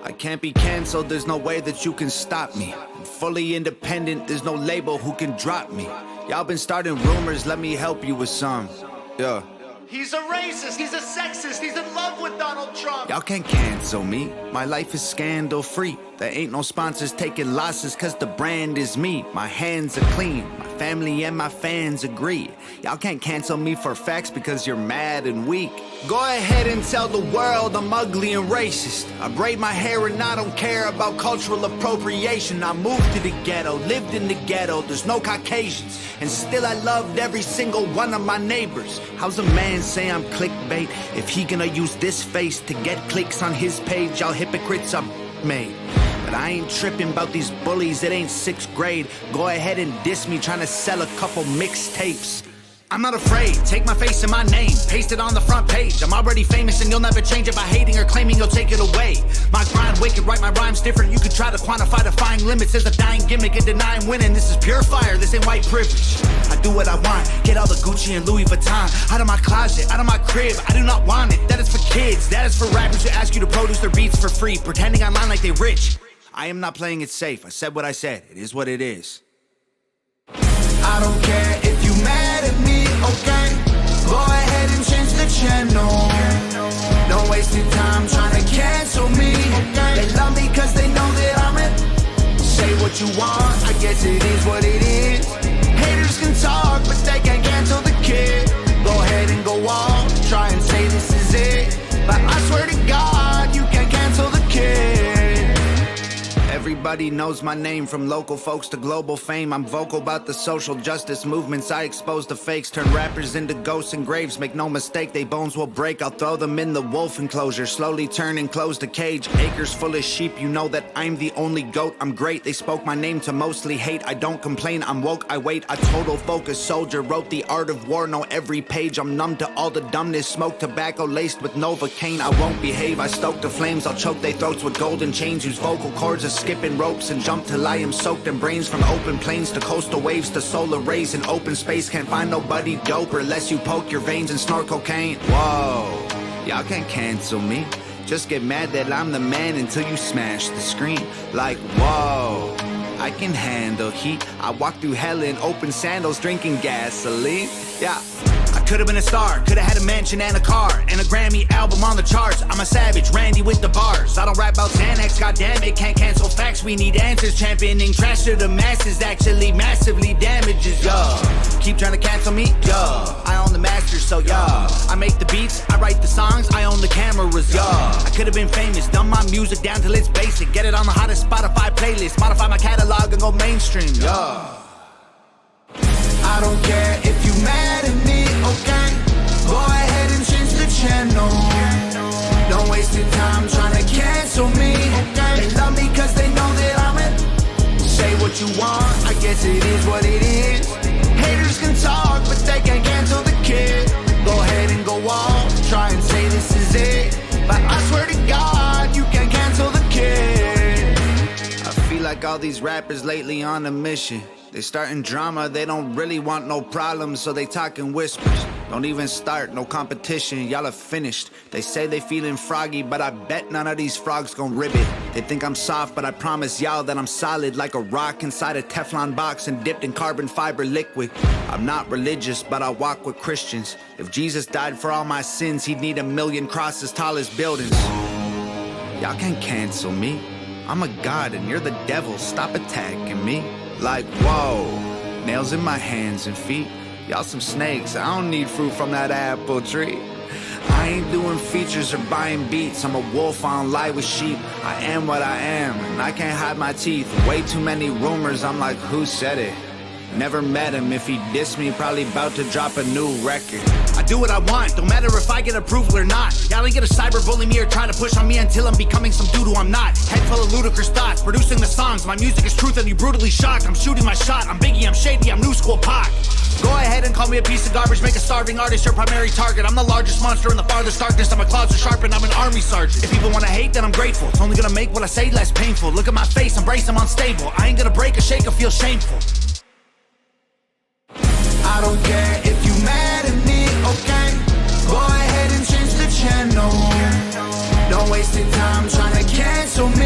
I can't be canceled, there's no way that you can stop me. I'm fully independent, there's no label who can drop me. Y'all been starting rumors, let me help you with some. Yeah. He's a racist, he's a sexist, he's in love with Donald Trump. Y'all can't cancel me, my life is scandal free. There ain't no sponsors taking losses cause the brand is me. My hands are clean, my family and my fans agree. Y'all can't cancel me for facts because you're mad and weak. Go ahead and tell the world I'm ugly and racist. I braid my hair and I don't care about cultural appropriation. I moved to the ghetto, lived in the ghetto, there's no Caucasians. And still I loved every single one of my neighbors. How's a man say I'm clickbait if he gonna use this face to get clicks on his page? Y'all hypocrites are made. But I ain't tripping about these bullies, it ain't 6th grade. Go ahead and diss me trying to sell a couple mixtapes. I'm not afraid, take my face and my name, paste it on the front page. I'm already famous and you'll never change it by hating or claiming you'll take it away. My grind wicked, write my rhymes different. You could try to quantify defying limits as a dying gimmick and denying winning. This is pure fire, this ain't white privilege. I do what I want, get all the Gucci and Louis Vuitton out of my closet, out of my crib. I do not want it, that is for kids. That is for rappers who ask you to produce their beats for free, pretending online like they rich. I am not playing it safe, I said what I said, it is what it is. I don't care if you mad at me, okay? Go ahead and change the channel. Don't waste your time trying to cancel me. They love me cause they know that I'm it. Say what you want, I guess it is what it is. Haters can talk, but they can't cancel the kid. Go ahead and go on, try and say this is it. But I swear to God, you can't cancel the kid. Everybody knows my name, from local folks to global fame. I'm vocal about the social justice movements. I expose the fakes, turn rappers into ghosts and graves. Make no mistake, they bones will break. I'll throw them in the wolf enclosure, slowly turn and close the cage. Acres full of sheep, you know that I'm the only goat. I'm great, they spoke my name to mostly hate. I don't complain, I'm woke, I wait. A total focus soldier, wrote the art of war. Know every page, I'm numb to all the dumbness. Smoke tobacco laced with Novocaine. I won't behave, I stoke the flames. I'll choke their throats with golden chains. Use vocal cords are skipping ropes and jump till I am soaked in brains. From open plains to coastal waves to solar rays in open space. Can't find nobody doper unless you poke your veins and snort cocaine. Whoa, y'all can't cancel me. Just get mad that I'm the man until you smash the screen. Like whoa, I can handle heat. I walk through hell in open sandals drinking gasoline. Yeah, I could've been a star, could've had a mansion and a car and a Grammy album on the charts. I'm a savage, Randy with the bars. I don't rap about Xanax, goddammit, can't cancel facts. We need answers, championing trash to the masses actually massively damages, yeah. Keep trying to cancel me, yeah. I own the masters, so yeah. I make the beats, I write the songs, I own the cameras, yeah. I could've been famous, done my music down till it's basic. Get it on the hottest Spotify playlist, modify my catalog and go mainstream, yeah. I don't care if you mad at me, okay? Go ahead and change the channel. Don't waste your time trying to cancel me. They love me cause they know that I'm it. Say what you want, I guess it is what it is. Haters can talk, but they can't cancel the kid. Go ahead and go on, try and say this is it. But I swear to God, you can't cancel the kid. I feel like all these rappers lately on a mission. They starting drama, they don't really want no problems, so they talk in whispers. Don't even start, no competition, y'all are finished. They say they feeling froggy, but I bet none of these frogs gon' rib it. They think I'm soft, but I promise y'all that I'm solid like a rock inside a Teflon box and dipped in carbon fiber liquid. I'm not religious, but I walk with Christians. If Jesus died for all my sins, he'd need 1,000,000 crosses tall as buildings. Y'all can't cancel me. I'm a god and you're the devil, stop attacking me. Like whoa, nails in my hands and feet. Y'all some snakes, I don't need fruit from that apple tree. I ain't doing features or buying beats. I'm a wolf, I don't lie with sheep. I am what I am, and I can't hide my teeth. Way too many rumors, I'm like, who said it? Never met him, if he dissed me, probably about to drop a new record. I do what I want, don't matter if I get approval or not. Y'all ain't gonna cyberbully me or try to push on me until I'm becoming some dude who I'm not. Head full of ludicrous thoughts, producing the songs. My music is truth and you brutally shocked. I'm shooting my shot, I'm Biggie, I'm shady, I'm new school Pac. Go ahead and call me a piece of garbage, make a starving artist your primary target. I'm the largest monster in the farthest darkness, and my claws are sharp and I'm an army sergeant. If people wanna hate, then I'm grateful. It's only gonna make what I say less painful. Look at my face, embrace, I'm unstable. I ain't gonna break or shake or feel shameful. I don't care if you mad at me, okay? Go ahead and change the channel. Don't waste your time trying to cancel me.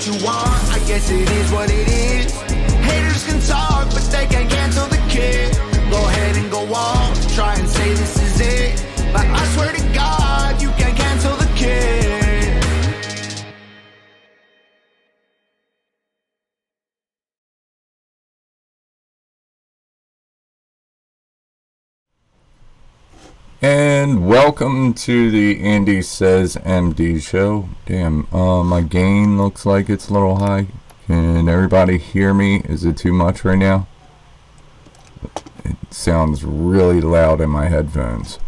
what you want, I guess it is what it is. Haters can talk, but they can't cancel the kid. Go ahead and go on, try and say this is it, but I swear to God, you can't cancel the kid. And welcome to the Andy Says MD show. Damn, my gain looks like it's a little high. Can everybody hear me? Is it too much right now? It sounds really loud in my headphones.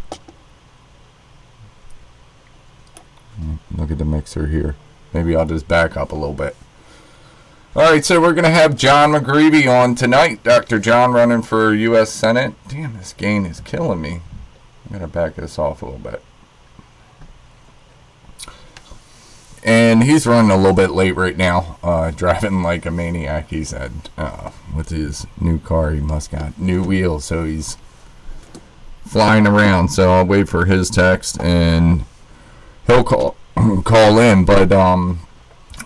Look at the mixer here. Maybe I'll just back up a little bit. Alright, so we're going to have John McGreevy on tonight. Dr. John running for U.S. Senate. Damn, this gain is killing me. I'm going to back this off a little bit. And he's running a little bit late right now, driving like a maniac, he said, with his new car. He must got new wheels, so he's flying around. So I'll wait for his text, and he'll call in. But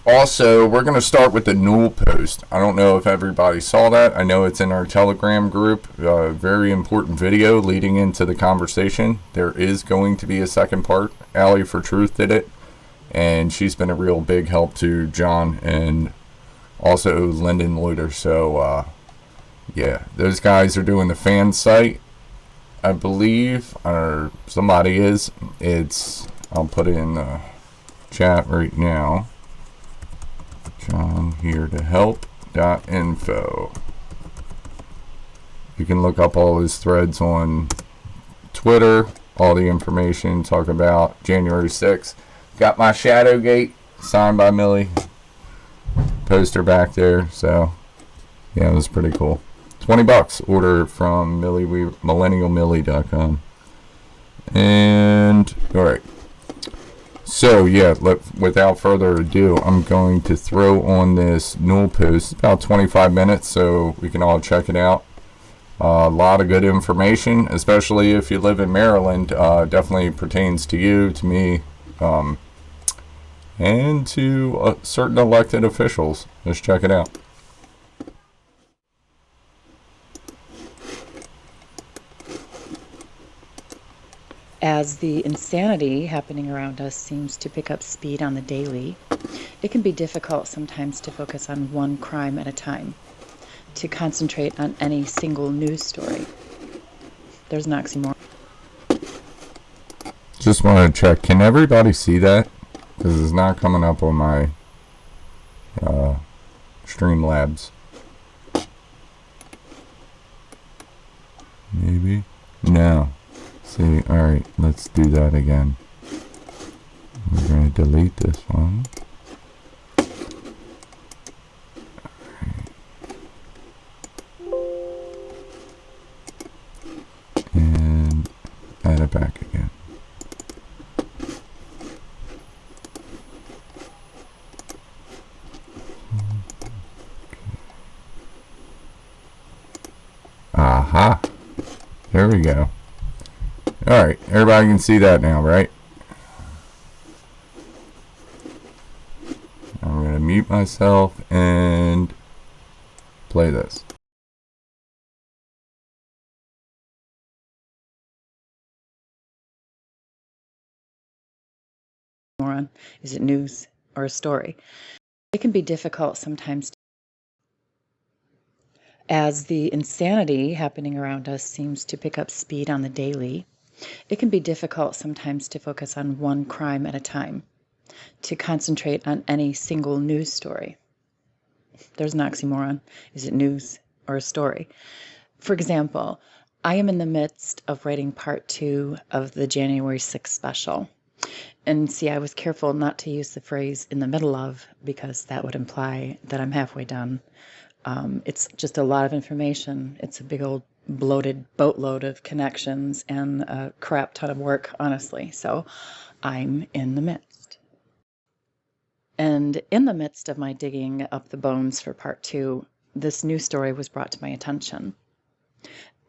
also, we're going to start with the Newell Post. I don't know if everybody saw that. I know it's in our Telegram group. Very important video leading into the conversation. There is going to be a second part. Allie for Truth did it, and she's been a real big help to John and also Lyndon Loiter. So, yeah, those guys are doing the fan site, I believe, or somebody is. I'll put it in the chat right now. John here to help.info. You can look up all his threads on Twitter, all the information, talk about January 6th. Got my Shadowgate signed by Millie. Poster back there, so yeah, it was pretty cool. $20. Order from millennialmillie.com. And alright. So, yeah, without further ado, I'm going to throw on this Newell Post. It's about 25 minutes, so we can all check it out. A lot of good information, especially if you live in Maryland. Definitely pertains to you, to me, and to certain elected officials. Let's check it out. As the insanity happening around us seems to pick up speed on the daily, it can be difficult sometimes to focus on one crime at a time, to concentrate on any single news story. There's an oxymoron. Just want to check, can everybody see that? Because it's not coming up on my Streamlabs. Maybe? No. See, alright, let's do that again. We're going to delete this one. And add it back again. Aha! There we go. Alright, everybody can see that now, right? I'm going to mute myself and play this. Is it news or a story? It can be difficult sometimes. As the insanity happening around us seems to pick up speed on the daily, it can be difficult sometimes to focus on one crime at a time, to concentrate on any single news story. There's an oxymoron. Is it news or a story? For example, I am in the midst of writing part 2 of the January 6th special. And see, I was careful not to use the phrase "in the middle of," because that would imply that I'm halfway done. It's just a lot of information. It's a big old bloated boatload of connections and a crap ton of work, honestly. So I'm in the midst. And in the midst of my digging up the bones for part 2, this new story was brought to my attention.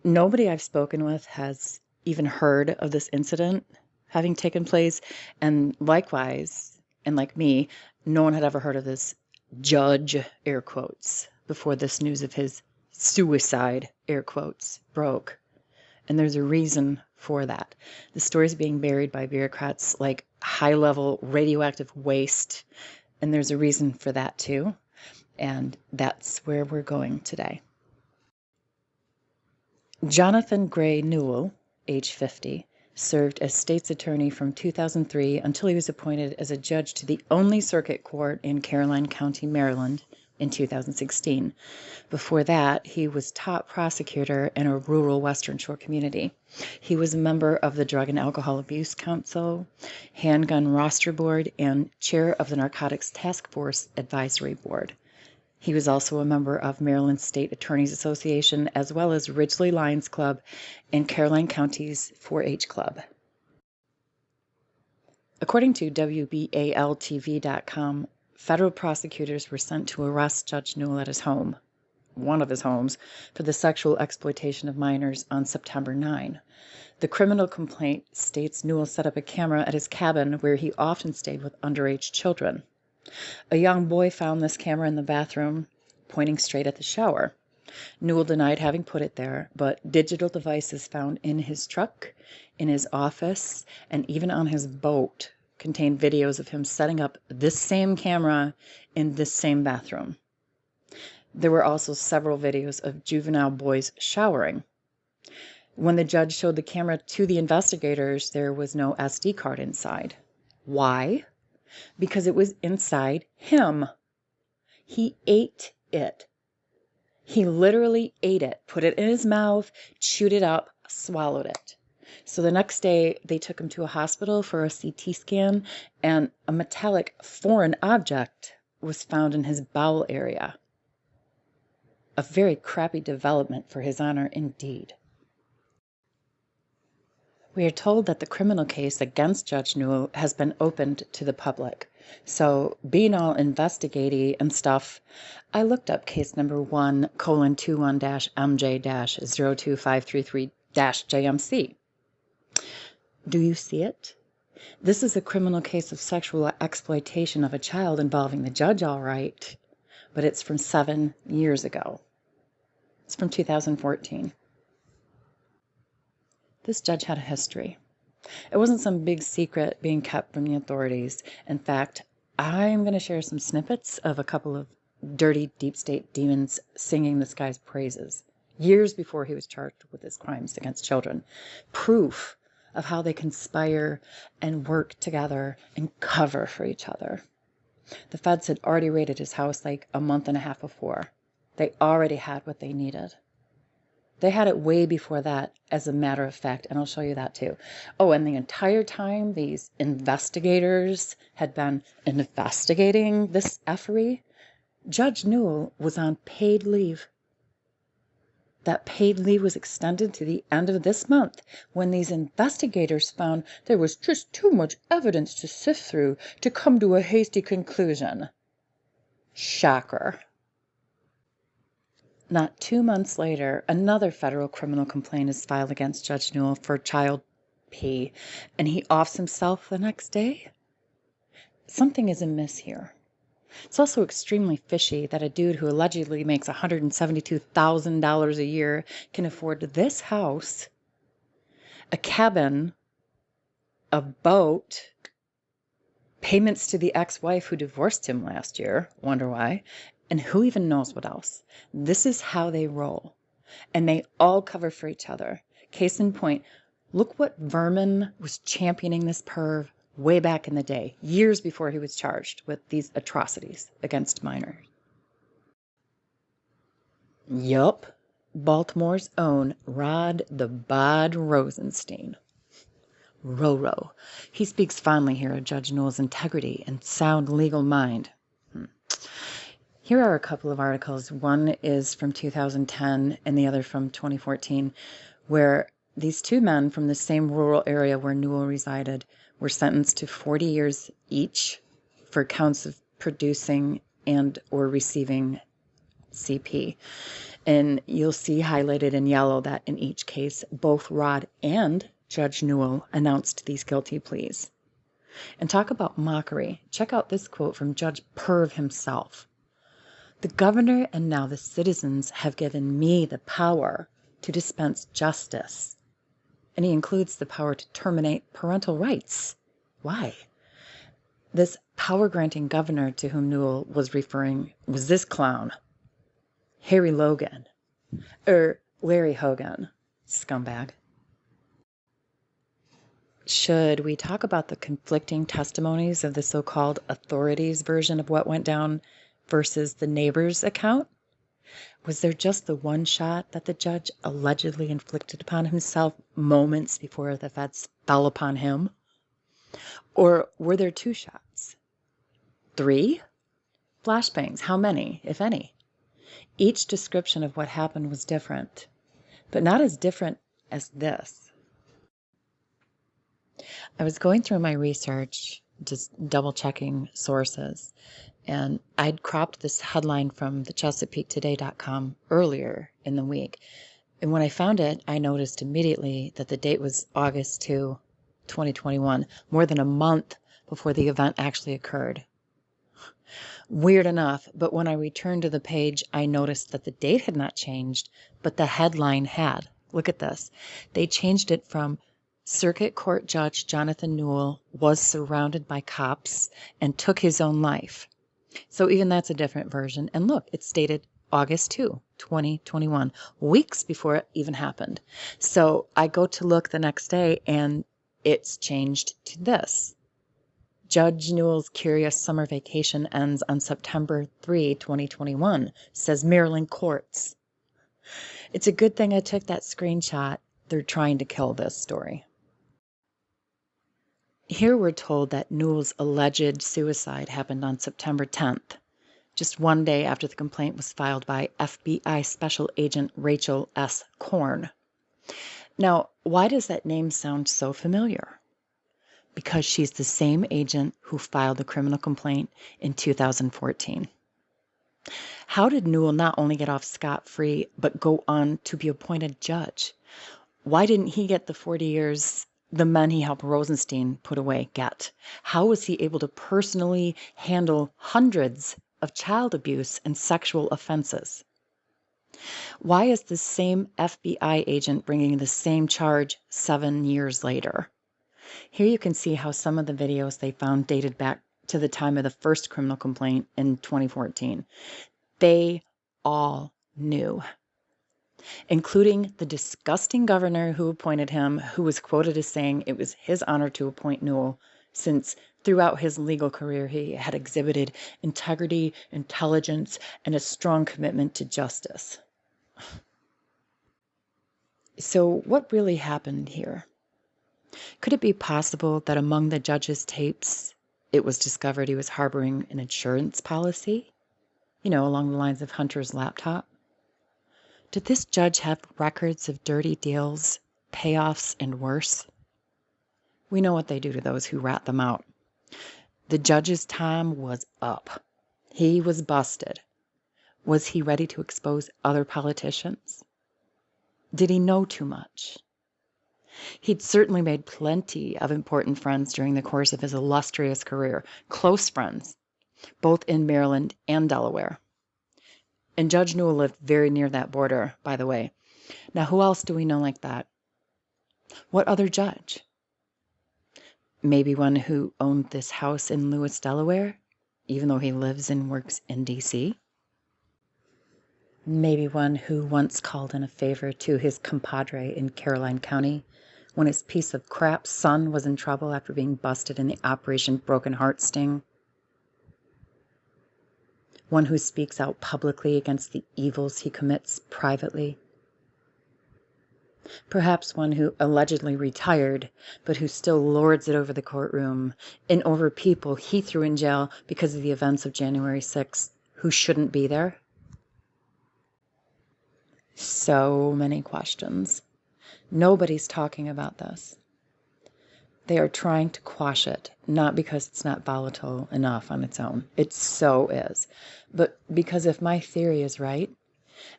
Nobody I've spoken with has even heard of this incident having taken place, and likewise, and like me, no one had ever heard of this judge, air quotes, before this news of his suicide, air quotes, broke. And there's a reason for that. The story's being buried by bureaucrats like high-level radioactive waste, and there's a reason for that too. And that's where we're going today. Jonathan Gray Newell, age 50, served as state's attorney from 2003 until he was appointed as a judge to the only circuit court in Caroline County, Maryland, in 2016. Before that, he was top prosecutor in a rural Western Shore community. He was a member of the Drug and Alcohol Abuse Council, Handgun Roster Board, and chair of the Narcotics Task Force Advisory Board. He was also a member of Maryland State Attorneys Association, as well as Ridgely Lions Club and Caroline County's 4-H Club. According to WBALTV.com, federal prosecutors were sent to arrest Judge Newell at his home, one of his homes, for the sexual exploitation of minors on September 9. The criminal complaint states Newell set up a camera at his cabin where he often stayed with underage children. A young boy found this camera in the bathroom, pointing straight at the shower. Newell denied having put it there, but digital devices found in his truck, in his office, and even on his boat contained videos of him setting up this same camera in this same bathroom. There were also several videos of juvenile boys showering. When the judge showed the camera to the investigators, there was no SD card inside. Why? Because it was inside him. He ate it. He literally ate it, put it in his mouth, chewed it up, swallowed it. So the next day, they took him to a hospital for a CT scan, and a metallic foreign object was found in his bowel area. A very crappy development for his honor indeed. We are told that the criminal case against Judge Newell has been opened to the public. So, being all investigative and stuff, I looked up case number 1:21-MJ-02533-JMC. Do you see it? This is a criminal case of sexual exploitation of a child involving the judge, all right, but it's from 7 years ago. It's from 2014. This judge had a history. It wasn't some big secret being kept from the authorities. In fact, I'm going to share some snippets of a couple of dirty deep state demons singing this guy's praises, years before he was charged with his crimes against children. Proof of how they conspire and work together and cover for each other. The feds had already raided his house like a month and a half before. They already had what they needed. They had it way before that, as a matter of fact, and I'll show you that too. Oh, and the entire time these investigators had been investigating this effery, Judge Newell was on paid leave. That paid leave was extended to the end of this month, when these investigators found there was just too much evidence to sift through to come to a hasty conclusion. Shocker. Not 2 months later, another federal criminal complaint is filed against Judge Newell for child P, and he offs himself the next day? Something is amiss here. It's also extremely fishy that a dude who allegedly makes $172,000 a year can afford this house, a cabin, a boat, payments to the ex-wife who divorced him last year, wonder why, and who even knows what else. This is how they roll. And they all cover for each other. Case in point, look what vermin was championing this perv way back in the day, years before he was charged with these atrocities against minors. Yup, Baltimore's own Rod the Bod Rosenstein. Roro. He speaks fondly here of Judge Newell's integrity and sound legal mind. Here are a couple of articles. One is from 2010 and the other from 2014, where these two men from the same rural area where Newell resided were sentenced to 40 years each for counts of producing and or receiving CP. And you'll see highlighted in yellow that in each case, both Rod and Judge Newell announced these guilty pleas. And talk about mockery. Check out this quote from Judge Perv himself. The governor and now the citizens have given me the power to dispense justice. And he includes the power to terminate parental rights. Why? This power-granting governor to whom Newell was referring was this clown, Harry Logan, Larry Hogan, scumbag. Should we talk about the conflicting testimonies of the so-called authorities' version of what went down versus the neighbor's account? Was there just the one shot that the judge allegedly inflicted upon himself moments before the feds fell upon him? Or were there 2 shots? 3? Flashbangs, how many, if any? Each description of what happened was different, but not as different as this. I was going through my research, just double-checking sources, and I'd cropped this headline from the ChesapeakeToday.com earlier in the week. And when I found it, I noticed immediately that the date was August 2, 2021, more than a month before the event actually occurred. Weird enough, but when I returned to the page, I noticed that the date had not changed, but the headline had. Look at this. They changed it from Circuit Court Judge Jonathan Newell was surrounded by cops and took his own life. So even that's a different version. And look, it's dated August 2, 2021, weeks before it even happened. So I go to look the next day and it's changed to this. Judge Newell's curious summer vacation ends on September 3, 2021, says Maryland courts. It's a good thing I took that screenshot. They're trying to kill this story. Here we're told that Newell's alleged suicide happened on September 10th, just one day after the complaint was filed by FBI Special Agent Rachel S. Korn. Now, why does that name sound so familiar? Because she's the same agent who filed the criminal complaint in 2014. How did Newell not only get off scot-free, but go on to be appointed judge? Why didn't he get the 40 years the men he helped Rosenstein put away get? How was he able to personally handle hundreds of child abuse and sexual offenses? Why is the same FBI agent bringing the same charge 7 years later? Here you can see how some of the videos they found dated back to the time of the first criminal complaint in 2014. They all knew, including the disgusting governor who appointed him, who was quoted as saying it was his honor to appoint Newell, since throughout his legal career he had exhibited integrity, intelligence, and a strong commitment to justice. So what really happened here? Could it be possible that among the judge's tapes, it was discovered he was harboring an insurance policy? You know, along the lines of Hunter's laptop? Did this judge have records of dirty deals, payoffs, and worse? We know what they do to those who rat them out. The judge's time was up. He was busted. Was he ready to expose other politicians? Did he know too much? He'd certainly made plenty of important friends during the course of his illustrious career, close friends, both in Maryland and Delaware. And Judge Newell lived very near that border, by the way. Now, who else do we know like that? What other judge? Maybe one who owned this house in Lewis, Delaware, even though he lives and works in D.C.? Maybe one who once called in a favor to his compadre in Caroline County when his piece of crap son was in trouble after being busted in the Operation Broken Heart sting? One who speaks out publicly against the evils he commits privately? Perhaps one who allegedly retired, but who still lords it over the courtroom and over people he threw in jail because of the events of January 6th who shouldn't be there? So many questions. Nobody's talking about this. They are trying to quash it, not because it's not volatile enough on its own. It so is. But because if my theory is right,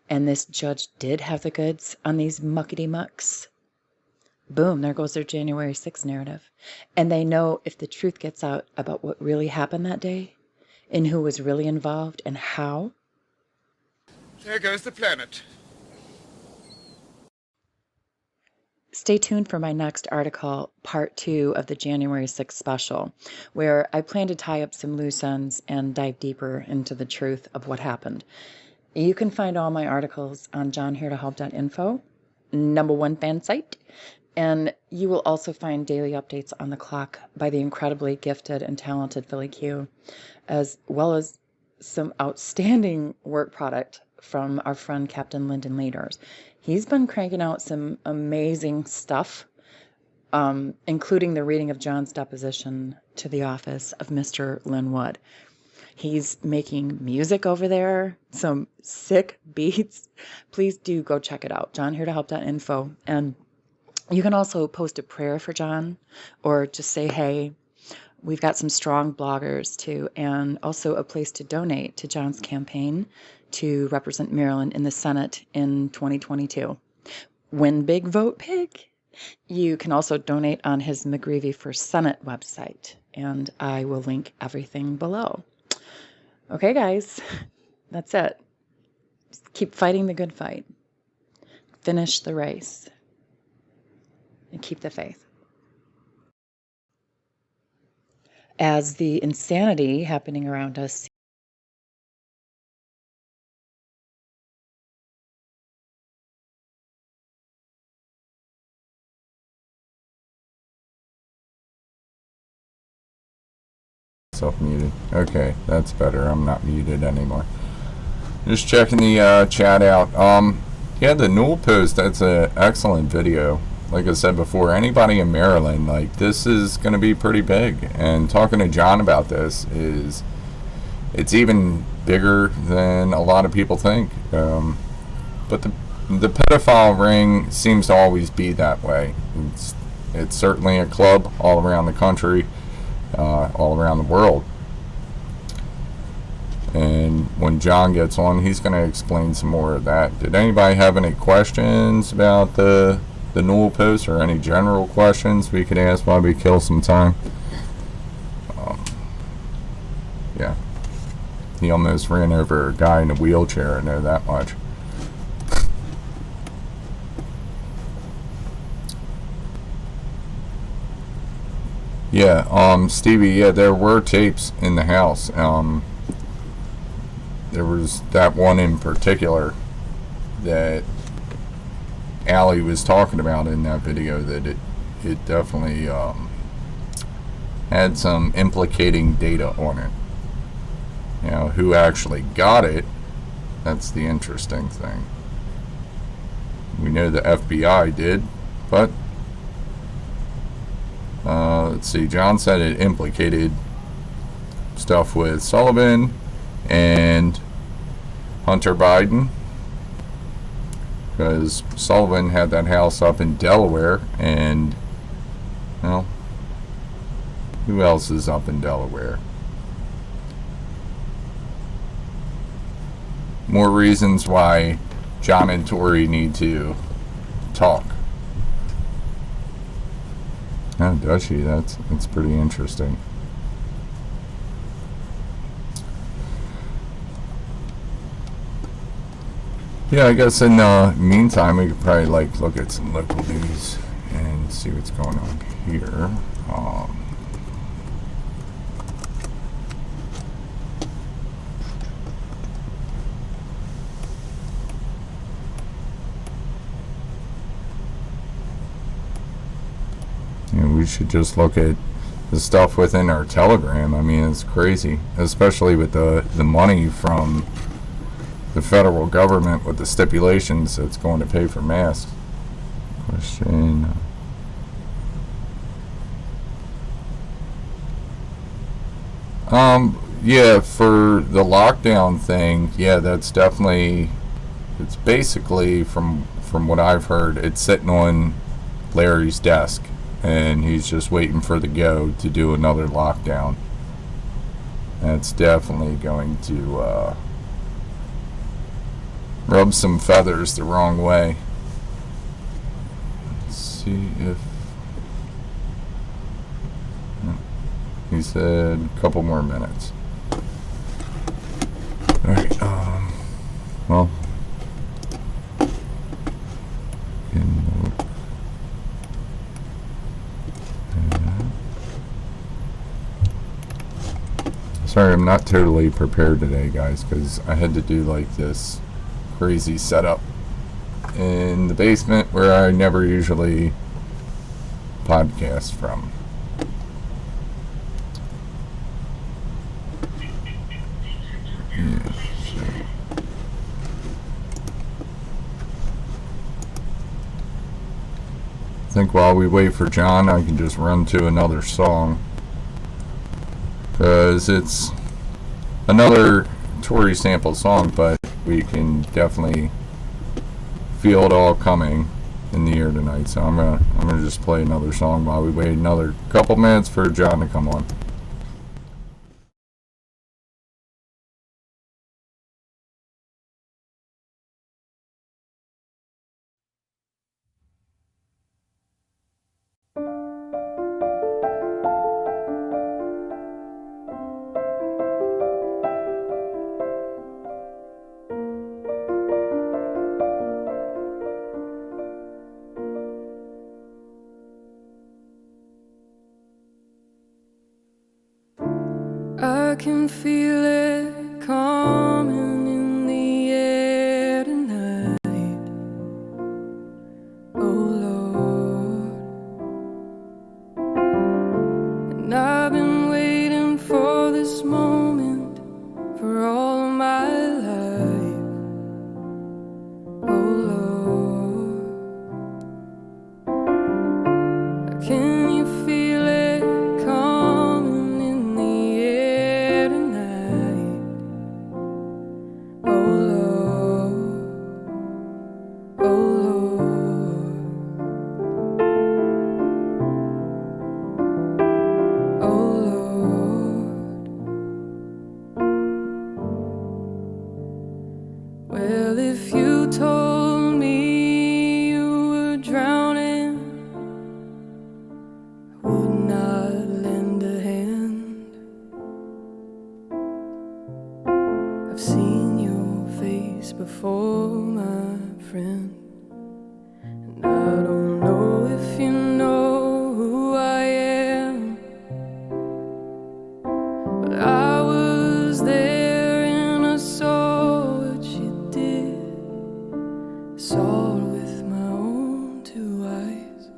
and this judge did have the goods on these muckety-mucks, boom, there goes their January 6th narrative. And they know if the truth gets out about what really happened that day, and who was really involved, and how, There goes the planet. Stay tuned for my next article, part 2 of the January 6th special, where I plan to tie up some loose ends and dive deeper into the truth of what happened. You can find all my articles on johnheretohelp.info, #1 fan site, and you will also find daily updates on the clock by the incredibly gifted and talented Philly Q, as well as some outstanding work product from our friend Captain Lyndon Leaders. He's been cranking out some amazing stuff, including the reading of John's deposition to the office of Mr. Linwood. He's making music over there, some sick beats. Please do go check it out, johnheretohelp.info. And you can also post a prayer for John or just say, hey. We've got some strong bloggers too, and also a place to donate to John's campaign to represent Maryland in the Senate in 2022. Win big, vote pig. You can also donate on his McGreevy for Senate website, and I will link everything below. Okay, guys, that's it. Just keep fighting the good fight. Finish the race. And keep the faith. As the insanity happening around us Self-muted. Okay, that's better. I'm not muted anymore. Just checking the chat out. Yeah, the Newell Post, that's an excellent video. Like I said before, anybody in Maryland, like, this is going to be pretty big. And talking to John about this it's even bigger than a lot of people think. But the pedophile ring seems to always be that way. It's certainly a club all around the country, all around the world. And when John gets on, he's going to explain some more of that. Did anybody have any questions about the Newell Post, or any general questions we could ask while we kill some time? Yeah. He almost ran over a guy in a wheelchair, I know that much. Yeah, Stevie, yeah, there were tapes in the house. There was that one in particular that Allie was talking about in that video, that it definitely had some implicating data on it. You know, who actually got it, that's the interesting thing. We know the FBI did, but let's see, John said it implicated stuff with Sullivan and Hunter Biden, because Sullivan had that house up in Delaware, and, well, who else is up in Delaware? More reasons why John and Tori need to talk. Oh, does she? That's pretty interesting. Yeah, I guess in the meantime, we could probably look at some local news and see what's going on here. We should just look at the stuff within our Telegram. I mean, it's crazy, especially with the money from the federal government with the stipulations it's going to pay for masks. Question. Yeah, for the lockdown thing, yeah, that's definitely, it's basically, from what I've heard, it's sitting on Larry's desk, and he's just waiting for the go to do another lockdown. That's definitely going to rub some feathers the wrong way. Let's see if... He said a couple more minutes. Alright, well, Sorry, I'm not totally prepared today, guys, because I had to do like this crazy setup in the basement where I never usually podcast from. Yeah, so. I think while we wait for John, I can just run to another song, because it's another Tory sample song, but we can definitely feel it all coming in the air tonight. So I'm gonna just play another song while we wait another couple minutes for John to come on. I can feel it coming in the air tonight. Oh Lord, and I've been waiting for this moment for all of my life. Oh Lord, can you feel it coming in the air tonight? Oh Lord, oh Lord, oh Lord. Well, if you told me you were drowning, I would not lend a hand. I've seen your face before, my friend, and I don't know if you know who I am, but I was there and I saw what you did. Saw it with my own two eyes.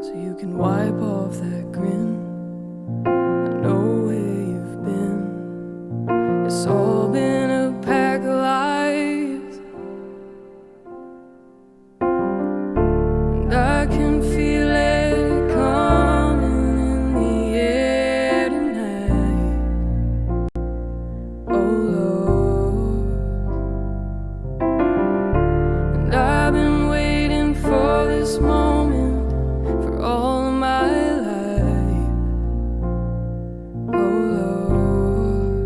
So you can wipe off that grin. I know where you've been. It's all been a pack of lies, and I can feel it coming in the air tonight. Oh Lord, and I've been waiting for this moment for all of my life. Oh Lord,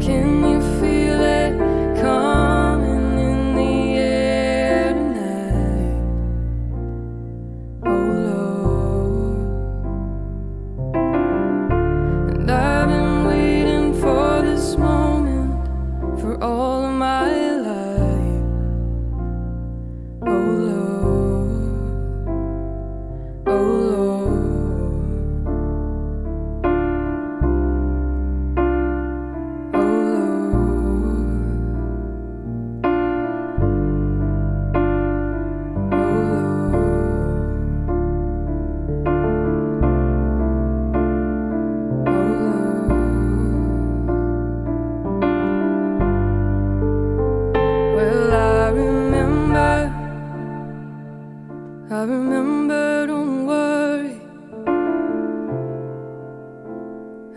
can you feel it coming in the air tonight? Oh Lord, and I've been waiting for this moment for all of my life. Oh Lord, oh Lord, oh Well, I remember, don't worry.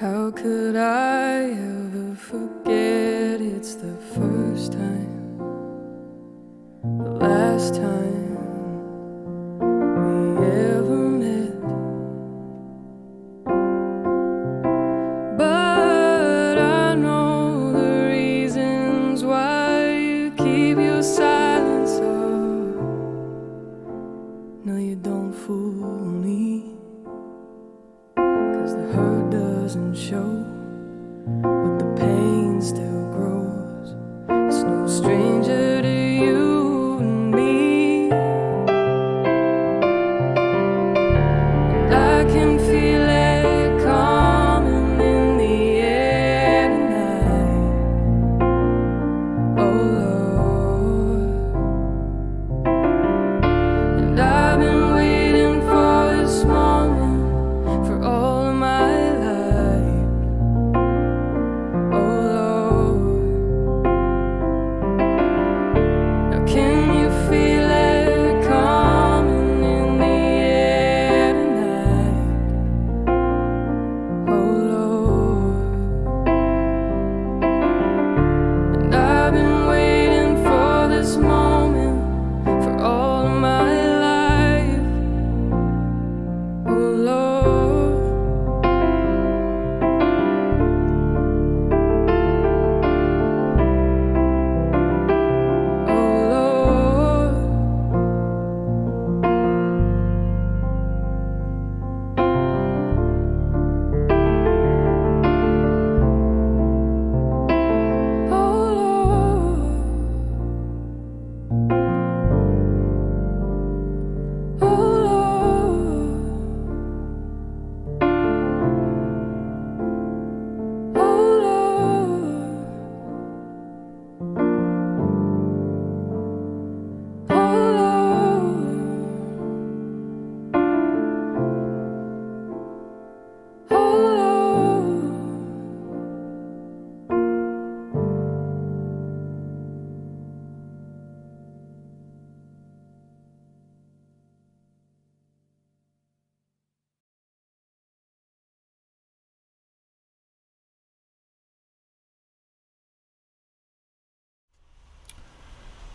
How could I ever forget? It's the first time, the last time we ever met. But I know the reasons why you keep your silence up. No, you don't fool me, 'cause the hurt doesn't show, but the pain still grows. It's no stranger to you and me.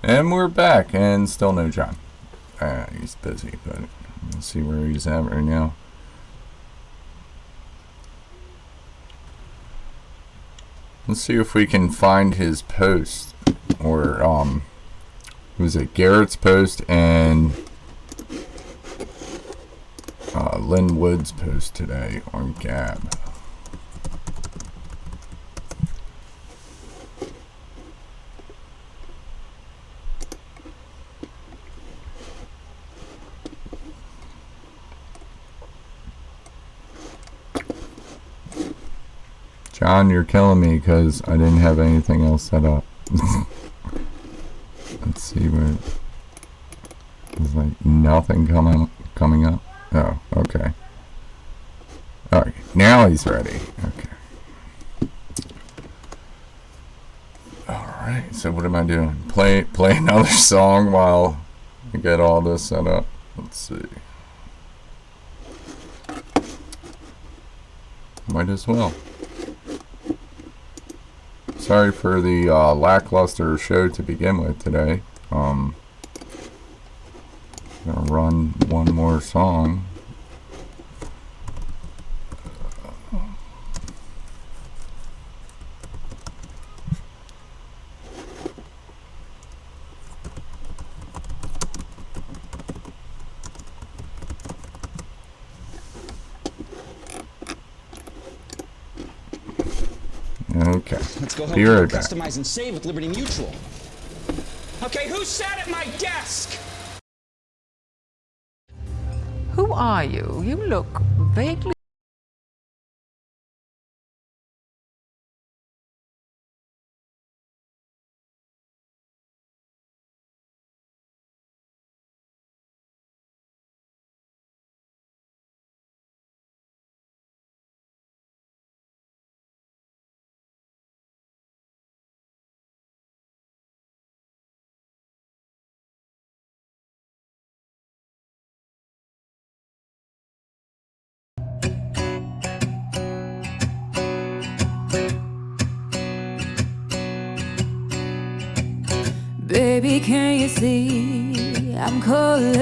And we're back, and still no John. He's busy, but let's see where he's at right now. Let's see if we can find his post, or was it Garrett's post and Lynn Wood's post today on Gab. John, you're killing me because I didn't have anything else set up. Let's see what. There's like nothing coming up. Oh, okay. Alright, now he's ready. Okay. Alright, so what am I doing? Play another song while I get all this set up. Let's see. Might as well. Sorry for the lackluster show to begin with today. Gonna run one more song. Okay. Let's go help Be people right back. customize and save with Liberty Mutual. Okay, who sat at my desk? Who are you? You look vaguely. Baby, can you see I'm calling?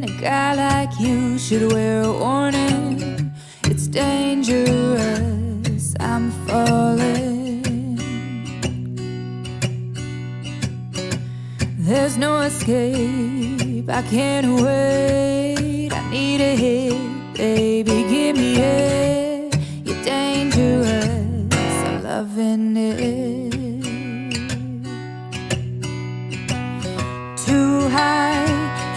A guy like you should wear a warning. It's dangerous, I'm falling. There's no escape, I can't wait. I need a hit, baby, give me it. You're dangerous, I'm loving it. Too high,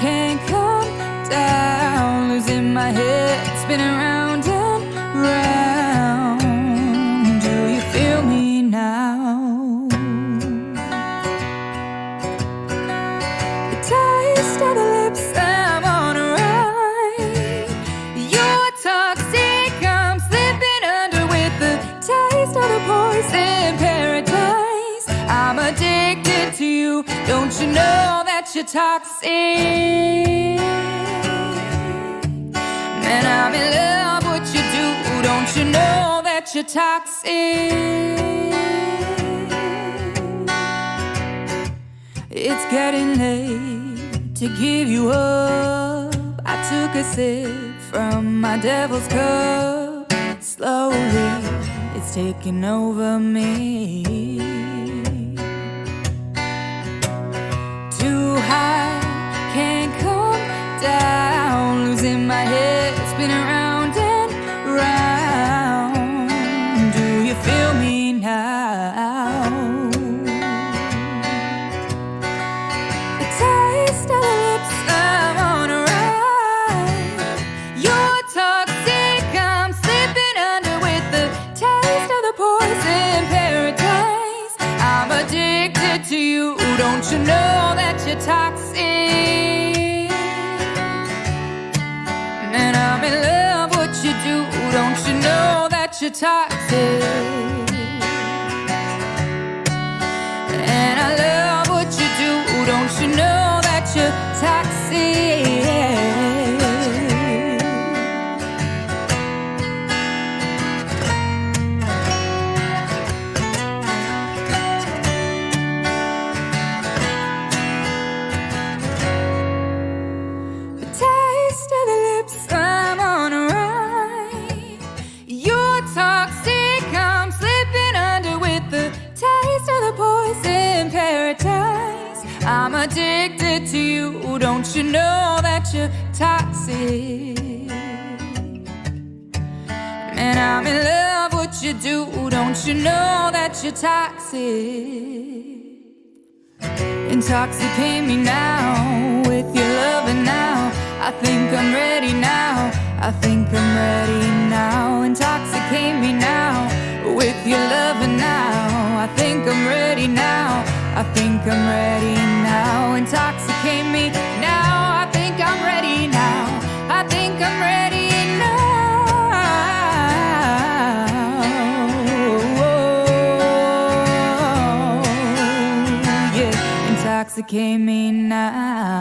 can't come down. Losing my head, spinning round and round. Do you feel me now? The taste of the lips, I'm on a ride. You're toxic, I'm slipping under with the taste of the poison paradise. I'm addicted to you, don't you know that you're toxic? And I'm in love with what you do, don't you know that you're toxic? It's getting late to give you up. I took a sip from my devil's cup. Slowly, it's taking over me. Too high, can't come down. Losing my head, spinning round and round. Do you feel me now? The taste of the lips, I'm on a ride. You're toxic, I'm slipping under with the taste of the poison paradise. I'm addicted to you, don't you know that you're toxic? And I'm in love with what you do, don't you know that you're toxic? And I love what you do, don't you know that you're toxic? always in paradise. I'm addicted to you, don't you know that you're toxic? Man, I'm in love with what you do, don't you know that you're toxic? Intoxicate me now with your loving now. I think I'm ready now, I think I'm ready now. Intoxicate me now with your loving now. I think I'm ready now, I think I'm ready now. Intoxicate me now, I think I'm ready now, I think I'm ready now. Yeah, intoxicate me now.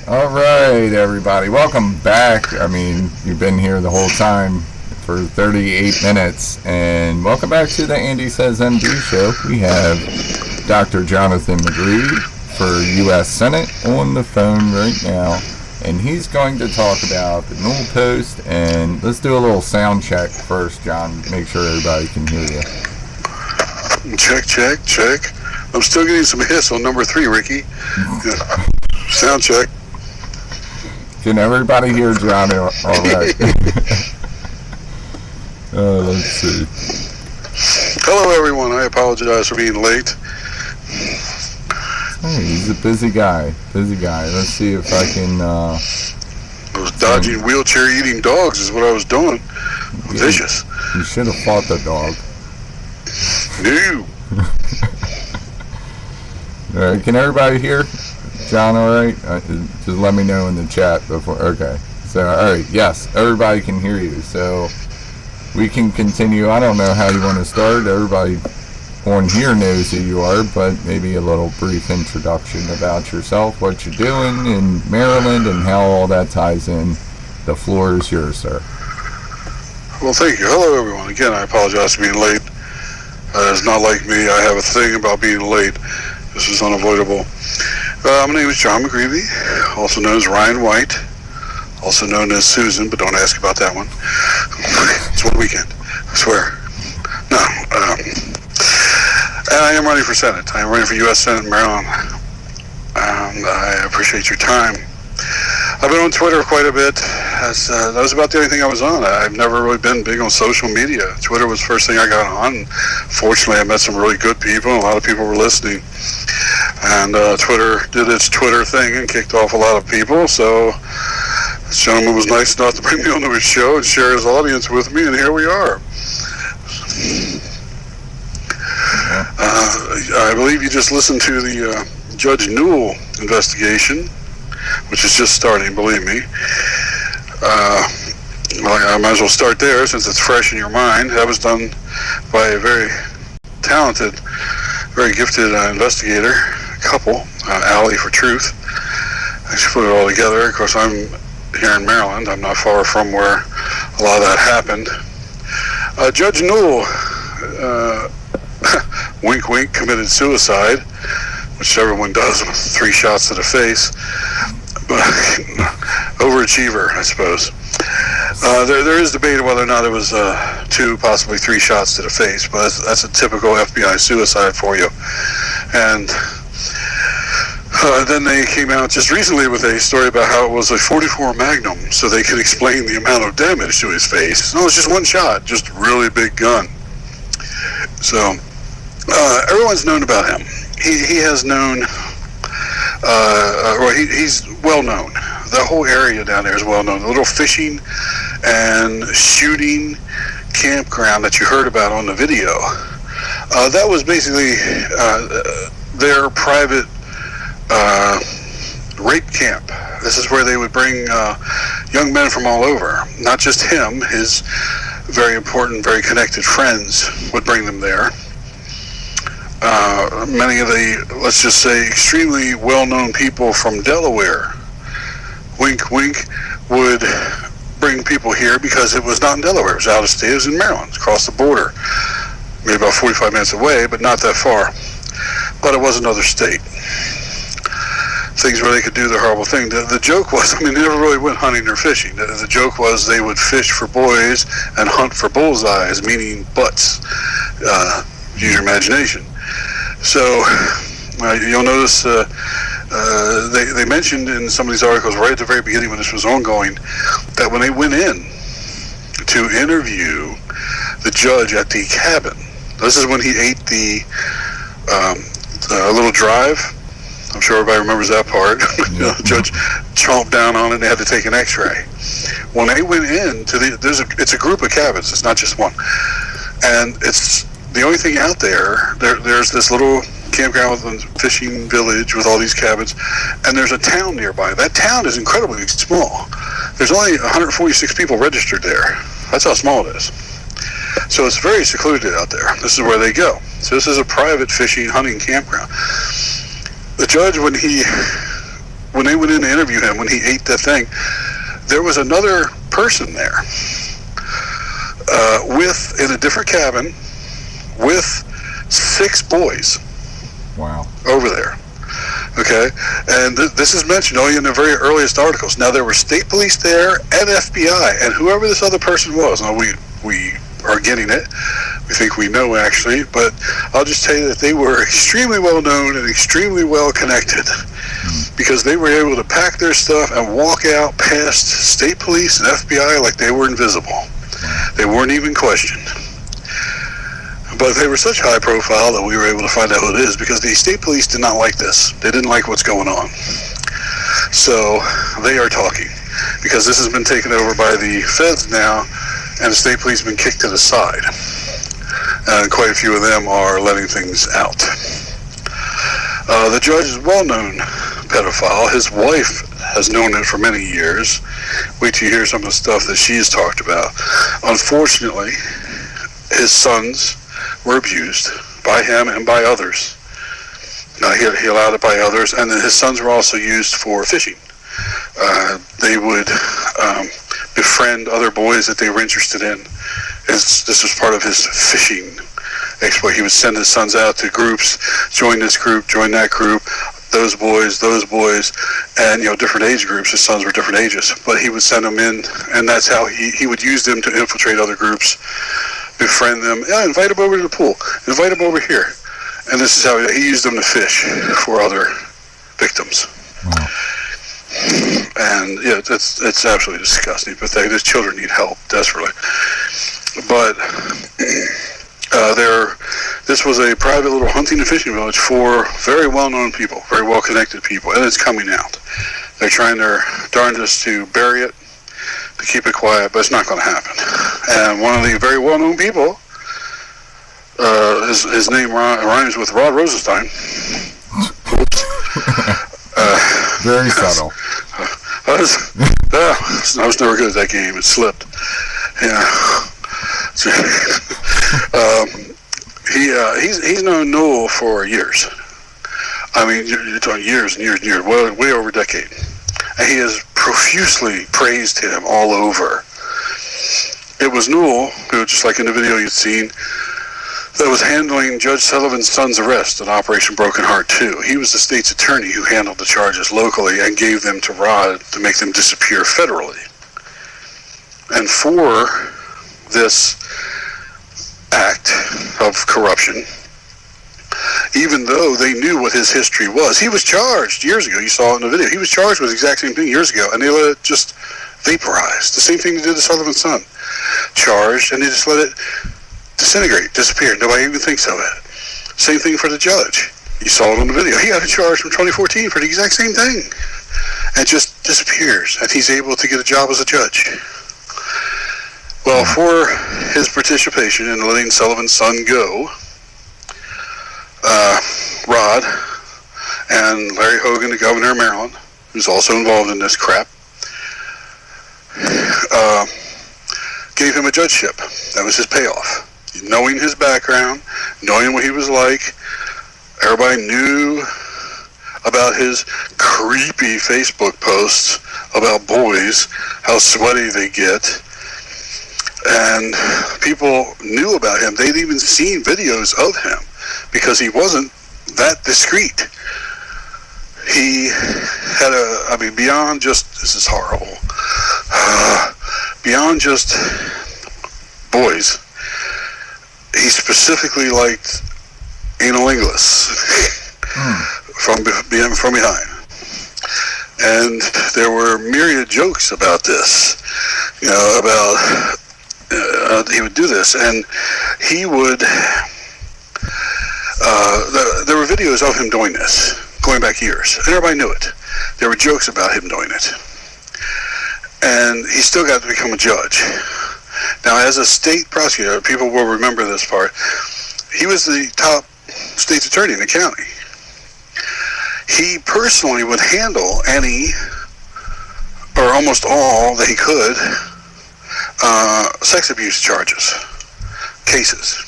All right, everybody, welcome back. I mean, you've been here the whole time for 38 minutes, and welcome back to the AndySaysMD show. We have Dr. Jonathan McGreevy for U.S. Senate on the phone right now, and he's going to talk about the Newell Post. And let's do a little sound check first, John. Make sure everybody can hear you. Check, check, check. I'm still getting some hits on number 3, Ricky. Yeah. Sound check. Can everybody hear John all right? Let's see. Hello, everyone. I apologize for being late. Hey, he's a busy guy. Busy guy. Let's see if I can... I was dodging wheelchair-eating dogs is what I was doing. Vicious. You should have fought the dog. No. All right, can everybody hear John all right? Just let me know in the chat before. Okay. So, all right. Yes, everybody can hear you. So, we can continue. I don't know how you want to start. Everybody on here knows who you are, but maybe a little brief introduction about yourself, what you're doing in Maryland, and how all that ties in. The floor is yours, sir. Well, thank you. Hello, everyone. Again, I apologize for being late. It's not like me. I have a thing about being late. This is unavoidable. My name is John McGreevy, also known as Ryan White, also known as Susan, but don't ask about that one. It's one weekend, I swear. No. And I am running for Senate. I am running for U.S. Senate in Maryland. And I appreciate your time. I've been on Twitter quite a bit. That was about the only thing I was on. I've never really been big on social media. Twitter was the first thing I got on. Fortunately, I met some really good people, and a lot of people were listening. And Twitter did its Twitter thing and kicked off a lot of people. So this gentleman was nice enough to bring me onto his show and share his audience with me, and here we are. I believe you just listened to the Judge Newell investigation, which is just starting, believe me. I might as well start there since it's fresh in your mind. That was done by a very talented, very gifted investigator couple, Alley for Truth. She put it all together. Of course, I'm here in Maryland. I'm not far from where a lot of that happened. Judge Newell, wink wink, committed suicide, which everyone does with 3 shots to the face. But overachiever, I suppose. There is debate whether or not it was 2, possibly 3 shots to the face, but that's a typical FBI suicide for you. And then they came out just recently with a story about how it was a .44 Magnum, so they could explain the amount of damage to his face. No, it's just 1 shot, just a really big gun. So everyone's known about him. He has known. He's well known. The whole area down there is well known. The little fishing and shooting campground that you heard about on the video, that was basically their private rape camp. This is where they would bring young men from all over. Not just him, his very important, very connected friends would bring them there. Many of the, let's just say, extremely well-known people from Delaware, wink, wink, would bring people here because it was not in Delaware. It was out of state. It was in Maryland, across the border. Maybe about 45 minutes away, but not that far. But it was another state. things where they could do the horrible thing. The joke was, I mean, they never really went hunting or fishing. The joke was they would fish for boys and hunt for bullseyes, meaning butts. Use your imagination. So you'll notice they mentioned in some of these articles right at the very beginning when this was ongoing that when they went in to interview the judge at the cabin, this is when he ate the little drive. I'm sure everybody remembers that part. The judge chomped down on it and they had to take an x-ray. When they went in to it's a group of cabins, it's not just one. And it's the only thing out there's this little campground with a fishing village with all these cabins, and there's a town nearby. That town is incredibly small. There's only 146 people registered there. That's how small it is. So it's very secluded out there. This is where they go. So this is a private fishing, hunting campground. The judge, when they went in to interview him, when he ate that thing, there was another person there in a different cabin with 6 boys. Wow. Over there. Okay? And this is mentioned only in the very earliest articles. Now, there were state police there and FBI, and whoever this other person was. Now, we are getting it. We think we know, actually, but I'll just tell you that they were extremely well known and extremely well connected because they were able to pack their stuff and walk out past state police and FBI like they were invisible. They weren't even questioned. But they were such high profile that we were able to find out who it is because the state police did not like this. They didn't like what's going on. So they are talking because this has been taken over by the feds now, and the state police have been kicked to the side. And quite a few of them are letting things out. The judge is a well-known pedophile. His wife has known it for many years. Wait till you hear some of the stuff that she's talked about. Unfortunately, his sons were abused by him and by others. He allowed it by others, and then his sons were also used for fishing. They would befriend other boys that they were interested in. This was part of his fishing exploit. He would send his sons out to groups, join this group, join that group, those boys, and different age groups. His sons were different ages, but he would send them in, and that's how he would use them to infiltrate other groups, befriend them, invite them over to the pool, invite them over here. And this is how he used them to fish for other victims. Wow. And it's absolutely disgusting, pathetic. These children need help desperately. But this was a private little hunting and fishing village for very well-known people, very well-connected people, and it's coming out. They're trying their darndest to bury it, to keep it quiet, but it's not going to happen. And one of the very well-known people, his name rhymes with Rod Rosenstein. Very subtle. I was never good at that game. It slipped. Yeah. He's known Newell for years. I mean, you're talking years and years and years, well, way over a decade. And he has profusely praised him all over. It was Newell, who, just like in the video you'd seen, that was handling Judge Sullivan's son's arrest in Operation Broken Heart 2. He was the state's attorney who handled the charges locally and gave them to Rod to make them disappear federally. And for this act of corruption, even though they knew what his history was, he was charged years ago. You saw it in the video. He was charged with the exact same thing years ago, and they let it just vaporize. The same thing they did to Sullivan's son. Charged, and they just let it disintegrate, disappear. Nobody even thinks of it. Same thing for the judge. You saw it on the video. He got a charge from 2014 for the exact same thing. And just disappears. And he's able to get a job as a judge. Well, for his participation in letting Sullivan's son go, Rod and Larry Hogan, the governor of Maryland, who's also involved in this crap, gave him a judgeship. That was his payoff. Knowing his background, knowing what he was like, everybody knew about his creepy Facebook posts about boys, how sweaty they get, and people knew about him. They'd even seen videos of him because he wasn't that discreet. he had beyond just, this is horrible, beyond just boys, he specifically liked analingus from behind. And there were myriad jokes about this, about he would do this, and he would, there were videos of him doing this, going back years, and everybody knew it. There were jokes about him doing it. And he still got to become a judge. Now, as a state prosecutor, people will remember this part, he was the top state's attorney in the county. He personally would handle any, or almost all that he could, sex abuse cases.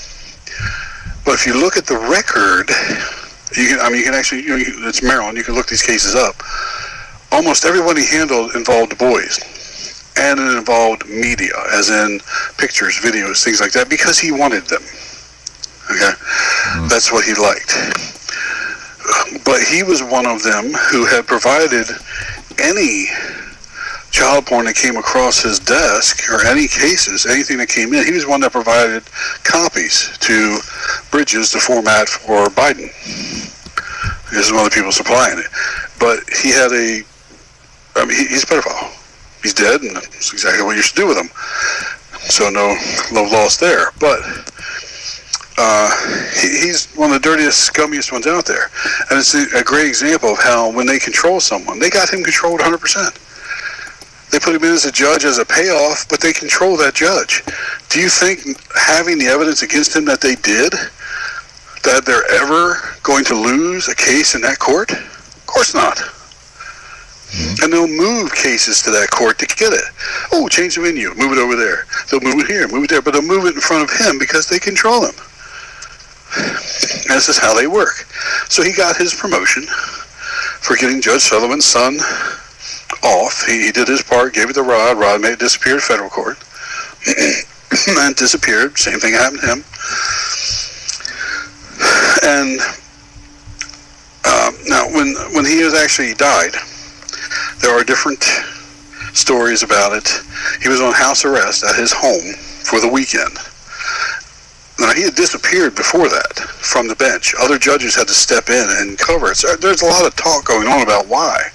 But if you look at the record, you can actually, it's Maryland, you can look these cases up. Almost everyone he handled involved boys. And it involved media, as in pictures, videos, things like that, because he wanted them. Okay? That's what he liked. But he was one of them who had provided any child porn that came across his desk, or any cases, anything that came in. He was one that provided copies to Bridges, the format for Biden. There's some other people supplying it. But he had he's a pedophile. He's dead, and that's exactly what you should do with him. So no love lost there. But he's one of the dirtiest, scummiest ones out there. And it's a great example of how when they control someone, they got him controlled 100%. They put him in as a judge as a payoff, but they control that judge. Do you think, having the evidence against him that they did, that they're ever going to lose a case in that court? Of course not. And they'll move cases to that court to get it. Oh, change the venue, move it over there. They'll move it here, move it there, but they'll move it in front of him because they control him. And this is how they work. So he got his promotion for getting Judge Sutherland's son off. He did his part, gave it to Rod. Rod made it disappear at federal court. And disappeared. Same thing happened to him. And now, when he has actually died, there are different stories about it. He was on house arrest at his home for the weekend. Now, he had disappeared before that from the bench. Other judges had to step in and cover it. So there's a lot of talk going on about why.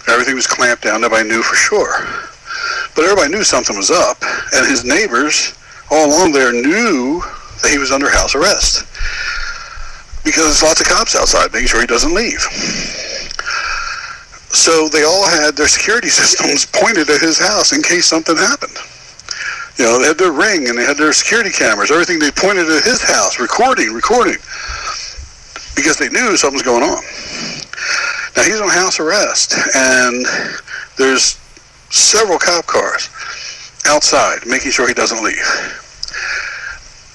Everything was clamped down. Nobody knew for sure. But everybody knew something was up. And his neighbors all along there knew that he was under house arrest. Because there's lots of cops outside making sure he doesn't leave. So they all had their security systems pointed at his house in case something happened. They had their Ring and they had their security cameras, everything they pointed at his house, recording, because they knew something was going on. Now he's on house arrest, and there's several cop cars outside making sure he doesn't leave.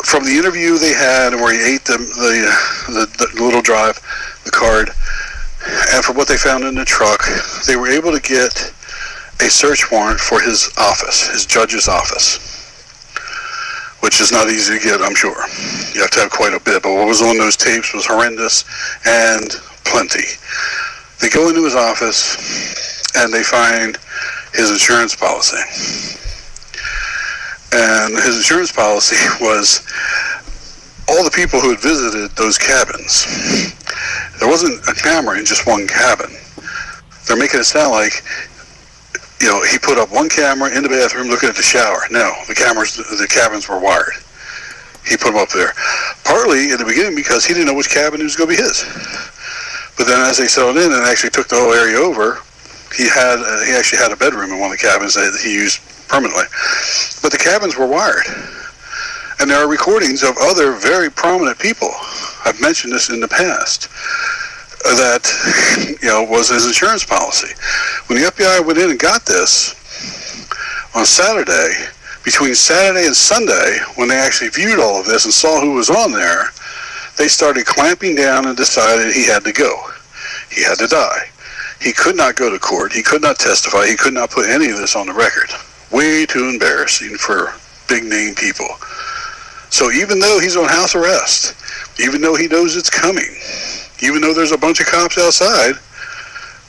From the interview they had where he ate the little drive, the card, and from what they found in the truck, they were able to get a search warrant for his office, his judge's office, which is not easy to get, I'm sure. You have to have quite a bit, but what was on those tapes was horrendous and plenty. They go into his office, and they find his insurance policy. And his insurance policy was all the people who had visited those cabins. There wasn't a camera in just one cabin. They're making it sound like, he put up one camera in the bathroom looking at the shower. No, the cabins were wired. He put them up there. Partly in the beginning because he didn't know which cabin was going to be his. But then as they settled in and actually took the whole area over, he actually had a bedroom in one of the cabins that he used permanently. But the cabins were wired. And there are recordings of other very prominent people. I've mentioned this in the past. That, was his insurance policy. When the FBI went in and got this on Saturday, between Saturday and Sunday, when they actually viewed all of this and saw who was on there, they started clamping down and decided he had to go. He had to die. He could not go to court. He could not testify. He could not put any of this on the record. Way too embarrassing for big-name people. So even though he's on house arrest, even though he knows it's coming, even though there's a bunch of cops outside.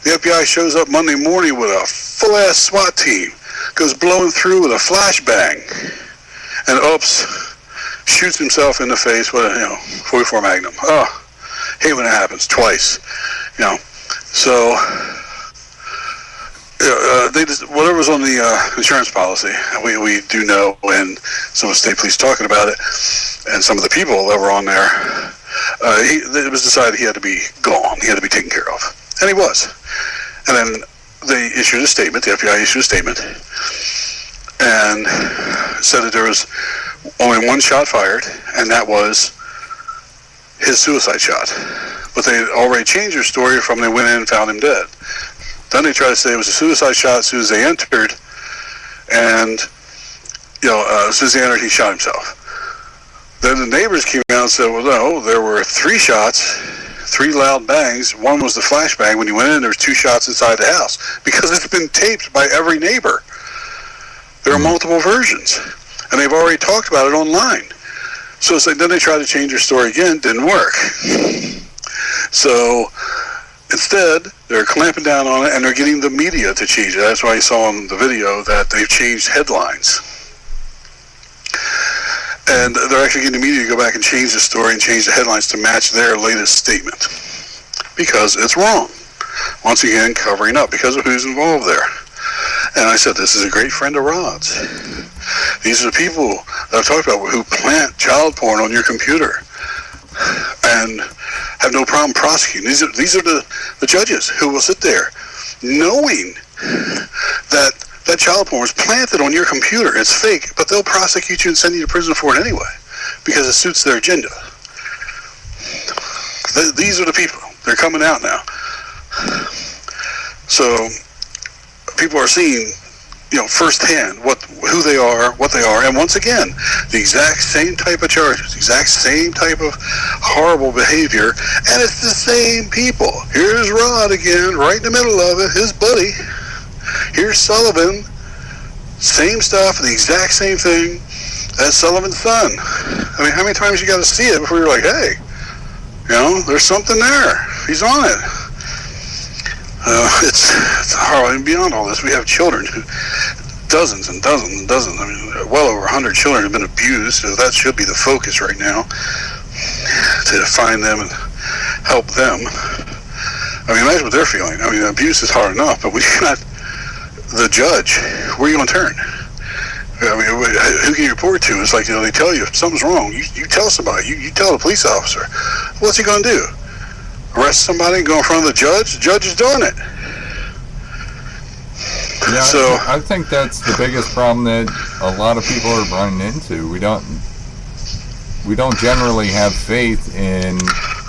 The FBI shows up Monday morning with a full-ass SWAT team, goes blowing through with a flashbang, and oops, shoots himself in the face with a 44 Magnum. Oh, hate when it happens twice. So they just, whatever was on the insurance policy, we do know, and some of the state police talking about it, and some of the people that were on there, it was decided he had to be gone. He had to be taken care of. And he was. And then they issued a statement, the FBI issued a statement, and said that there was only one shot fired, and that was his suicide shot. But they had already changed their story from they went in and found him dead. Then they tried to say it was a suicide shot as soon as they entered, and as soon as they entered, he shot himself. Then the neighbors came out and said, well, no, there were 3 shots, 3 loud bangs. One was the flashbang. When you went in, there was 2 shots inside the house, because it's been taped by every neighbor. There are multiple versions, and they've already talked about it online. So it's like, then they tried to change their story again, didn't work. So instead, they're clamping down on it, and they're getting the media to change it. That's why you saw in the video that they've changed headlines. And they're actually getting the media to go back and change the story and change the headlines to match their latest statement, because it's wrong. Once again, covering up because of who's involved there. And I said, this is a great friend of Rod's. These are the people that I've talked about who plant child porn on your computer and have no problem prosecuting. These are the judges who will sit there knowing that child porn was planted on your computer. It's fake, but they'll prosecute you and send you to prison for it anyway, because it suits their agenda. These are the people. They're coming out now. So people are seeing, firsthand who they are, what they are, and once again, the exact same type of charges, exact same type of horrible behavior, and it's the same people. Here's Rod again, right in the middle of it, his buddy. Here's Sullivan, same stuff, the exact same thing as Sullivan's son. I mean, how many times you got to see it before you're like, hey, there's something there. He's on it. It's horrible. And beyond all this, we have children, dozens and dozens and dozens. I mean, well over 100 children have been abused, so that should be the focus right now, to find them and help them. I mean, imagine what they're feeling. I mean, abuse is hard enough, but when you're not the judge, where are you going to turn? I mean, who can you report to? It's like, they tell you if something's wrong, you tell somebody. You tell the police officer. What's he going to do? Arrest somebody and go in front of the judge? The judge is doing it. Yeah, so I think that's the biggest problem that a lot of people are running into. We don't generally have faith in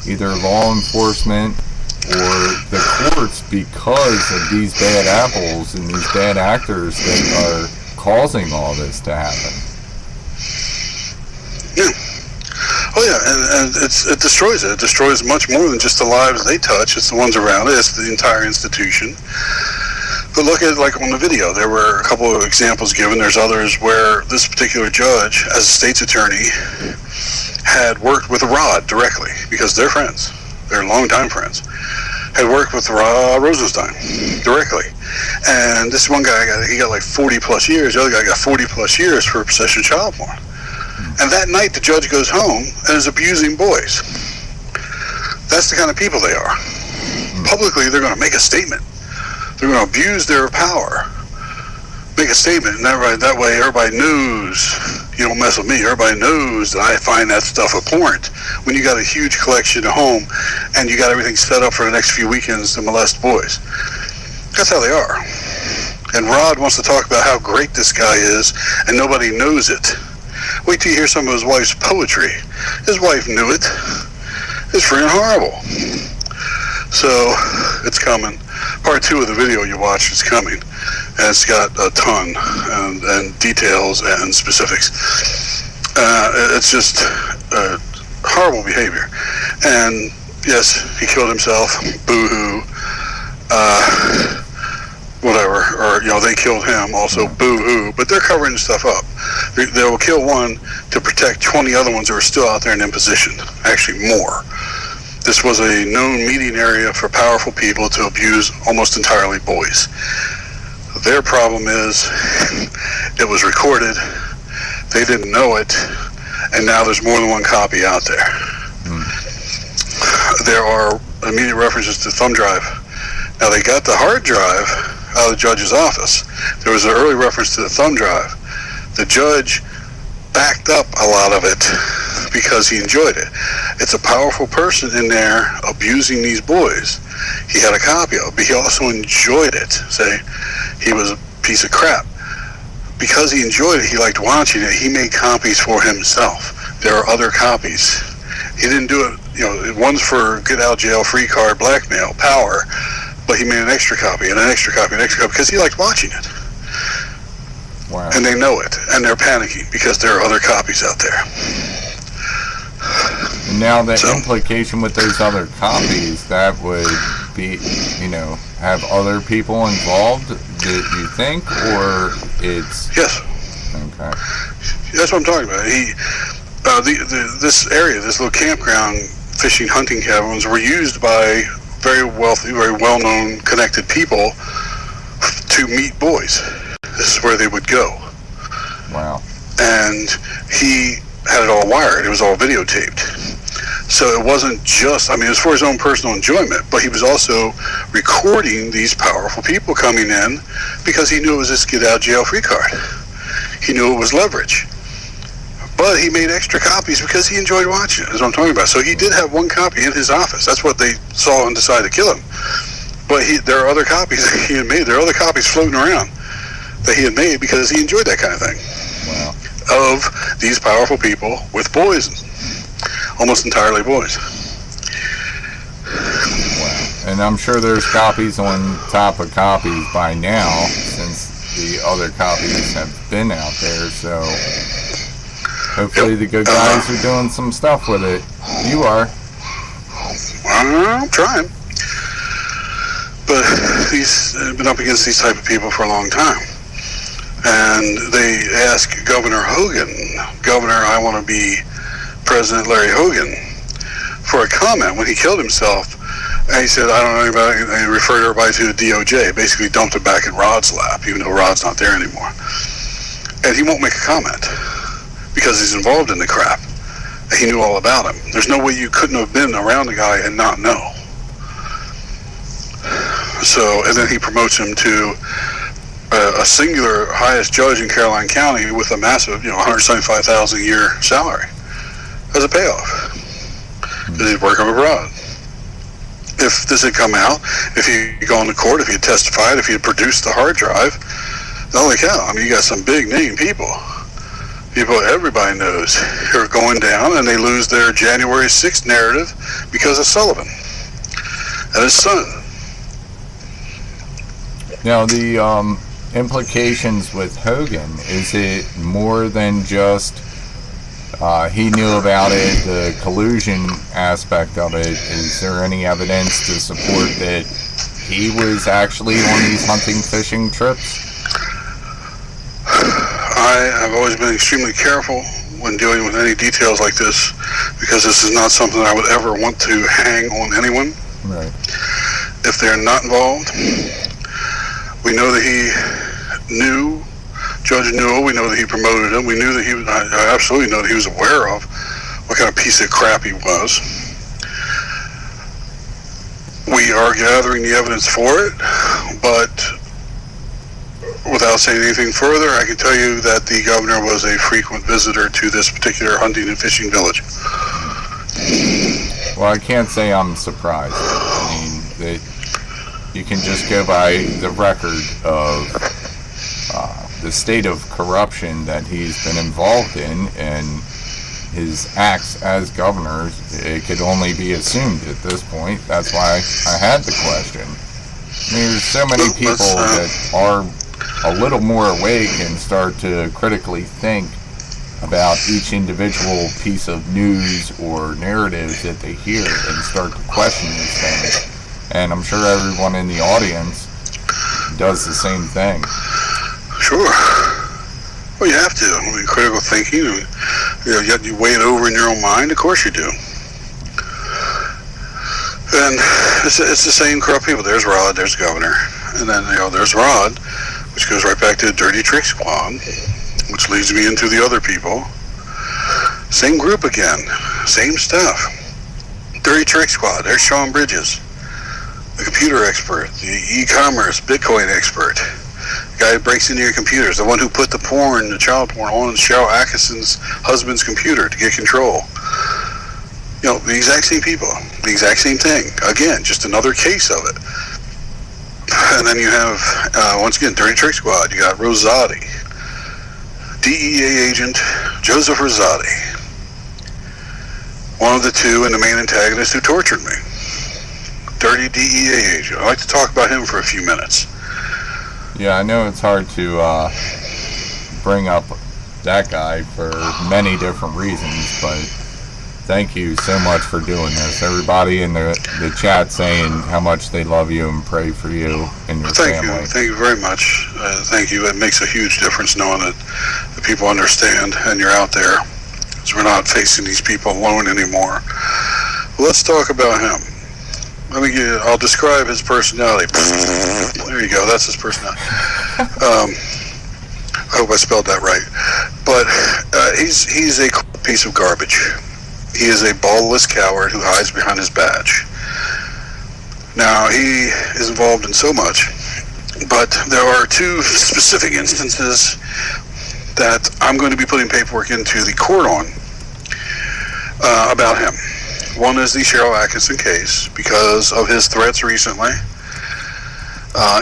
either law enforcement or the courts because of these bad apples and these bad actors that are causing all this to happen. Yeah. Oh yeah, and it destroys it. It destroys much more than just the lives they touch. It's the ones around it. It's the entire institution. But look at, like on the video, there were a couple of examples given. There's others where this particular judge, as a state's attorney, had worked with Rod directly, because they're friends. They're longtime friends. Had worked with Rod Rosenstein directly. And this one guy, he got like 40 plus years. The other guy got 40 plus years for possession of child porn. And that night the judge goes home and is abusing boys. That's the kind of people they are. Publicly, they're going to make a statement. They're going to abuse their power. Make a statement, and that way everybody knows you don't mess with me. Everybody knows that I find that stuff abhorrent. When you got a huge collection at home and you got everything set up for the next few weekends to molest boys. That's how they are. And Rod wants to talk about how great this guy is, and nobody knows it. Wait till you hear some of his wife's poetry. His wife knew it. It's freaking horrible. So, it's coming. Part 2 of the video you watched is coming. And it's got a ton and details and specifics. It's just horrible behavior. And yes, he killed himself. Boo-hoo. Whatever. Or, they killed him. Also, boo-hoo. But they're covering stuff up. They will kill one to protect 20 other ones that are still out there and in position. Actually, more. this was a known meeting area for powerful people to abuse almost entirely boys. Their problem is it was recorded, they didn't know it, and now there's more than one copy out there. There are immediate references to thumb drive. Now they got the hard drive out of the judge's office. There was an early reference to the thumb drive. The judge backed up a lot of it because he enjoyed it. It's a powerful person in there abusing these boys. He had a copy of it, but he also enjoyed it. Say, he was a piece of crap. Because he enjoyed it, he liked watching it, he made copies for himself. There are other copies. He didn't do it, one's for get out jail free card, blackmail, power, but he made an extra copy and an extra copy and an extra copy because he liked watching it. Wow. And they know it, and they're panicking because there are other copies out there. And now the implication with those other copies, that would be, have other people involved, do you think, or it's... Yes. Okay. That's what I'm talking about. This area, this little campground, fishing, hunting cabins were used by very wealthy, very well-known, connected people to meet boys. This is where they would go. Wow. And he had it all wired. It was all videotaped. So it wasn't just, it was for his own personal enjoyment, but he was also recording these powerful people coming in because he knew it was this get out jail free card. He knew it was leverage. But he made extra copies because he enjoyed watching it, is what I'm talking about. So he did have one copy in his office. That's what they saw and decided to kill him. But there are other copies that he had made. There are other copies floating around that he had made because he enjoyed that kind of thing. Wow. Of these powerful people with boys, almost entirely boys. Wow. And I'm sure there's copies on top of copies by now, since the other copies have been out there, so hopefully the good guys are doing some stuff with it. You are. I'm trying. But he's been up against these type of people for a long time. And they asked Governor Hogan, Governor, I want to be President Larry Hogan, for a comment when he killed himself. And he said, I don't know anybody, and he referred everybody to the DOJ, basically dumped it back in Rod's lap, even though Rod's not there anymore. And he won't make a comment because he's involved in the crap. He knew all about him. There's no way you couldn't have been around the guy and not know. So, and then he promotes him to a singular highest judge in Caroline County with a massive, $175,000 a year salary as a payoff. Because he's working abroad. If this had come out, if he had gone to court, if he had testified, if he had produced the hard drive, holy cow, you got some big name people. People everybody knows who are going down, and they lose their January 6th narrative because of Sullivan and his son. Now, the implications with Hogan, is it more than just he knew about it, the collusion aspect of it? Is there any evidence to support that he was actually on these hunting, fishing trips? I have always been extremely careful when dealing with any details like this, because this is not something I would ever want to hang on anyone. Right. If they're not involved. We know that he knew Judge Newell. We know that he promoted him. We knew that I absolutely know that he was aware of what kind of piece of crap he was. We are gathering the evidence for it, but without saying anything further, I can tell you that the governor was a frequent visitor to this particular hunting and fishing village. Well, I can't say I'm surprised. You can just go by the record of the state of corruption that he's been involved in, and his acts as governor. It could only be assumed at this point. That's why I had the question. There's so many people that are a little more awake and start to critically think about each individual piece of news or narrative that they hear and start to question these things. And I'm sure everyone in the audience does the same thing. Sure. Well, you have to. Critical thinking, you weigh it over in your own mind. Of course you do. And it's the same corrupt people. There's Rod, there's Governor, and then there's Rod, which goes right back to the Dirty Trick Squad, which leads me into the other people. Same group again, same stuff. Dirty Trick Squad, there's Sean Bridges, the computer expert, the e-commerce Bitcoin expert, the guy who breaks into your computers, the one who put the child porn on Cheryl Atkinson's husband's computer to get control. The exact same people, the exact same thing. Again, just another case of it. And then you have, once again, Dirty Trick Squad. You got Rosati, DEA agent Joseph Rosati, one of the two and the main antagonist who tortured me. Dirty DEA agent. I'd like to talk about him for a few minutes. Yeah, I know it's hard to bring up that guy for many different reasons, but thank you so much for doing this. Everybody in the chat saying how much they love you and pray for you and your family. Thank you very much. Thank you. It makes a huge difference knowing that the people understand and you're out there, because we're not facing these people alone anymore. Let's talk about him. I'll describe his personality. There you go. That's his personality. I hope I spelled that right. But he's a piece of garbage. He is a ballless coward who hides behind his badge. Now, he is involved in so much, but there are two specific instances that I'm going to be putting paperwork into the court on about him. One is the Cheryl Atkinson case, because of his threats recently.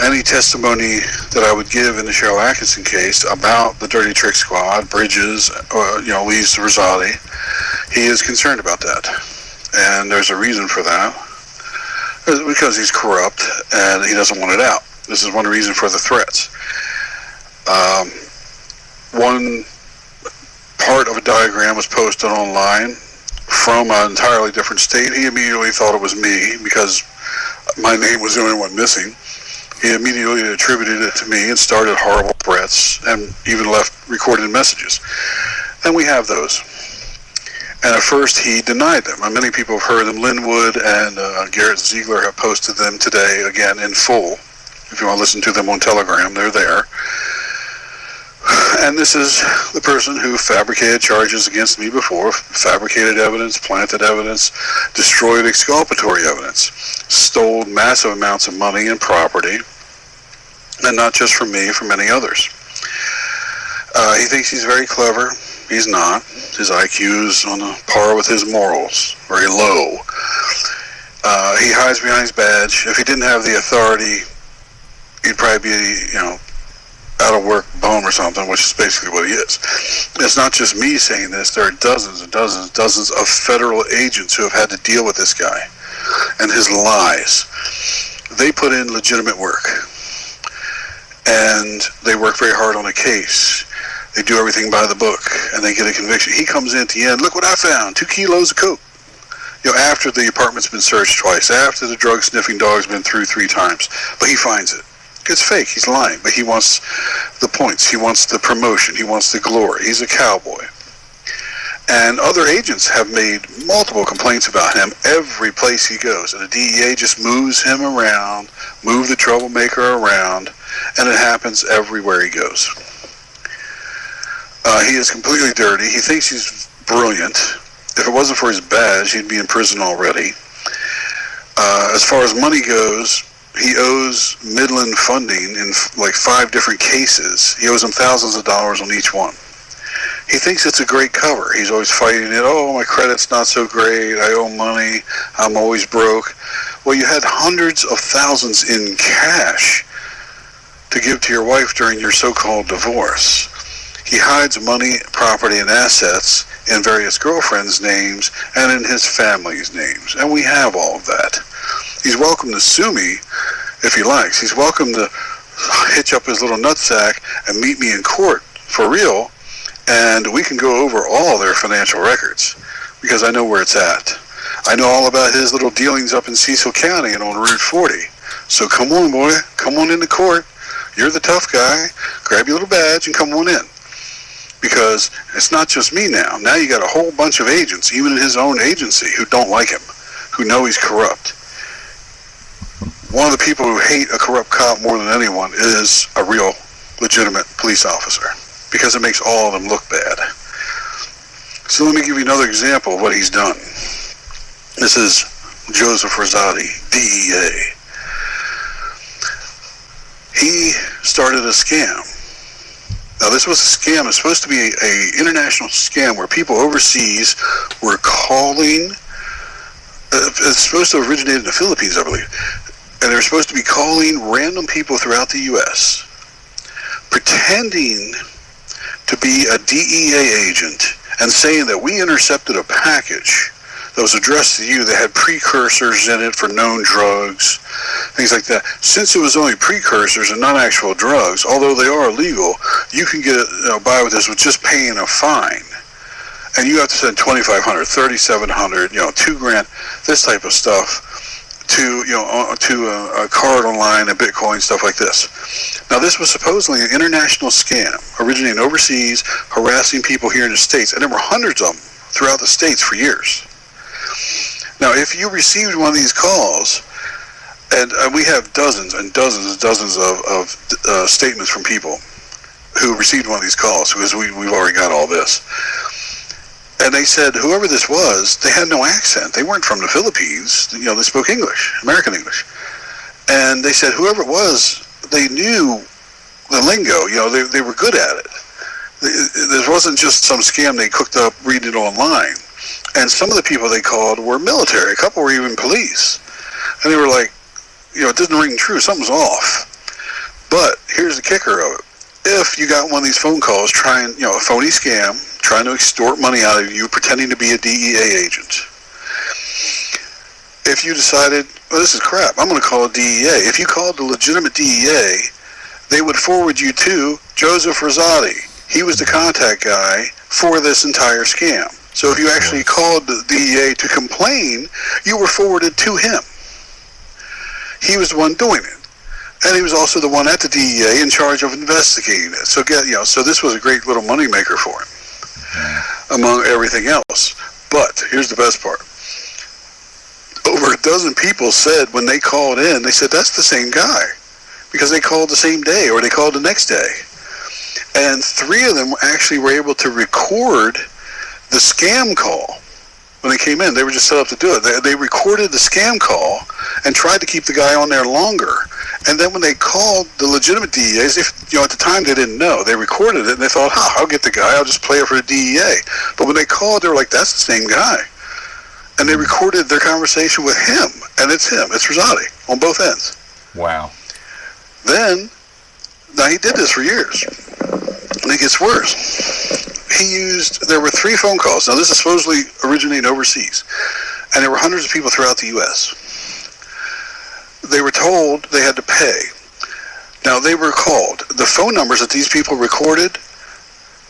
Any testimony that I would give in the Cheryl Atkinson case about the Dirty Trick Squad, Bridges, Lee's Rosati, he is concerned about that. And there's a reason for that. Because he's corrupt and he doesn't want it out. This is one reason for the threats. One part of a diagram was posted online from an entirely different state. He immediately thought it was me because my name was the only one missing. He immediately attributed it to me and started horrible threats and even left recorded messages. And we have those. And at first he denied them. And many people have heard them. Linwood and Garrett Ziegler have posted them today, again, in full. If you want to listen to them on Telegram, they're there. And this is the person who fabricated charges against me before, fabricated evidence, planted evidence, destroyed exculpatory evidence, stole massive amounts of money and property, and not just from me, from many others. He thinks he's very clever. He's not. His IQ is on a par with his morals, very low. He hides behind his badge. If he didn't have the authority, he'd probably be, out of work bum or something, which is basically what he is. It's not just me saying this. There are dozens and dozens and dozens of federal agents who have had to deal with this guy and his lies. They put in legitimate work, and they work very hard on a case. They do everything by the book, and they get a conviction. He comes in at the end, look what I found, 2 kilos of coke. After the apartment's been searched twice, after the drug-sniffing dog's been through 3 times, but he finds it. It's fake, he's lying, but he wants the points, he wants the promotion, he wants the glory. He's a cowboy. And other agents have made multiple complaints about him every place he goes. And the DEA just moves him around, move the troublemaker around, and it happens everywhere he goes. He is completely dirty. He thinks he's brilliant. If it wasn't for his badge, he'd be in prison already. As far as money goes, he owes Midland funding in like 5 different cases. He owes them thousands of dollars on each one. He thinks it's a great cover. He's always fighting it. Oh, my credit's not so great. I owe money. I'm always broke. Well, you had hundreds of thousands in cash to give to your wife during your so-called divorce. He hides money, property, and assets in various girlfriends' names and in his family's names. And we have all of that. He's welcome to sue me if he likes. He's welcome to hitch up his little nutsack and meet me in court for real, and we can go over all their financial records because I know where it's at. I know all about his little dealings up in Cecil County and on Route 40. So come on, boy. Come on into court. You're the tough guy. Grab your little badge and come on in. Because it's not just me now. Now you got a whole bunch of agents, even in his own agency, who don't like him, who know he's corrupt. one of the people who hate a corrupt cop more than anyone is a real, legitimate police officer, because it makes all of them look bad. So let me give you another example of what he's done. This is Joseph Rosati, DEA. He started a scam. Now, this was a scam. It's supposed to be an international scam where people overseas were calling. It's supposed to originate in the Philippines, I believe. And they're supposed to be calling random people throughout the U.S., pretending to be a DEA agent and saying that we intercepted a package that was addressed to you that had precursors in it for known drugs, things like that. Since it was only precursors and not actual drugs, although they are illegal, you can get by with this with just paying a fine. And you have to send $2,500, $3,700, $2,000, this type of stuff to a card online, a Bitcoin, stuff like this. Now, this was supposedly an international scam originating overseas, harassing people here in the States, and there were hundreds of them throughout the States for years. Now, if you received one of these calls, and we have dozens and dozens and dozens of statements from people who received one of these calls, because we've already got all this. And they said, whoever this was, they had no accent. They weren't from the Philippines. They spoke English, American English. And they said, whoever it was, they knew the lingo. They were good at it. This wasn't just some scam they cooked up reading it online. And some of the people they called were military. A couple were even police. And they were like, it doesn't ring true. Something's off. But here's the kicker of it. If you got one of these phone calls trying, a phony scam, trying to extort money out of you, pretending to be a DEA agent, if you decided, well, this is crap, I'm going to call it DEA. If you called the legitimate DEA, they would forward you to Joseph Rosati. He was the contact guy for this entire scam. So if you actually called the DEA to complain, you were forwarded to him. He was the one doing it. And he was also the one at the DEA in charge of investigating it. So so this was a great little moneymaker for him, among everything else. But here's the best part. Over a dozen people said when they called in, they said, that's the same guy. Because they called the same day or they called the next day. And 3 of them actually were able to record the scam call. When they came in, they were just set up to do it. They recorded the scam call and tried to keep the guy on there longer. And then when they called the legitimate DEAs, at the time they didn't know. They recorded it and they thought, I'll get the guy. I'll just play it for the DEA. But when they called, they were like, that's the same guy. And they recorded their conversation with him. And it's him. It's Rosati on both ends. Wow. Now he did this for years. And it gets worse. There were 3 phone calls. Now this is supposedly originating overseas. And there were hundreds of people throughout the U.S. They were told they had to pay. Now they were called. The phone numbers that these people recorded,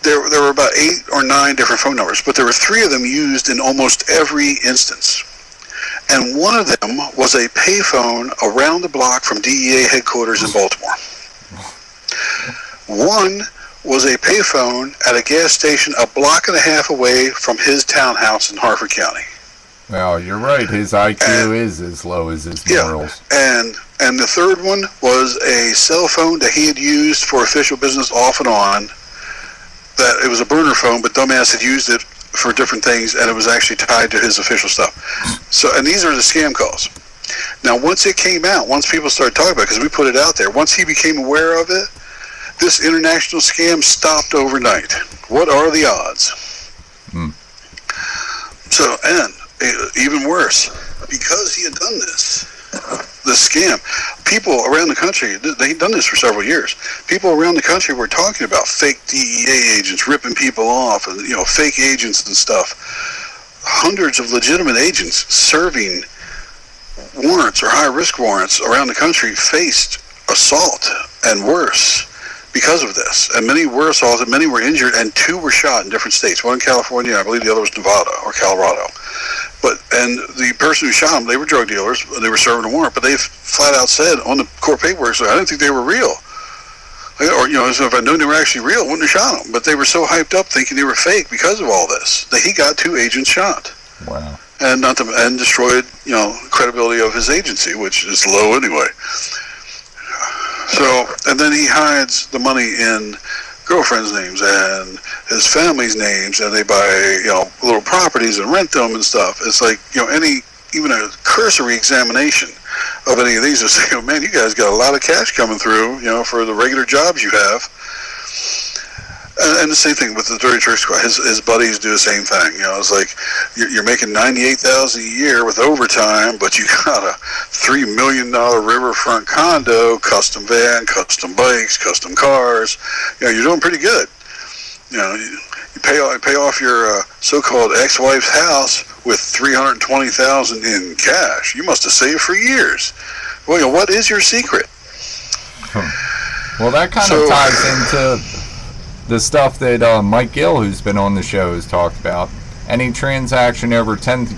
there were about 8 or 9 different phone numbers, but there were 3 of them used in almost every instance. And one of them was a payphone around the block from DEA headquarters in Baltimore. One was a payphone at a gas station a block and a half away from his townhouse in Harford County. Well, you're right. His IQ is as low as his morals. Yeah, and the third one was a cell phone that he had used for official business off and on. That it was a burner phone, but dumbass had used it for different things, and it was actually tied to his official stuff. So, and these are the scam calls. Now, once it came out, once people started talking about it, because we put it out there, once he became aware of it, this international scam stopped overnight. What are the odds? So, and even worse, because he had done this scam, people around the country, they'd done this for several years. People around the country were talking about fake DEA agents ripping people off and, fake agents and stuff. Hundreds of legitimate agents serving warrants or high-risk warrants around the country faced assault and worse because of this. And many were assaulted, many were injured, and 2 were shot in different states. One in California, I believe the other was Nevada or Colorado. And the person who shot them, they were drug dealers, they were serving a warrant, but they flat out said on the court paperwork, so I didn't think they were real. Or, so if I'd known they were actually real, I wouldn't have shot them. But they were so hyped up thinking they were fake because of all this, that he got 2 agents shot. Wow. And destroyed credibility of his agency, which is low anyway. So, and then he hides the money in girlfriends' names and his family's names, and they buy, little properties and rent them and stuff. It's like, even a cursory examination of any of these will say, oh man, you guys got a lot of cash coming through, for the regular jobs you have. And the same thing with the Dirty Trick Squad. His buddies do the same thing. It's like you're making $98,000 a year with overtime, but you got a $3 million riverfront condo, custom van, custom bikes, custom cars. You're doing pretty good. You pay off your so-called ex-wife's house with $320,000 in cash. You must have saved for years. Well, what is your secret? Well, that kind of ties into the stuff that Mike Gill, who's been on the show, has talked about. Any transaction over 10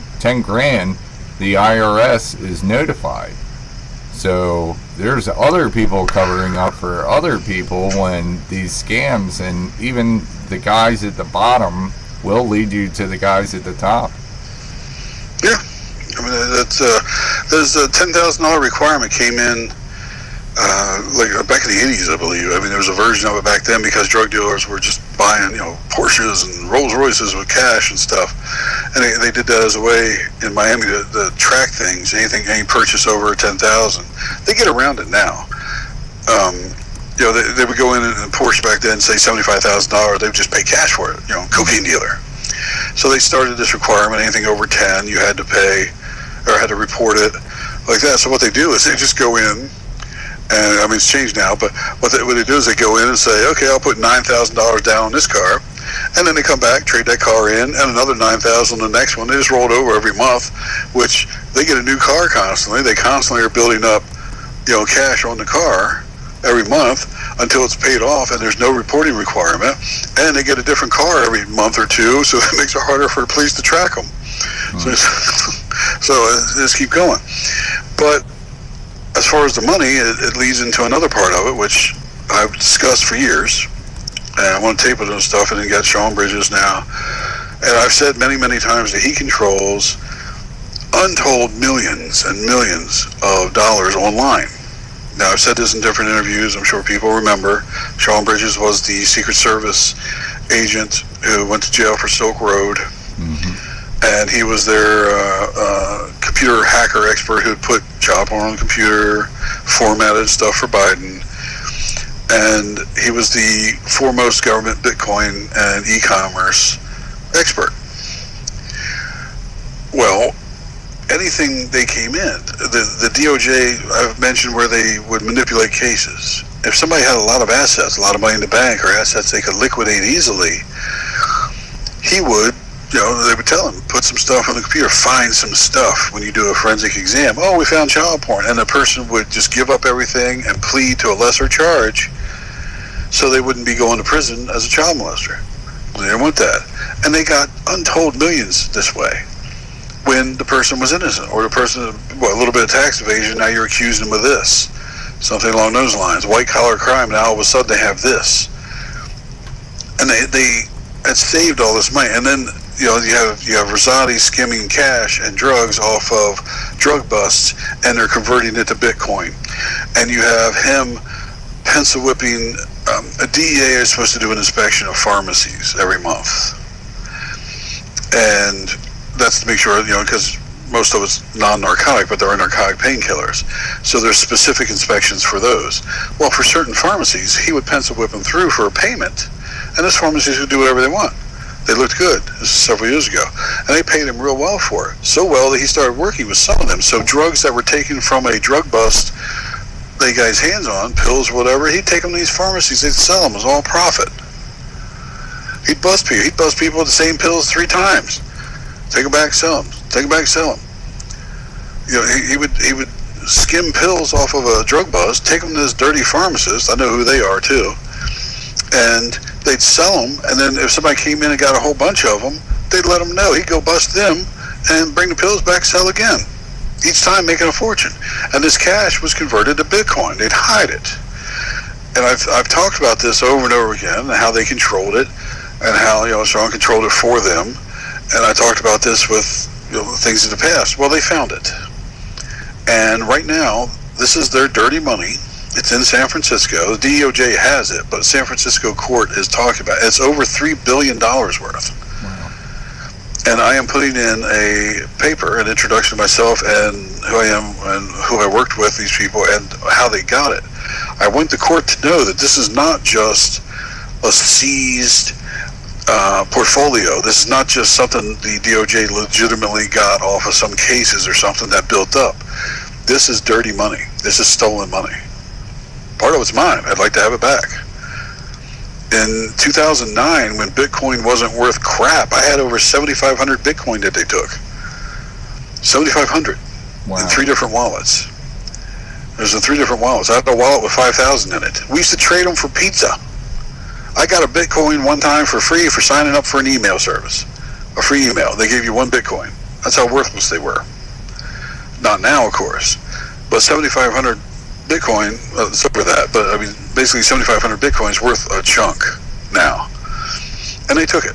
grand, the IRS is notified. So there's other people covering up for other people when these scams, and even the guys at the bottom will lead you to the guys at the top. Yeah, I mean there's a $10,000 requirement came in. Back in the 80s, I believe. I mean, there was a version of it back then because drug dealers were just buying, Porsches and Rolls Royces with cash and stuff. And they did that as a way in Miami to track things. Any purchase over 10,000. They get around it now. They would go in and Porsche back then, say $75,000. They would just pay cash for it. Cocaine dealer. So they started this requirement. Anything over 10, you had to pay or had to report it like that. So what they do is they just go in. And I mean, it's changed now, but what they do is they go in and say, okay, I'll put $9,000 down on this car, and then they come back, trade that car in, and another $9,000 on the next one. They just roll it over every month, which they get a new car constantly. They constantly are building up, cash on the car every month until it's paid off, and there's no reporting requirement. And they get a different car every month or two, so it makes it harder for the police to track them. So just keep going. But as far as the money, it leads into another part of it, which I've discussed for years. And I want to tape it and stuff, and then got Sean Bridges now. And I've said many, many times that he controls untold millions and millions of dollars online. Now, I've said this in different interviews. I'm sure people remember. Sean Bridges was the Secret Service agent who went to jail for Silk Road. Mm-hmm. And he was their computer hacker expert who had put job on the computer, formatted stuff for Biden. And he was the foremost government Bitcoin and e-commerce expert. Well, anything they came in, the DOJ, I've mentioned where they would manipulate cases. If somebody had a lot of assets, a lot of money in the bank, or assets they could liquidate easily, he would, they would tell him, put some stuff on the computer, find some stuff when you do a forensic exam. Oh, we found child porn. And the person would just give up everything and plead to a lesser charge so they wouldn't be going to prison as a child molester. They didn't want that. And they got untold millions this way when the person was innocent, or the person, a little bit of tax evasion, now you're accusing them of this. Something along those lines. White-collar crime, now all of a sudden they have this. And they had saved all this money. And then you have Rosati skimming cash and drugs off of drug busts, and they're converting it to Bitcoin. And you have him pencil whipping. A DEA is supposed to do an inspection of pharmacies every month, and that's to make sure, because most of it's non-narcotic, but there are narcotic painkillers. So there's specific inspections for those. Well, for certain pharmacies, he would pencil whip them through for a payment, and those pharmacies would do whatever they want. They looked good. This was several years ago. And they paid him real well for it. So well that he started working with some of them. So drugs that were taken from a drug bust they got his hands on, pills, whatever, he'd take them to these pharmacies. They'd sell them. It was all profit. He'd bust people. He'd bust people with the same pills 3 times. Take them back, sell them. Take them back, sell them. He would skim pills off of a drug bust, take them to this dirty pharmacist. I know who they are too. And they'd sell them, and then if somebody came in and got a whole bunch of them, they'd let them know. He'd go bust them and bring the pills back, sell again. Each time making a fortune. And this cash was converted to Bitcoin. They'd hide it. And I've talked about this over and over again, and how they controlled it, and how Sean controlled it for them. And I talked about this with things in the past. Well, they found it. And right now, this is their dirty money. It's in San Francisco. The DOJ has it, but San Francisco court is talking about it. It's over $3 billion worth. And I am putting in a paper, an introduction to myself and who I am and who I worked with, these people, and how they got it. I want the court to know that this is not just a seized portfolio. This is not just something the DOJ legitimately got off of some cases or something that built up. This is dirty money. This is stolen money. Part of it's mine. I'd like to have it back. In 2009, when Bitcoin wasn't worth crap, I had over 7,500 Bitcoin that they took. 7,500 in 3 different wallets. There's 3 different wallets. I had a wallet with 5,000 in it. We used to trade them for pizza. I got a Bitcoin one time for free for signing up for an email service. A free email. They gave you 1 Bitcoin. That's how worthless they were. Not now, of course. But 7,500 Bitcoin, it's over that, but I mean, basically 7,500 Bitcoins worth a chunk now. And they took it.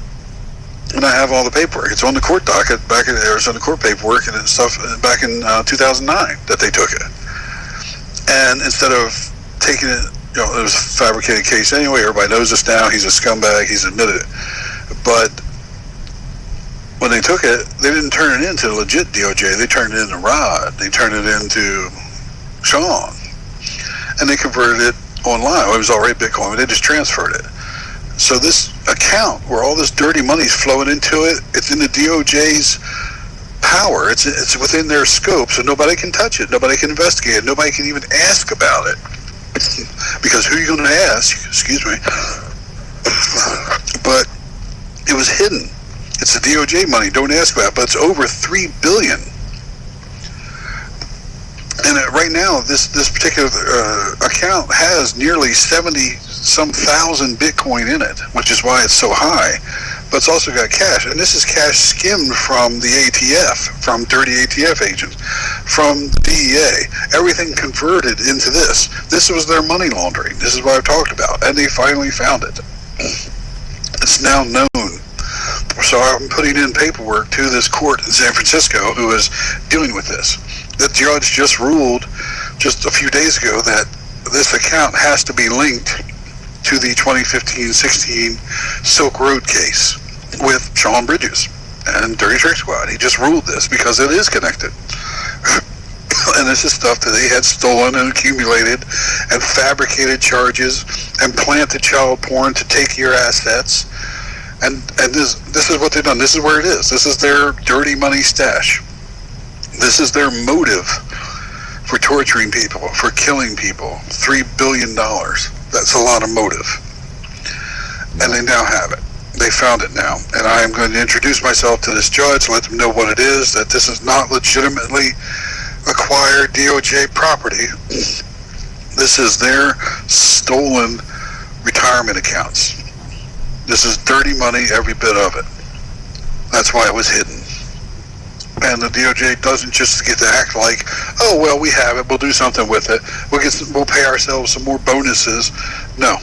And I have all the paperwork. It's on the court docket back in Arizona court paperwork and stuff back in 2009 that they took it. And instead of taking it, it was a fabricated case anyway. Everybody knows this now. He's a scumbag. He's admitted it. But when they took it, they didn't turn it into legit DOJ. They turned it into Rod. They turned it into Sean. And they converted it online. It was already Bitcoin, but they just transferred it. So this account where all this dirty money is flowing into it, it's in the DOJ's power. It's within their scope, so nobody can touch it. Nobody can investigate it. Nobody can even ask about it. Because who are you going to ask? Excuse me. But it was hidden. It's the DOJ money. Don't ask about it. But it's over $3 billion. And right now, this particular account has nearly 70-some thousand Bitcoin in it, which is why it's so high. But it's also got cash. And this is cash skimmed from the ATF, from dirty ATF agents, from the DEA. Everything converted into this. This was their money laundering. This is what I've talked about. And they finally found it. It's now known. So I'm putting in paperwork to this court in San Francisco who is dealing with this. The judge just ruled just a few days ago that this account has to be linked to the 2015-16 Silk Road case with Sean Bridges and Dirty Trick Squad. He just ruled this because it is connected. And this is stuff that they had stolen and accumulated and fabricated charges and planted child porn to take your assets. And this is what they've done. This is where it is. This is their dirty money stash. This is their motive for torturing people, for killing people. $3 billion. That's a lot of motive. And they now have it. They found it now. And I am going to introduce myself to this judge, let them know what it is, that this is not legitimately acquired DOJ property. This is their stolen retirement accounts. This is dirty money, every bit of it. That's why it was hidden. And the DOJ doesn't just get to act like, oh, well, we have it, we'll do something with it, we'll pay ourselves some more bonuses. No.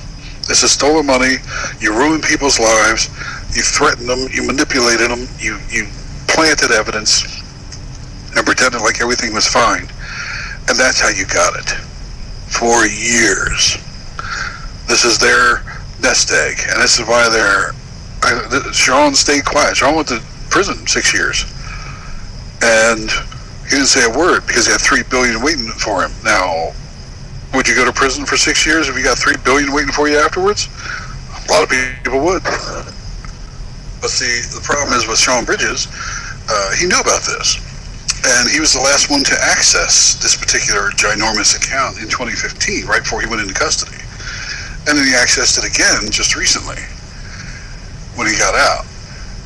This is stolen money. You ruined people's lives. You threatened them. You manipulated them. You planted evidence and pretended like everything was fine. And that's how you got it. For years. This is their nest egg. And this is why Sean stayed quiet. Sean went to prison 6 years. And he didn't say a word because he had $3 billion waiting for him. Now, would you go to prison for 6 years if you got $3 billion waiting for you afterwards? A lot of people would. But see, the problem is with Sean Bridges, he knew about this. And he was the last one to access this particular ginormous account in 2015, right before he went into custody. And then he accessed it again just recently when he got out.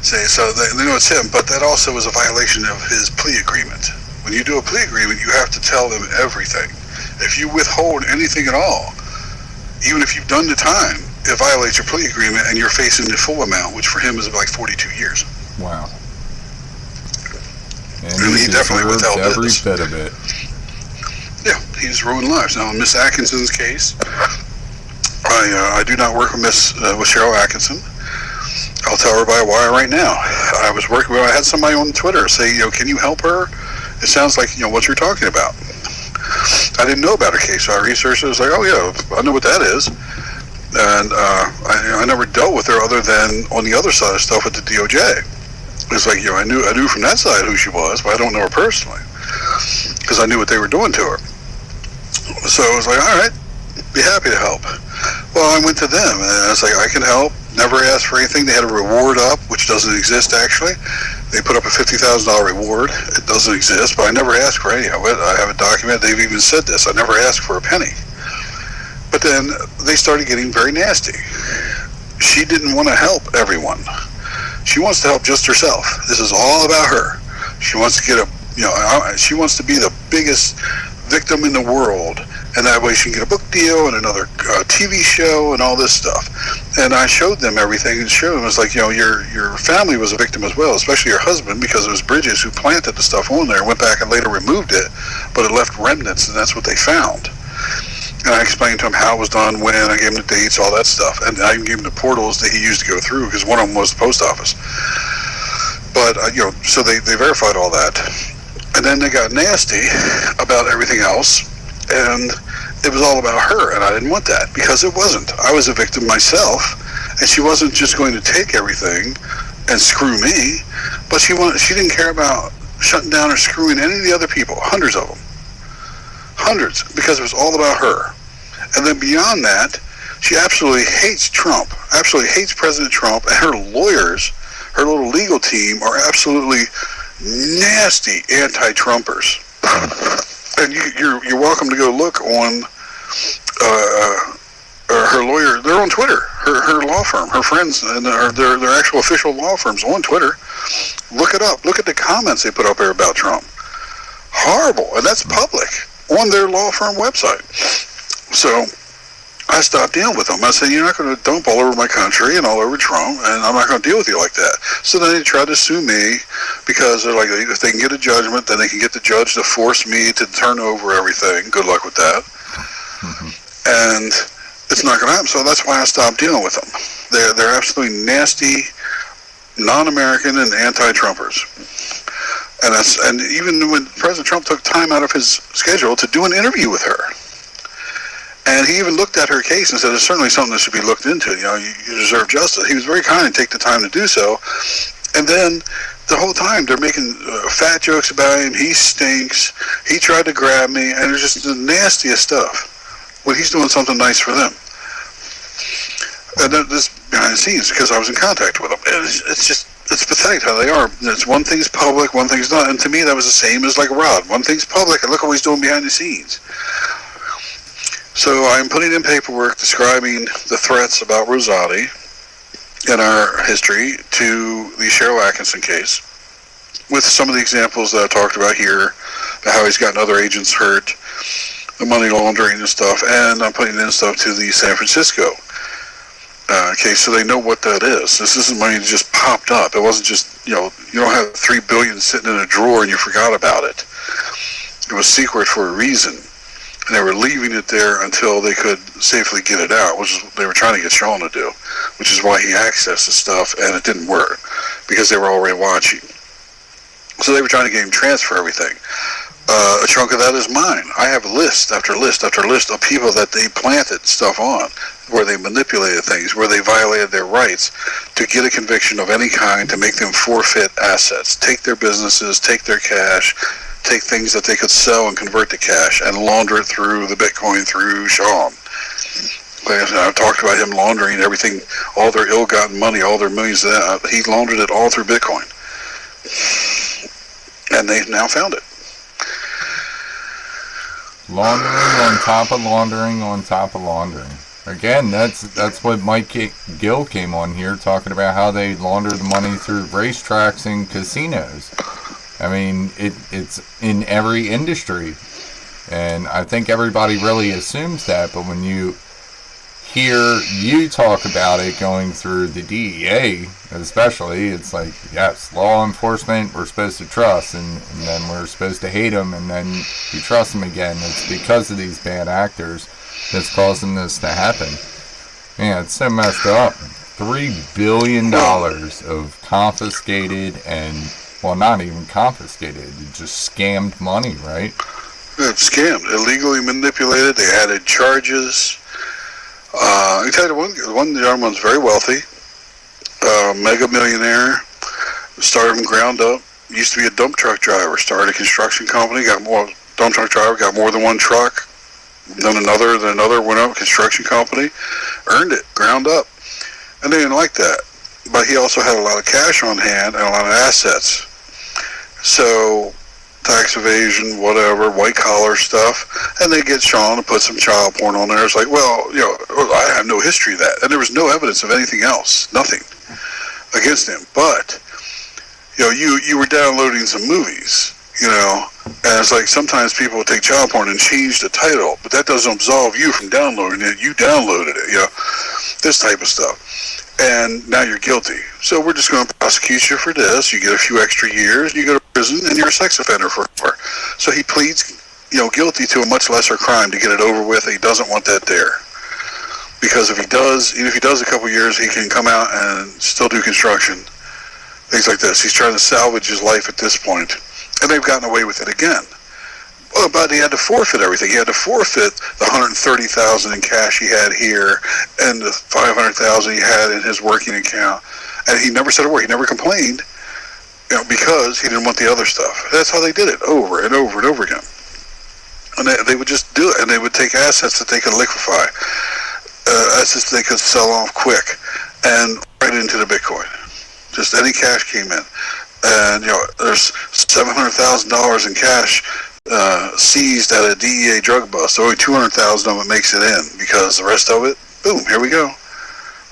So they know it's him, but that also is a violation of his plea agreement. When you do a plea agreement, you have to tell them everything. If you withhold anything at all, even if you've done the time, it violates your plea agreement and you're facing the full amount, which for him is like 42 years. Wow. And he definitely withheld every this. bit of it. Yeah, he's ruined lives. Now, in Miss Atkinson's case, I do not work with Cheryl Atkinson. I'll tell her by wire right now. I had somebody on Twitter say, can you help her? It sounds like, what you're talking about. I didn't know about her case, so I researched it. I was like, oh yeah, I know what that is. And I never dealt with her other than on the other side of stuff with the DOJ. It's like, I knew from that side who she was, but I don't know her personally because I knew what they were doing to her. So I was like, all right, be happy to help. Well, I went to them and I was like, I can help. Never asked for anything. They had a reward up, which doesn't exist actually. They put up a $50,000 reward. It doesn't exist, but I never asked for any of it. I have a document. They've even said this. I never asked for a penny. But then they started getting very nasty. She didn't want to help everyone. She wants to help just herself. This is all about her. She wants to get she wants to be the biggest victim in the world, and that way she can get a book deal and another TV show and all this stuff. And I showed them everything and showed them, it's like, your family was a victim as well, especially your husband, because it was Bridges who planted the stuff on there, went back and later removed it, but it left remnants, and that's what they found. And I explained to him how it was done, when, I gave him the dates, all that stuff. And I even gave him the portals that he used to go through, because one of them was the post office. But, so they verified all that. And then they got nasty about everything else, and it was all about her, and I didn't want that, because it wasn't. I was a victim myself, and she wasn't just going to take everything and screw me, but she didn't care about shutting down or screwing any of the other people, hundreds of them. Hundreds, because it was all about her. And then beyond that, she absolutely hates Trump, absolutely hates President Trump, and her lawyers, her little legal team, are absolutely nasty anti-Trumpers. And you're welcome to go look on her lawyer. They're on Twitter. Her law firm, her friends, and their actual official law firms on Twitter. Look it up. Look at the comments they put up there about Trump. Horrible, and that's public on their law firm website. So I stopped dealing with them. I said, you're not going to dump all over my country and all over Trump, and I'm not going to deal with you like that. So then they tried to sue me, because they're like, if they can get a judgment, then they can get the judge to force me to turn over everything. Good luck with that. And it's not going to happen. So that's why I stopped dealing with them. They're absolutely nasty, non-American and anti-Trumpers. And even when President Trump took time out of his schedule to do an interview with her, and he even looked at her case and said, it's certainly something that should be looked into. You deserve justice. He was very kind to take the time to do so. And then the whole time they're making fat jokes about him. He stinks. He tried to grab me. And it's just the nastiest stuff when he's doing something nice for them. And this behind the scenes, because I was in contact with them. And it's pathetic how they are. It's one thing's public, one thing's not. And to me, that was the same as like Rod. One thing's public, and look what he's doing behind the scenes. So I'm putting in paperwork describing the threats about Rosati in our history to the Cheryl Atkinson case, with some of the examples that I talked about here, about how he's gotten other agents hurt, the money laundering and stuff, and I'm putting in stuff to the San Francisco case, so they know what that is. This isn't money that just popped up. It wasn't just, you don't have $3 billion sitting in a drawer and you forgot about it. It was secret for a reason. And they were leaving it there until they could safely get it out, which is what they were trying to get Sean to do, which is why he accessed the stuff, and it didn't work, because they were already watching. So they were trying to get him to transfer everything. A chunk of that is mine. I have list after list after list of people that they planted stuff on, where they manipulated things, where they violated their rights to get a conviction of any kind, to make them forfeit assets, take their businesses, take their cash, take things that they could sell and convert to cash and launder it through the Bitcoin through Sean. Like I said, I've talked about him laundering everything, all their ill-gotten money, all their millions. He laundered it all through Bitcoin. And they've now found it. Laundering on top of laundering on top of laundering. Again, that's what Mike Gill came on here talking about, how they launder the money through racetracks and casinos. I mean, it's in every industry, and I think everybody really assumes that, but when you hear you talk about it going through the DEA, especially, it's like, yes, law enforcement, we're supposed to trust, and then we're supposed to hate them, and then you trust them again. It's because of these bad actors that's causing this to happen. Yeah, it's so messed up. $3 billion of confiscated and, well, not even confiscated, just scammed money, right? It's scammed, illegally manipulated. They added charges. I tell you, one young one's very wealthy, mega millionaire, started from ground up. Used to be a dump truck driver, started a construction company, got more dump truck driver, got more than one truck, then another, went up, construction company, earned it, ground up. And they didn't like that. But he also had a lot of cash on hand and a lot of assets. So, tax evasion, whatever, white collar stuff, and they get Sean to put some child porn on there. It's like, well, I have no history of that. And there was no evidence of anything else, nothing against him. But, you were downloading some movies, and it's like sometimes people will take child porn and change the title, but that doesn't absolve you from downloading it. You downloaded it, this type of stuff. And now you're guilty. So we're just going to prosecute you for this. You get a few extra years, you go to prison, and you're a sex offender forever. So he pleads, guilty to a much lesser crime to get it over with. He doesn't want that there. Because even if he does a couple years, he can come out and still do construction. Things like this. He's trying to salvage his life at this point. And they've gotten away with it again. Well, but he had to forfeit everything. He had to forfeit the $130,000 in cash he had here and the $500,000 he had in his working account. And he never said a word. He never complained, because he didn't want the other stuff. That's how they did it over and over and over again. And they would just do it. And they would take assets that they could liquefy, assets they could sell off quick, and right into the Bitcoin. Just any cash came in. And, there's $700,000 in cash seized at a DEA drug bust. So only $200,000 of it makes it in, because the rest of it, boom, here we go.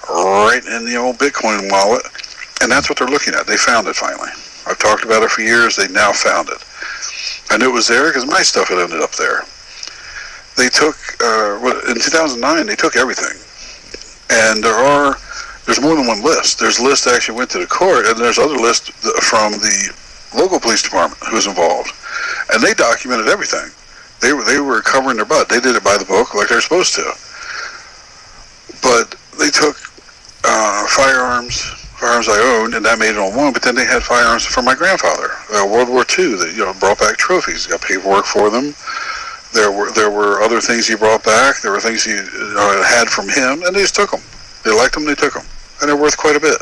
Right in the old Bitcoin wallet. And that's what they're looking at. They found it finally. I've talked about it for years. They now found it. I knew it was there because my stuff had ended up there. They took, in 2009, they took everything. And there's more than one list. There's a list that actually went to the court, and there's other lists from the local police department who was involved. And they documented everything. They were covering their butt. They did it by the book like they're supposed to. But they took firearms I owned, and that made it on one. But then they had firearms from my grandfather, World War II. That brought back trophies. Got paperwork for them. There were other things he brought back. There were things he had from him, and they just took them. They liked them. They took them, and they're worth quite a bit.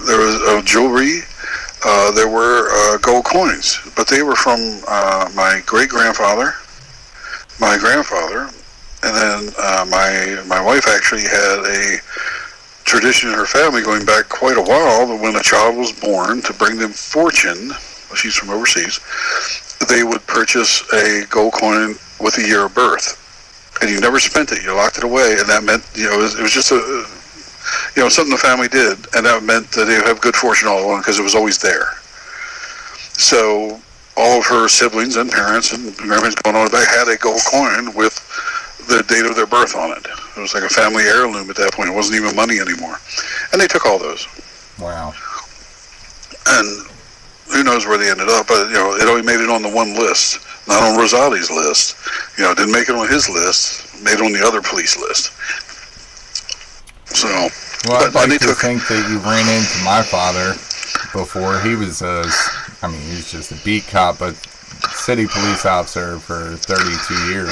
There was jewelry. There were gold coins, but they were from my great-grandfather, my grandfather, and then my wife actually had a tradition in her family going back quite a while that when a child was born, to bring them fortune, she's from overseas, they would purchase a gold coin with a year of birth. And you never spent it, you locked it away, and that meant, it was just something the family did, and that meant that they would have good fortune all along because it was always there. So all of her siblings and parents and grandparents going on back had a gold coin with the date of their birth on it. It was like a family heirloom at that point. It wasn't even money anymore. And they took all those. Wow. And who knows where they ended up, but it only made it on the one list, not on Rosati's list. Didn't make it on his list, made it on the other police list. So, well, I'd like to think that you ran into my father before. He was he was just a beat cop, but city police officer for 32 years.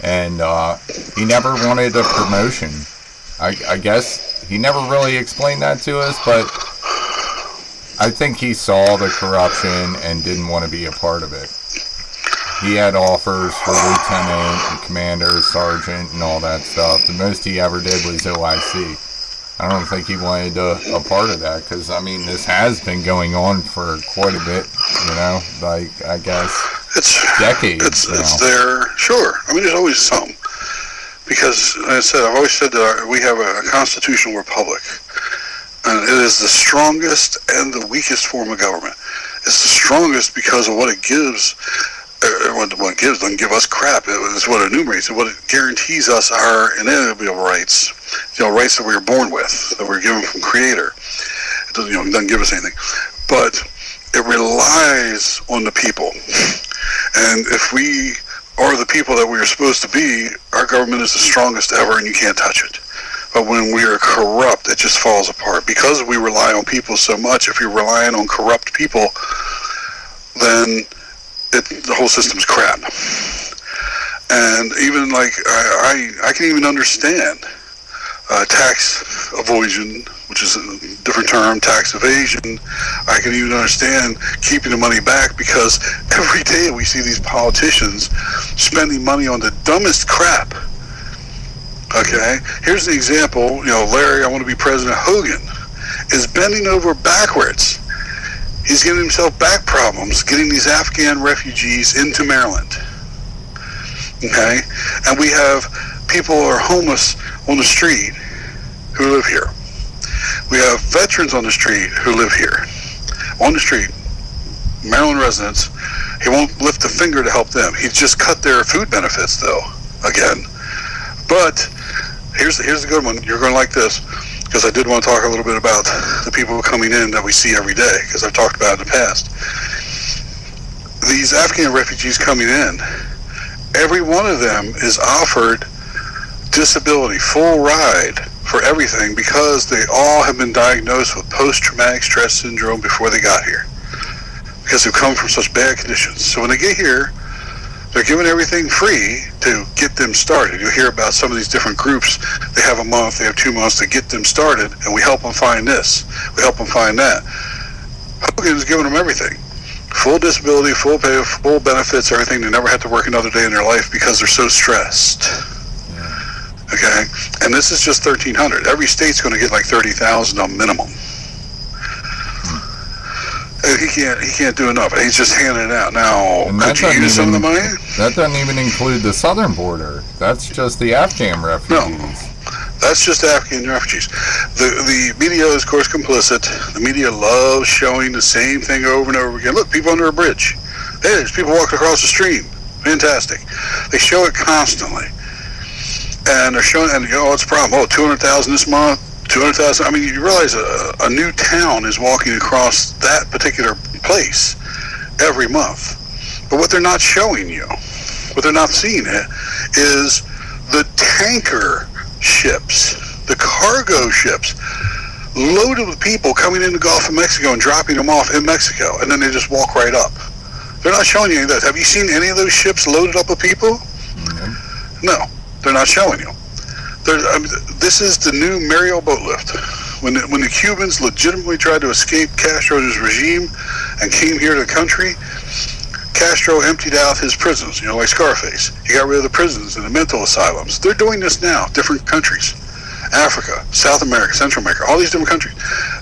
And he never wanted a promotion. I guess he never really explained that to us, but I think he saw the corruption and didn't want to be a part of it. He had offers for lieutenant and commander, sergeant, and all that stuff. The most he ever did was OIC. I don't think he wanted a part of that, because, this has been going on for quite a bit, I guess it's decades It's there, sure. There's always some. Because, like I said, I've always said that we have a constitutional republic. And it is the strongest and the weakest form of government. It's the strongest because of what it gives. What it gives doesn't give us crap. It's what it enumerates, and what it guarantees us our inalienable rights. Rights that we were born with, that we're given from Creator. It doesn't give us anything, but it relies on the people. And if we are the people that we are supposed to be, our government is the strongest ever, and you can't touch it. But when we are corrupt, it just falls apart. Because we rely on people so much, if you're relying on corrupt people, then the whole system's crap. And even like, I can even understand tax evasion, which is a different term, tax evasion. I can even understand keeping the money back, because every day we see these politicians spending money on the dumbest crap. Okay, here's an example. Larry, I want to be president. Hogan is bending over backwards. He's giving himself back problems getting these Afghan refugees into Maryland. Okay, and we have people who are homeless on the street who live here. We have veterans on the street who live here. On the street, Maryland residents. He won't lift a finger to help them. He's just cut their food benefits, though, again. But here's the good one. You're going to like this, because I did want to talk a little bit about the people coming in that we see every day, because I've talked about it in the past. These Afghan refugees coming in, every one of them is offered disability, full ride for everything, because they all have been diagnosed with post-traumatic stress syndrome before they got here, because they've come from such bad conditions. So when they get here, they're given everything free to get them started. You'll hear about some of these different groups. They have a month, they have 2 months to get them started, and we help them find this, we help them find that. Hogan's giving them everything. Full disability, full pay, full benefits, everything. They never have to work another day in their life because they're so stressed. Okay? And this is just $1,300. Every state's going to get like $30,000 on minimum. And he can't do enough. He's just handing it out. Now, could you use some of the money? That doesn't even include the southern border. That's just the Afghan refugees. No. That's just Afghan refugees. The media is, of course, complicit. The media loves showing the same thing over and over again. Look, people under a bridge. Hey, there's people walking across the stream. Fantastic. They show it constantly. And they're showing, and what's the problem? 200,000 this month, 200,000. I mean, you realize a new town is walking across that particular place every month. But what they're not showing you, what they're not seeing is the tanker ships, the cargo ships, loaded with people coming in the Gulf of Mexico and dropping them off in Mexico, and then they just walk right up. They're not showing you any of that. Have you seen any of those ships loaded up with people? Mm-hmm. No, they're not showing you. This is the new Mariel boat lift. When the Cubans legitimately tried to escape Castro's regime and came here to the country, Castro emptied out his prisons, like Scarface. He got rid of the prisons and the mental asylums. They're doing this now, different countries. Africa, South America, Central America, all these different countries.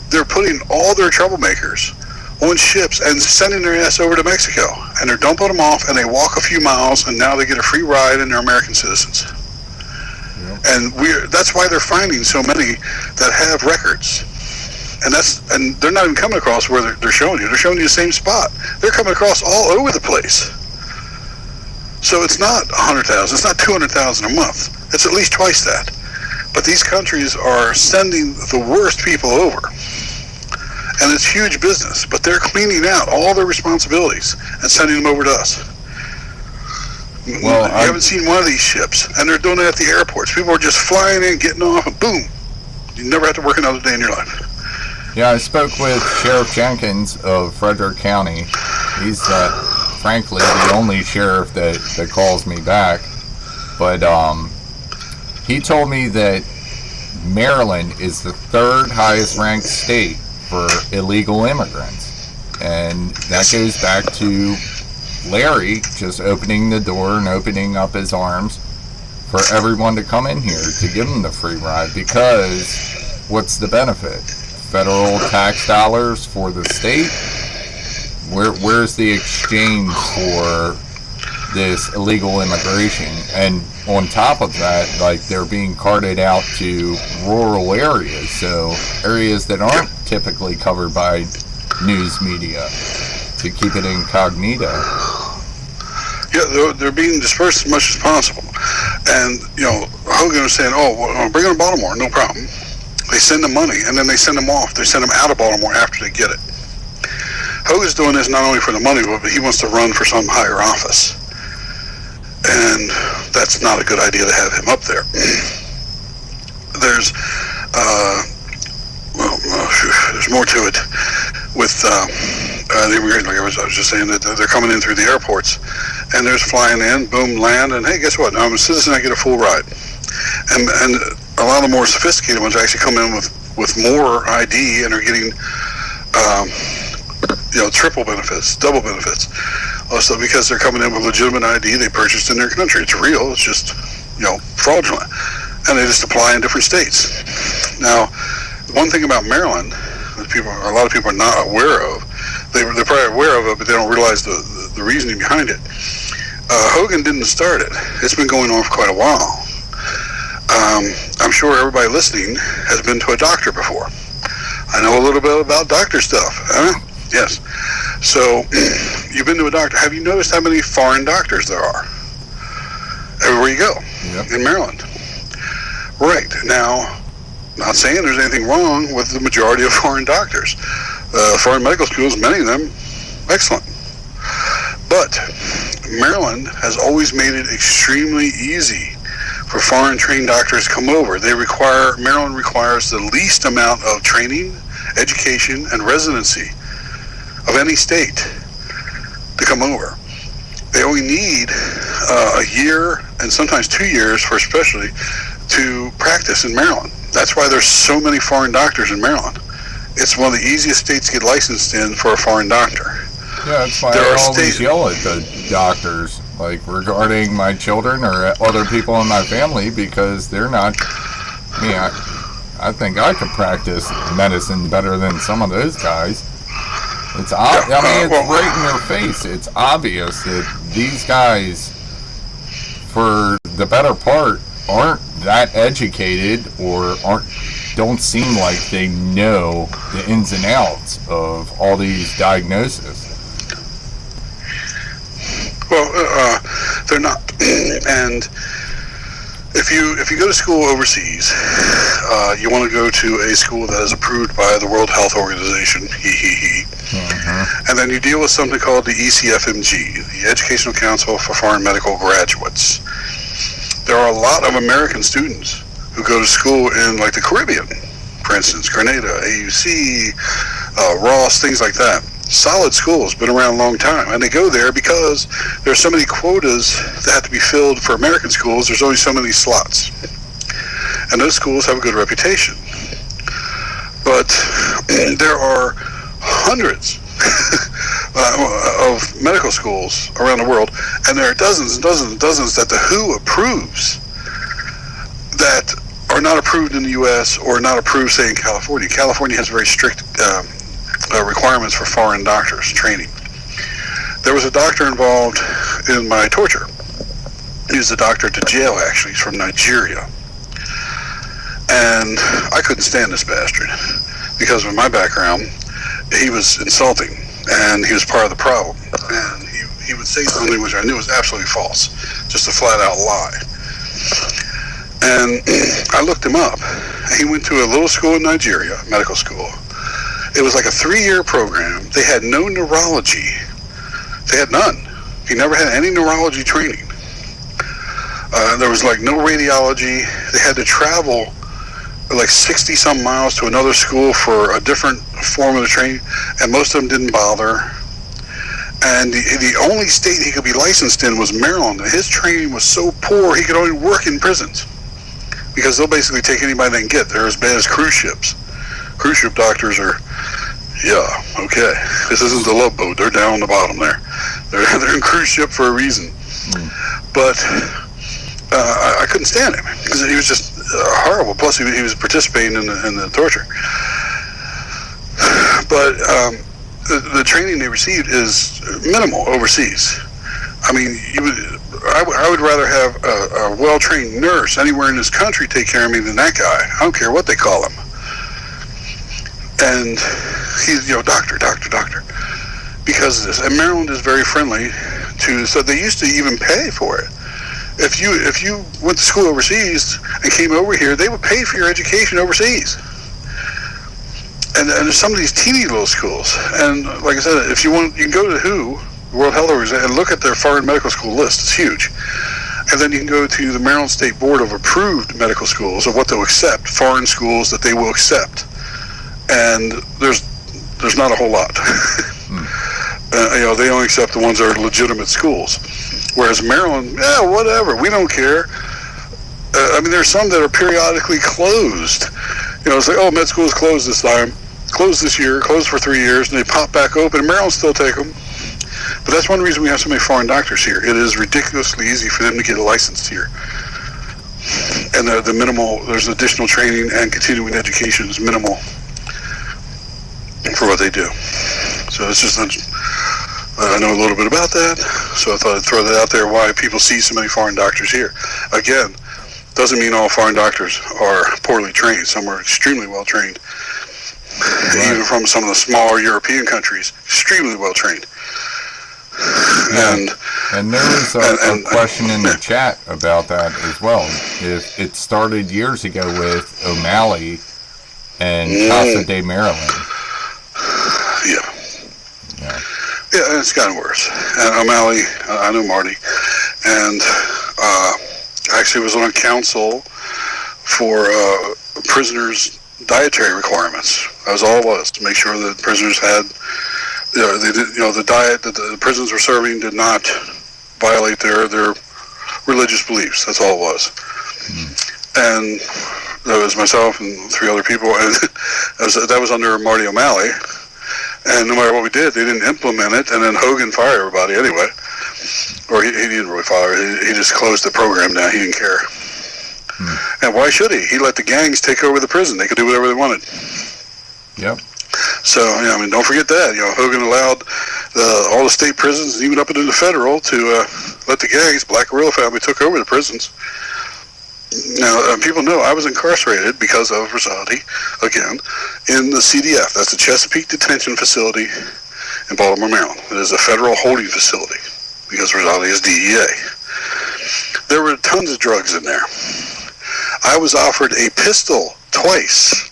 They're putting all their troublemakers on ships and sending their ass over to Mexico. And they're dumping them off, and they walk a few miles, and now they get a free ride, and they're American citizens. Yep. And that's why they're finding so many that have records. And they're not even coming across where they're showing you. They're showing you the same spot. They're coming across all over the place. So it's not 100,000. It's not 200,000 a month. It's at least twice that. But these countries are sending the worst people over. And it's huge business. But they're cleaning out all their responsibilities and sending them over to us. Well, you haven't seen one of these ships. And they're doing it at the airports. People are just flying in, getting off, and boom. You never have to work another day in your life. Yeah, I spoke with Sheriff Jenkins of Frederick County. He's, frankly, the only sheriff that calls me back. But he told me that Maryland is the third highest ranked state for illegal immigrants. And that goes back to Larry just opening the door and opening up his arms for everyone to come in here to give them the free ride. Because what's the benefit? Federal tax dollars for the state? Where's the exchange for this illegal immigration? And on top of that, like, they're being carted out to rural areas, so areas that aren't typically covered by news media, to keep it incognito. Yeah, they're being dispersed as much as possible. And, Hogan was saying, bring them to Baltimore, no problem. They send them money, and then they send them off. They send them out of Baltimore after they get it. Hogan's doing this not only for the money, but he wants to run for some higher office. And that's not a good idea to have him up there. there's there's more to it with the immigration. Like I was just saying that they're coming in through the airports, and there's flying in, boom, land, and hey, guess what? I'm a citizen, I get a full ride. And a lot of the more sophisticated ones actually come in with more ID and are getting triple benefits, double benefits. Also because they're coming in with legitimate ID they purchased in their country. It's real. It's just fraudulent, and they just apply in different states. Now, one thing about Maryland that a lot of people are not aware of, they're probably aware of it, but they don't realize the reasoning behind it. Hogan didn't start it. It's been going on for quite a while. I'm sure everybody listening has been to a doctor before. I know a little bit about doctor stuff. Yes. So, you've been to a doctor. Have you noticed how many foreign doctors there are? Everywhere you go. Yep. In Maryland. Right. Now, not saying there's anything wrong with the majority of foreign doctors. Foreign medical schools, many of them, excellent. But Maryland has always made it extremely easy for foreign trained doctors to come over. Maryland requires the least amount of training, education, and residency of any state to come over. They only need a year and sometimes 2 years for specialty to practice in Maryland. That's why there's so many foreign doctors in Maryland. It's one of the easiest states to get licensed in for a foreign doctor. Yeah, that's why I always yell at the doctors, like regarding my children or other people in my family, because they're not. I think I could practice medicine better than some of those guys. It's right in your face. It's obvious that these guys, for the better part, aren't that educated or don't seem like they know the ins and outs of all these diagnoses. Well, they're not. And if you go to school overseas, you want to go to a school that is approved by the World Health Organization, mm-hmm. And then you deal with something called the ECFMG, the Educational Council for Foreign Medical Graduates. There are a lot of American students who go to school in, like, the Caribbean, for instance, Grenada, AUC, Ross, things like that. Solid schools, been around a long time, and they go there because there's so many quotas that have to be filled for American schools. There's only so many slots, and those schools have a good reputation. But there are hundreds of medical schools around the world, and there are dozens and dozens and dozens that the WHO approves that are not approved in the U.S. or not approved, say, in California. California has very strict requirements for foreign doctors training. There was a doctor involved in my torture. He was a doctor to jail, actually. He's from Nigeria. And I couldn't stand this bastard because of my background. He was insulting, and he was part of the problem. And he would say something which I knew was absolutely false, just a flat-out lie. And I looked him up. He went to a little school in Nigeria, medical school. It was like a 3-year program. They had no neurology. They had none. He never had any neurology training. There was like no radiology. They had to travel like 60-some miles to another school for a different form of the training, and most of them didn't bother. And the only state he could be licensed in was Maryland. And his training was so poor he could only work in prisons, because they'll basically take anybody they can get. They're as bad as cruise ships. Cruise ship doctors are, okay. This isn't the Love Boat. They're down on the bottom there. They're in cruise ship for a reason. But I couldn't stand him because he was just horrible. Plus, he was participating in the torture. But the training they received is minimal overseas. I mean, I would rather have a well-trained nurse anywhere in this country take care of me than that guy. I don't care what they call him. And he's, doctor, because of this. And Maryland is very friendly so they used to even pay for it. If you went to school overseas and came over here, they would pay for your education overseas. And there's some of these teeny little schools. And like I said, if you want, you can go to WHO, the World Health Organization, and look at their foreign medical school list. It's huge. And then you can go to the Maryland State Board of Approved Medical Schools, of what they'll accept, foreign schools that they will accept. And there's not a whole lot. They only accept the ones that are legitimate schools. Whereas Maryland, whatever, we don't care. There's some that are periodically closed. It's like, med school is closed this time, closed this year, closed for 3 years, and they pop back open, and Maryland still take them. But that's one reason we have so many foreign doctors here. It is ridiculously easy for them to get a license here. And the minimal, there's additional training and continuing education is minimal for what they do. So it's just, I know a little bit about that, so I thought I'd throw that out there, why people see so many foreign doctors here. Again, doesn't mean all foreign doctors are poorly trained. Some are extremely well trained. Right. Even from some of the smaller European countries, extremely well trained. Yeah. And there was a question in the chat about that as well. If it started years ago with O'Malley and Casa de Maryland. Yeah, and it's gotten worse. And O'Malley, I know Marty, and actually was on a council for prisoners' dietary requirements. That was all it was, to make sure that prisoners had, the diet that the prisons were serving did not violate their religious beliefs. That's all it was. And that was myself and 3 other people, and that was under Marty O'Malley. And no matter what we did, they didn't implement it, and then Hogan fired everybody anyway. Or he didn't really fire, he just closed the program down, he didn't care. And why should he? He let the gangs take over the prison, they could do whatever they wanted. Yep. So, don't forget that. Hogan allowed all the state prisons, even up into the federal, to let the gangs, Black Guerrilla family, took over the prisons. Now, people know I was incarcerated because of Rosati, again, in the CDF. That's the Chesapeake Detention Facility in Baltimore, Maryland. It is a federal holding facility because Rosati is DEA. There were tons of drugs in there. I was offered a pistol twice.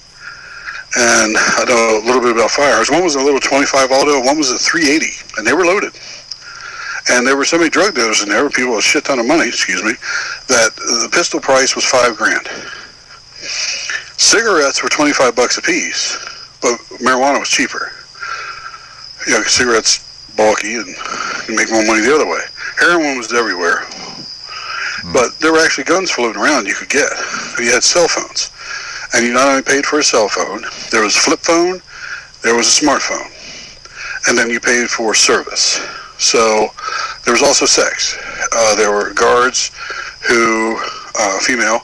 And I know a little bit about firearms. One was a little 25 auto, and one was a 380, and they were loaded. And there were so many drug dealers in there, people with a shit ton of money, that the pistol price was $5,000. Cigarettes were $25 a piece, but marijuana was cheaper. Cigarettes bulky and you make more money the other way. Heroin was everywhere, but there were actually guns floating around you could get. You had cell phones, and you not only paid for a cell phone, there was a flip phone, there was a smartphone, and then you paid for service. So there was also sex. There were guards who, female,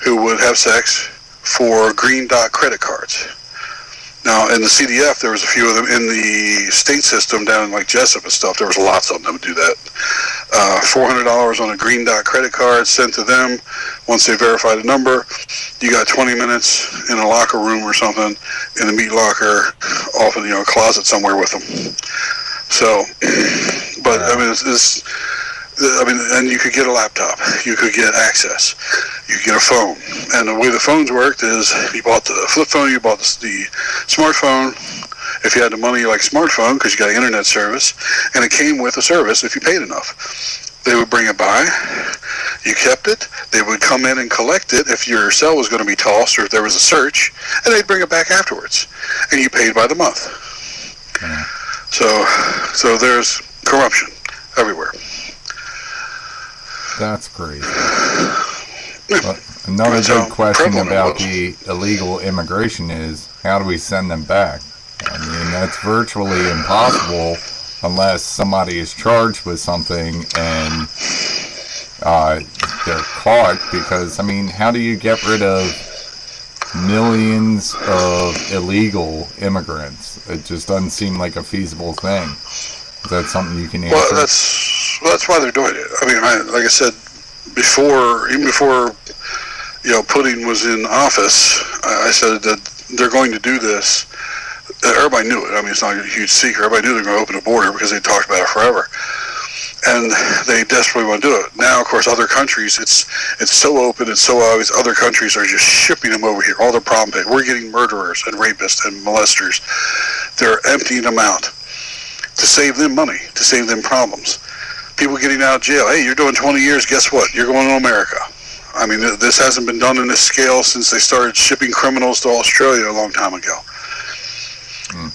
who would have sex for green dot credit cards. Now, in the CDF, there was a few of them. In the state system down in like Jessup and stuff, there was lots of them that would do that. $400 on a green dot credit card sent to them. Once they verified the number, you got 20 minutes in a locker room or something, in the meat locker, off in a closet somewhere with them. So, but and you could get a laptop, you could get access, you could get a phone. And the way the phones worked is you bought the flip phone, you bought the smartphone, if you had the money like smartphone, because you got internet service, and it came with a service if you paid enough. They would bring it by, you kept it, they would come in and collect it if your cell was going to be tossed or if there was a search, and they'd bring it back afterwards. And you paid by the month. So there's corruption everywhere. That's crazy. Another big question about the illegal immigration is, how do we send them back? I mean, that's virtually impossible unless somebody is charged with something and they're caught, because, how do you get rid of millions of illegal immigrants? It just doesn't seem like a feasible thing. Is that something you can answer? Well, that's why they're doing it. Like I said before, even before Putin was in office, I said that they're going to do this. Everybody knew it. It's not a huge secret. Everybody knew they were going to open a border because they talked about it forever. And they desperately want to do it. Now, of course, other countries, it's so open, it's so obvious, other countries are just shipping them over here. All their problem pay. We're getting murderers and rapists and molesters. They're emptying them out to save them money, to save them problems. people getting out of jail. Hey, you're doing 20 years. Guess what? You're going to America. I mean, this hasn't been done in this scale since they started shipping criminals to Australia a long time ago.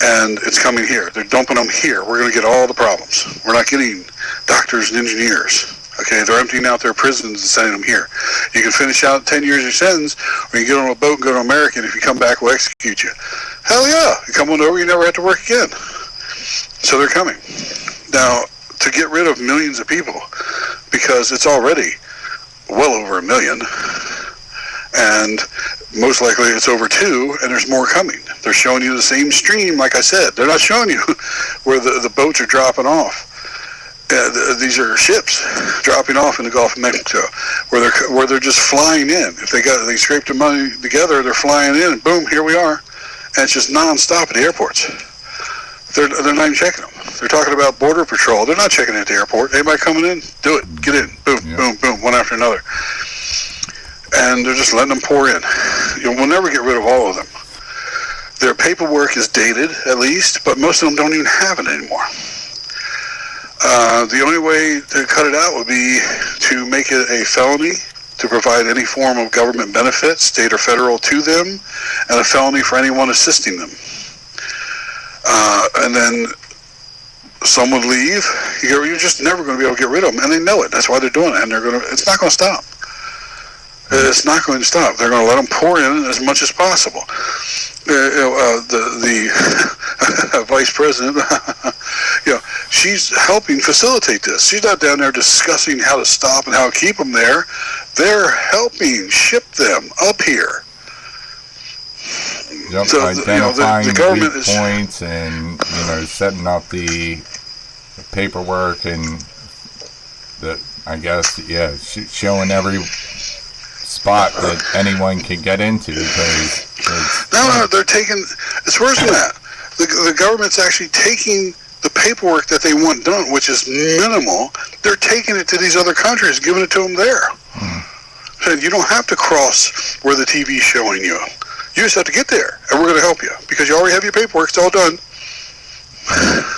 And it's coming here. They're dumping them here. We're going to get all the problems. We're not getting doctors and engineers. Okay, they're emptying out their prisons and sending them here. You can finish out 10 years of your sentence, or you can get on a boat and go to America, and if you come back, we'll execute you. Hell yeah. You come on over, you never have to work again. So they're coming. Now, to get rid of millions of people, because it's already well over 1 million, and most likely it's over 2, and there's more coming. They're showing you the same stream, like I said. They're not showing you where the boats are dropping off. These are ships dropping off in the Gulf of Mexico, where they're just flying in. If they scrape their money together, they're flying in, and boom, here we are. And it's just nonstop at the airports. They're not even checking them. They're talking about border patrol. They're not checking it at the airport. Anybody coming in? Do it. Get in. Boom, boom, boom, one after another. And they're just letting them pour in. We'll never get rid of all of them. Their paperwork is dated, at least, but most of them don't even have it anymore. The only way to cut it out would be to make it a felony to provide any form of government benefit, state or federal, to them, and a felony for anyone assisting them. And then some would leave. You're just never going to be able to get rid of them, and they know it. That's why they're doing it, and it's not going to stop. It's not going to stop. They're going to let them pour in as much as possible. The vice president, she's helping facilitate this. She's not down there discussing how to stop and how to keep them there. They're helping ship them up here. Yep, so, identifying the government weak points and setting up the paperwork and showing every spot that anyone can get into. No, they're taking. It's worse than that. The government's actually taking the paperwork that they want done, which is minimal. They're taking it to these other countries, giving it to them there. And you don't have to cross where the TV's showing you. You just have to get there, and we're going to help you because you already have your paperwork. It's all done.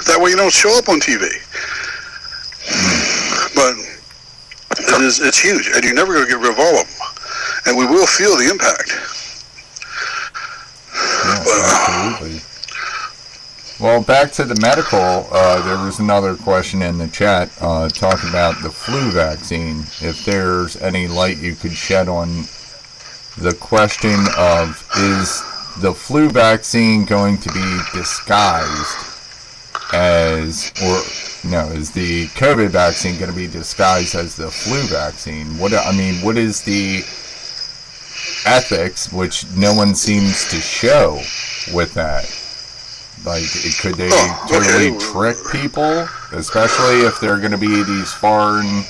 That way you don't show up on TV. But it's huge, and you're never going to get rid of all of them. And we will feel the impact. Absolutely. Well, back to the medical, there was another question in the chat talking about the flu vaccine. If there's any light you could shed on the question of, is the flu vaccine going to be disguised is the COVID vaccine going to be disguised as the flu vaccine? What is the ethics, which no one seems to show with that? Like, could they totally trick people, especially if they're going to be these foreign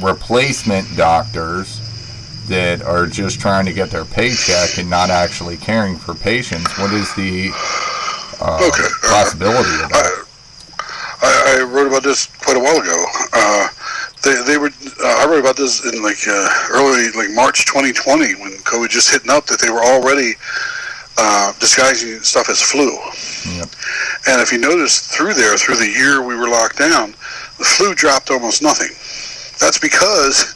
replacement doctors that are just trying to get their paycheck and not actually caring for patients? What is the possibility of that? I wrote about this quite a while ago. I wrote about this in early March 2020 when COVID just hitting up, that they were already disguising stuff as flu. Yep. And if you notice through the year we were locked down, the flu dropped almost nothing. That's because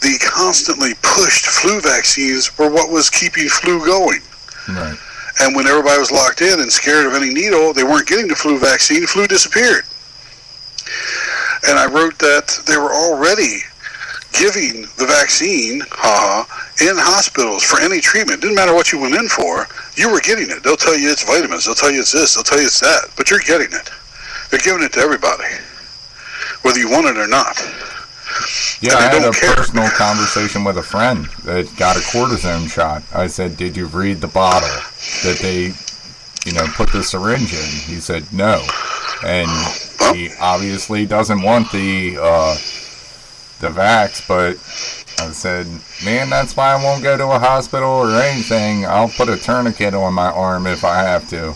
the constantly pushed flu vaccines were what was keeping flu going. Right. And when everybody was locked in and scared of any needle, they weren't getting the flu vaccine. Flu disappeared. And I wrote that they were already giving the vaccine in hospitals for any treatment. Didn't matter what you went in for, you were getting it. They'll tell you it's vitamins, they'll tell you it's this, they'll tell you it's that, but you're getting it. They're giving it to everybody, whether you want it or not. Yeah, I had a personal conversation with a friend that got a cortisone shot. I said, did you read the bottle that they, put the syringe in? He said, no. And he obviously doesn't want the vax, but I said, man, that's why I won't go to a hospital or anything. I'll put a tourniquet on my arm if I have to.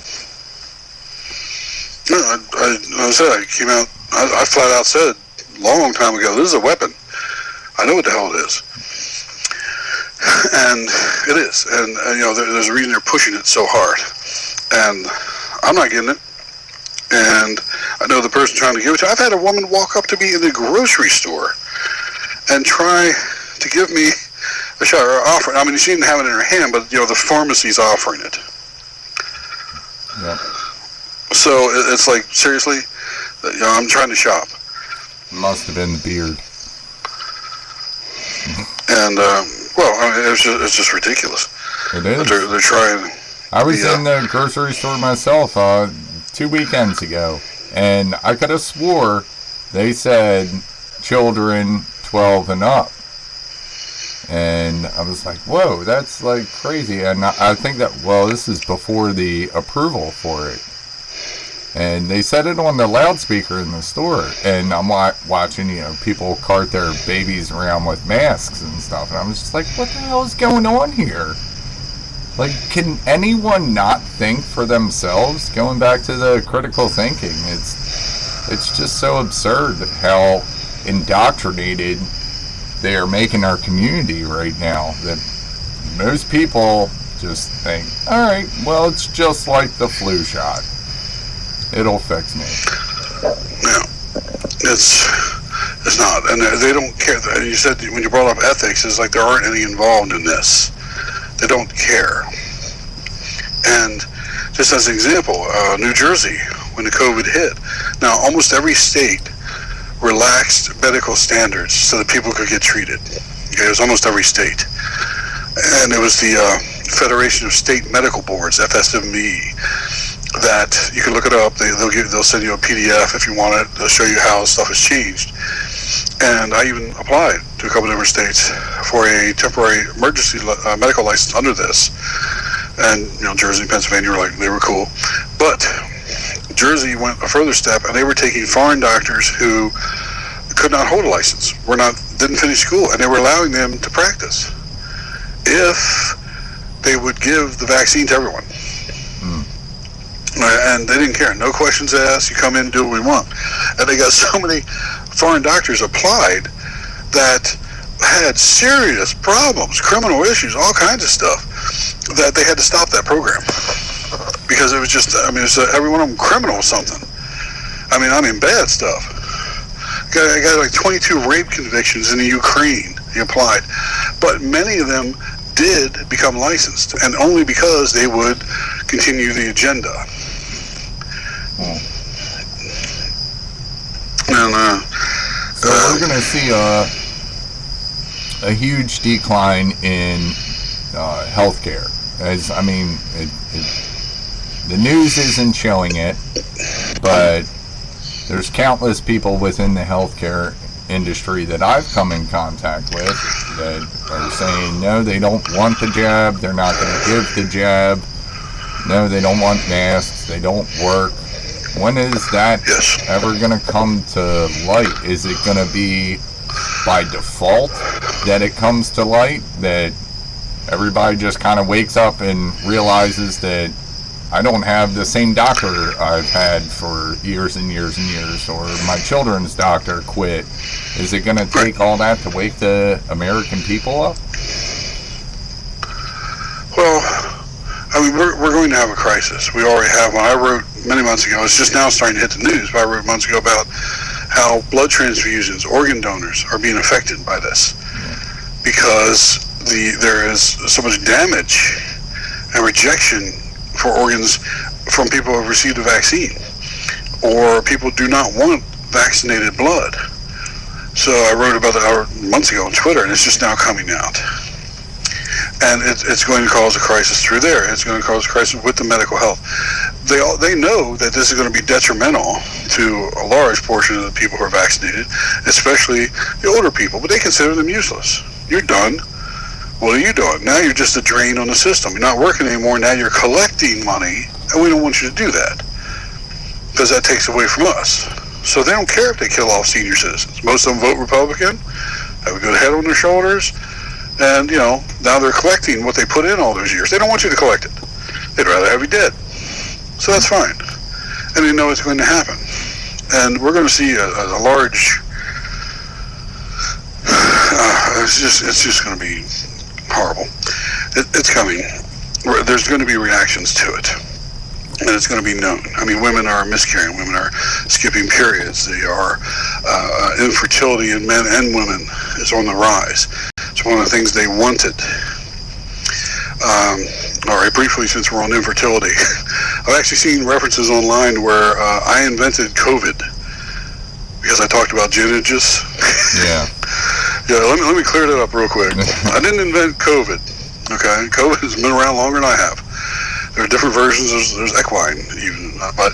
No, I came out, I flat out said a long time ago, this is a weapon. I know what the hell it is. And it is. And, there's a reason they're pushing it so hard. And I'm not getting it. And, the reason they're pushing it so hard is because they're not getting the vaccine. They're getting it to everybody, whether you want it or not. You And I know the person trying to give it to. I've had a woman walk up to me in the grocery store and try to give me a shot or offer. I mean, she didn't have it in her hand, but the pharmacy's offering it. Yeah. So it's like, seriously, I'm trying to shop. Must have been the beard. And well, I mean, it's just ridiculous. It is. They're trying. I was in the grocery store myself 2 weekends ago, and I could have swore they said children 12 and up. And I was like, whoa, that's like crazy. And I think that, well, this is before the approval for it. And they said it on the loudspeaker in the store. And I'm watching, people cart their babies around with masks and stuff. And I was just like, what the hell is going on here? Like, can anyone not think for themselves? Going back to the critical thinking, it's just so absurd how indoctrinated they are making our community right now, that most people just think, all right, well, it's just like the flu shot. It'll fix me. Yeah, it's not, and they don't care. And you said when you brought up ethics, it's like there aren't any involved in this. They don't care. And just as an example, New Jersey, when the COVID hit, now almost every state relaxed medical standards so that people could get treated. Okay, it was almost every state. And it was the Federation of State Medical Boards, FSME, that you can look it up. They'll send you a PDF if you want it. They'll show you how stuff has changed. And I even applied to a couple of different states for a temporary emergency medical license under this. And Jersey and Pennsylvania they were cool. But Jersey went a further step, and they were taking foreign doctors who could not hold a license, didn't finish school, and they were allowing them to practice if they would give the vaccine to everyone. And they didn't care. No questions asked. You come in and do what we want. And they got so many foreign doctors applied that had serious problems, criminal issues, all kinds of stuff, that they had to stop that program. Because it was just, every one of them criminal or something. I mean bad stuff. I got like 22 rape convictions in the Ukraine. He applied. But many of them did become licensed, and only because they would continue the agenda. And, so we're going to see a huge decline in healthcare. The news isn't showing it, but there's countless people within the healthcare industry that I've come in contact with that are saying, no, they don't want the jab, they're not going to give the jab, no, they don't want masks, they don't work. When is that ever going to come to light? Is it going to be by default that it comes to light, that everybody just kind of wakes up and realizes that I don't have the same doctor I've had for years and years and years, or my children's doctor quit? Is it going to take all that to wake the American people up? Well, we're going to have a crisis. We already have one. I wrote many months ago, it's just now starting to hit the news, but I wrote months ago about how blood transfusions, organ donors are being affected by this. Because there is so much damage and rejection for organs from people who have received a vaccine, or people do not want vaccinated blood. So I wrote about that months ago on Twitter, and it's just now coming out. And it's going to cause a crisis through there. It's going to cause a crisis with the medical health. They know that this is going to be detrimental to a large portion of the people who are vaccinated, especially the older people, but they consider them useless. You're done. What are you doing? Now you're just a drain on the system. You're not working anymore. Now you're collecting money, and we don't want you to do that because that takes away from us. So they don't care if they kill off senior citizens. Most of them vote Republican, have a good head on their shoulders, and now they're collecting what they put in all those years. They don't want you to collect it. They'd rather have you dead. So that's fine. And they know it's going to happen. And we're going to see a large. It's just going to be horrible. It's coming. There's going to be reactions to it. and it's going to be known. I mean, women are miscarrying, women are skipping periods, they are infertility in men and women is on the rise. It's one of the things they wanted. All right, briefly, since we're on infertility, I've actually seen references online where I invented COVID because I talked about genius. Yeah. Yeah, let me clear that up real quick. I didn't invent COVID. Okay, COVID has been around longer than I have. There are different versions. There's equine even, but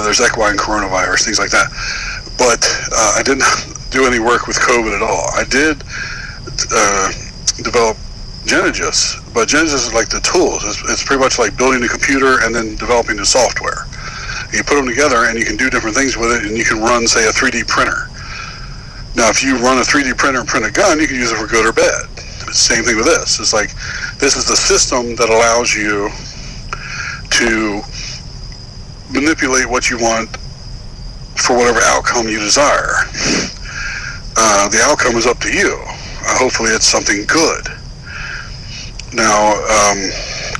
there's equine coronavirus, things like that. But I didn't do any work with COVID at all. I did develop Genesis, but Genesis is like the tools. It's pretty much like building a computer and then developing the software. You put them together and you can do different things with it, and you can run, say, a 3D printer. Now, if you run a 3D printer and print a gun, you can use it for good or bad. It's the same thing with this. It's like, this is the system that allows you to manipulate what you want for whatever outcome you desire. The outcome is up to you. Hopefully it's something good. Now,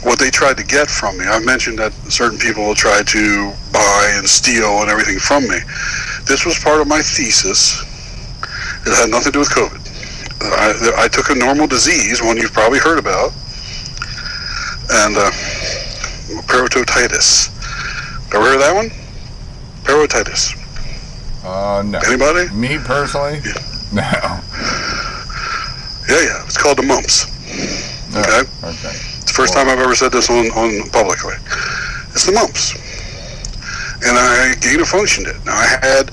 what they tried to get from me, I've mentioned that certain people will try to buy and steal and everything from me. This was part of my thesis. It had nothing to do with COVID. I took a normal disease, one you've probably heard about, and parotitis. Ever heard of that one? Parotitis. No. Anybody? Me personally? Yeah. No. Yeah. It's called the mumps. Okay? Okay. It's the first time I've ever said this on publicly. It's the mumps. And I gain-of-functioned it. Now, I had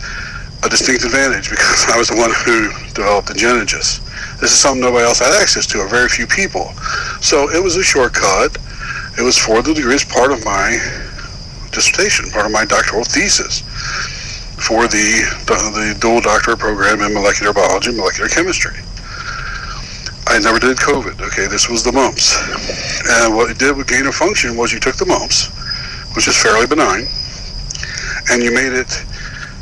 a distinct advantage because I was the one who developed the Genesis. This is something nobody else had access to, or very few people. So it was a shortcut. It was for the degree, as part of my dissertation, part of my doctoral thesis for the dual doctorate program in molecular biology and molecular chemistry. I never did COVID, okay? This was the mumps. And what it did with gain of function was you took the mumps, which is fairly benign, and you made it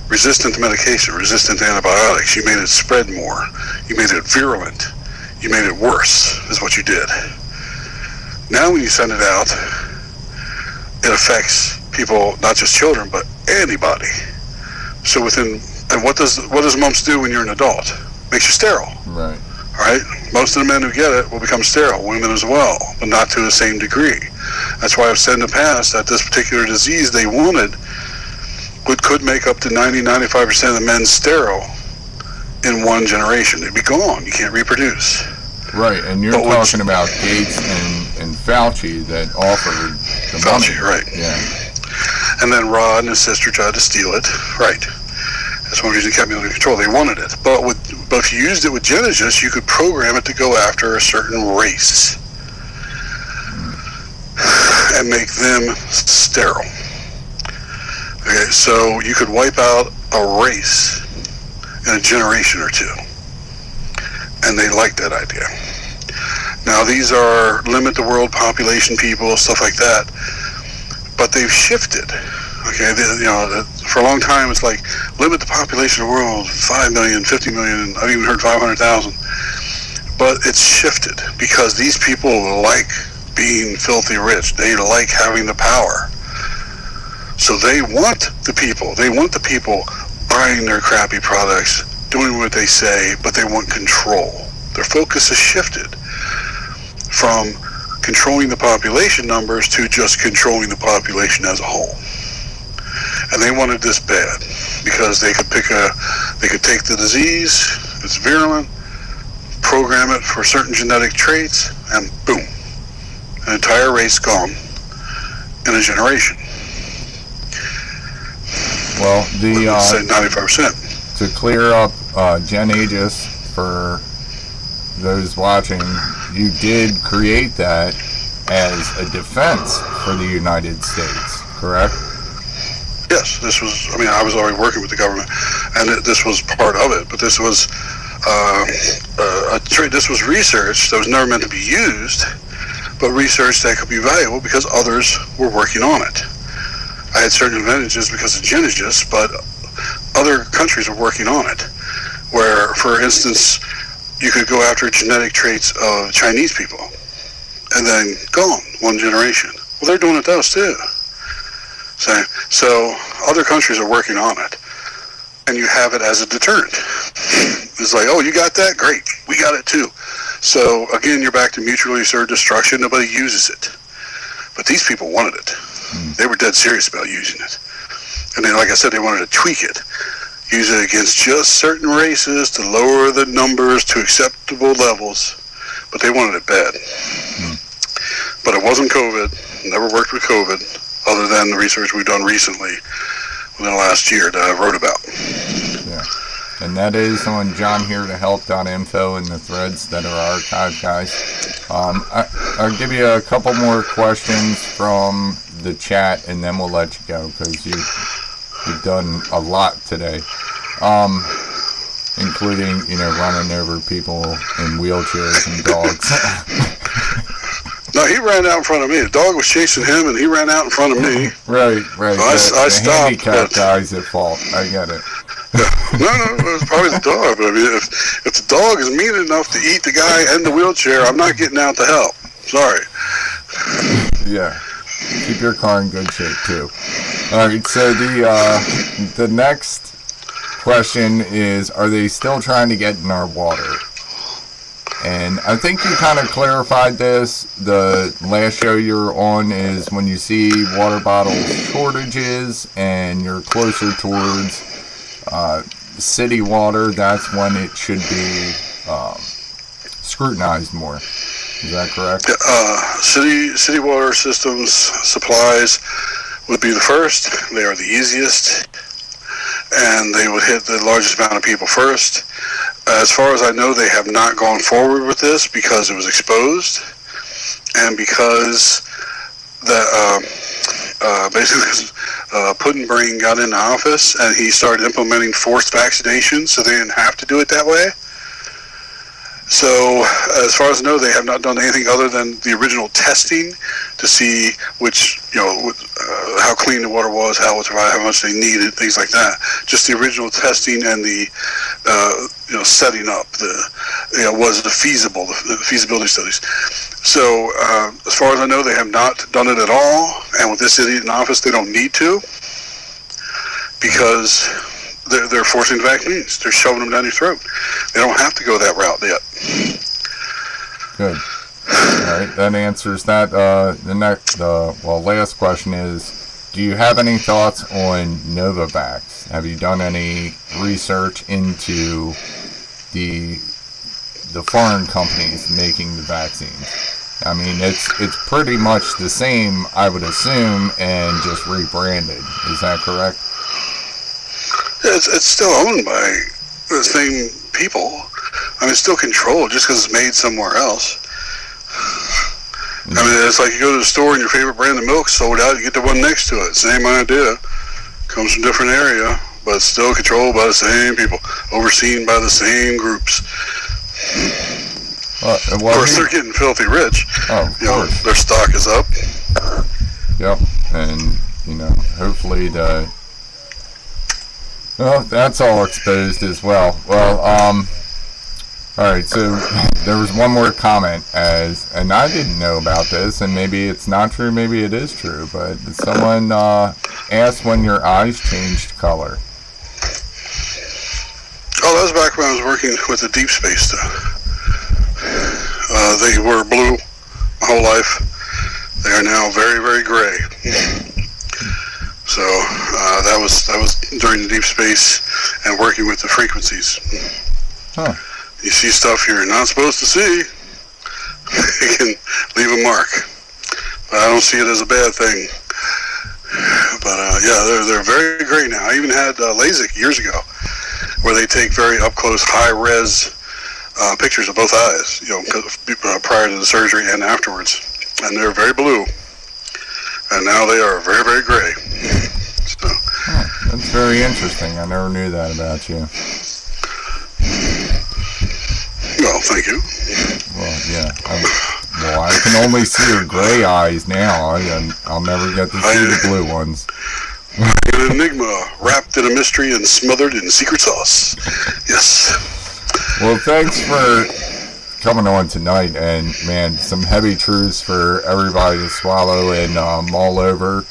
resistant to medication, resistant to antibiotics. You made it spread more. You made it virulent. You made it worse, is what you did. Now when you send it out, it affects people, not just children, but anybody. So and what does mumps do when you're an adult? Makes you sterile. Right. All right? Most of the men who get it will become sterile, women as well, but not to the same degree. That's why I've said in the past that this particular disease they wanted could make up to 90-95% of the men sterile in one generation. They'd be gone. You can't reproduce. Right, and you're talking about Gates and Fauci that offered the Fauci, money. right. Yeah. And then Rod and his sister tried to steal it. Right. That's one reason they kept me under control. They wanted it. But if you used it with Genesis, you could program it to go after a certain race and make them sterile. Okay, so you could wipe out a race in a generation or two. And they liked that idea. Now these are limit the world population people, stuff like that. But they've shifted. Okay, for a long time it's like limit the population of the world, 5 million, 50 million, I've even heard 500,000. But it's shifted because these people like being filthy rich. They like having the power. So they want the people buying their crappy products, doing what they say, but they want control. Their focus has shifted from controlling the population numbers to just controlling the population as a whole. And they wanted this bad because they could take the disease, it's virulent, program it for certain genetic traits, and boom, an entire race gone in a generation. Well, say 95%. To clear up Genesis for those watching, you did create that as a defense for the United States, correct? Yes, I was already working with the government, and this was part of it, but this was this was research that was never meant to be used, but research that could be valuable because others were working on it. I had certain advantages because of Genesis, but other countries were working on it, where, for instance, you could go after genetic traits of Chinese people, and then gone, one generation. Well, they're doing it to us too. So other countries are working on it, and you have it as a deterrent. It's like, oh, you got that? Great. We got it too. So again, you're back to mutually assured destruction. Nobody uses it. But these people wanted it. They were dead serious about using it. And then, like I said, they wanted to tweak it. Use it against just certain races to lower the numbers to acceptable levels. But they wanted it bad. But it wasn't COVID. Never worked with COVID, other than the research we've done recently within the last year that I wrote about. Yeah. And that is on johnheretohelp.info in the threads that are archived, guys. I'll give you a couple more questions from the chat, and then we'll let you go, because you've done a lot today, including, running over people in wheelchairs and dogs. No, he ran out in front of me. The dog was chasing him, and he ran out in front of me. Right. So I stopped. Handicapped guy's at fault. I get it. No, it was probably the dog. But I mean, if the dog is mean enough to eat the guy in the wheelchair, I'm not getting out to help. Sorry. Yeah. Keep your car in good shape too. All right. So the next question is: are they still trying to get in our water? And I think you kind of clarified this. The last show you're on is when you see water bottle shortages and you're closer towards city water, that's when it should be scrutinized more. Is that correct? City water systems supplies would be the first. They are the easiest, and they would hit the largest amount of people first. As far as I know, they have not gone forward with this because it was exposed, and because basically Putin got in the office and he started implementing forced vaccinations, so they didn't have to do it that way. So as far as I know, they have not done anything other than the original testing to see which, how clean the water was, how much they needed, things like that. Just the original testing and the, setting up was it feasible, the feasibility studies. So as far as I know, they have not done it at all. And with this idiot in office, they don't need to, because they're forcing vaccines. They're shoving them down your throat. They don't have to go that route yet. Good. All right, that answers that. Last question is, do you have any thoughts on Novavax? Have you done any research into the foreign companies making the vaccines? I mean, it's pretty much the same, I would assume, and just rebranded. Is that correct? It's still owned by the same people. I mean, it's still controlled just because it's made somewhere else. I mean, it's like you go to the store and your favorite brand of milk sold out, you get the one next to it. Same idea. Comes from a different area, but it's still controlled by the same people, overseen by the same groups. Of course, they're getting filthy rich. Oh, of course. Their stock is up. Yep, and, hopefully that's all exposed as well. Well, all right, so there was one more comment, and I didn't know about this, and maybe it's not true, maybe it is true, but someone asked when your eyes changed color. Oh, that was back when I was working with the deep space stuff. They were blue my whole life. They are now very, very gray. So that was during the deep space and working with the frequencies. Huh. You see stuff you're not supposed to see, it can leave a mark. But I don't see it as a bad thing. But they're very gray now. I even had LASIK years ago, where they take very up close, high res pictures of both eyes, prior to the surgery and afterwards, and they're very blue. And now they are very, very gray. So. Oh, that's very interesting. I never knew that about you. Well, thank you. Well, yeah. I can only see your gray eyes now. I'll never get to see the blue ones. An enigma wrapped in a mystery and smothered in secret sauce. Yes. Well, thanks for coming on tonight, and man, some heavy truths for everybody to swallow and mull over.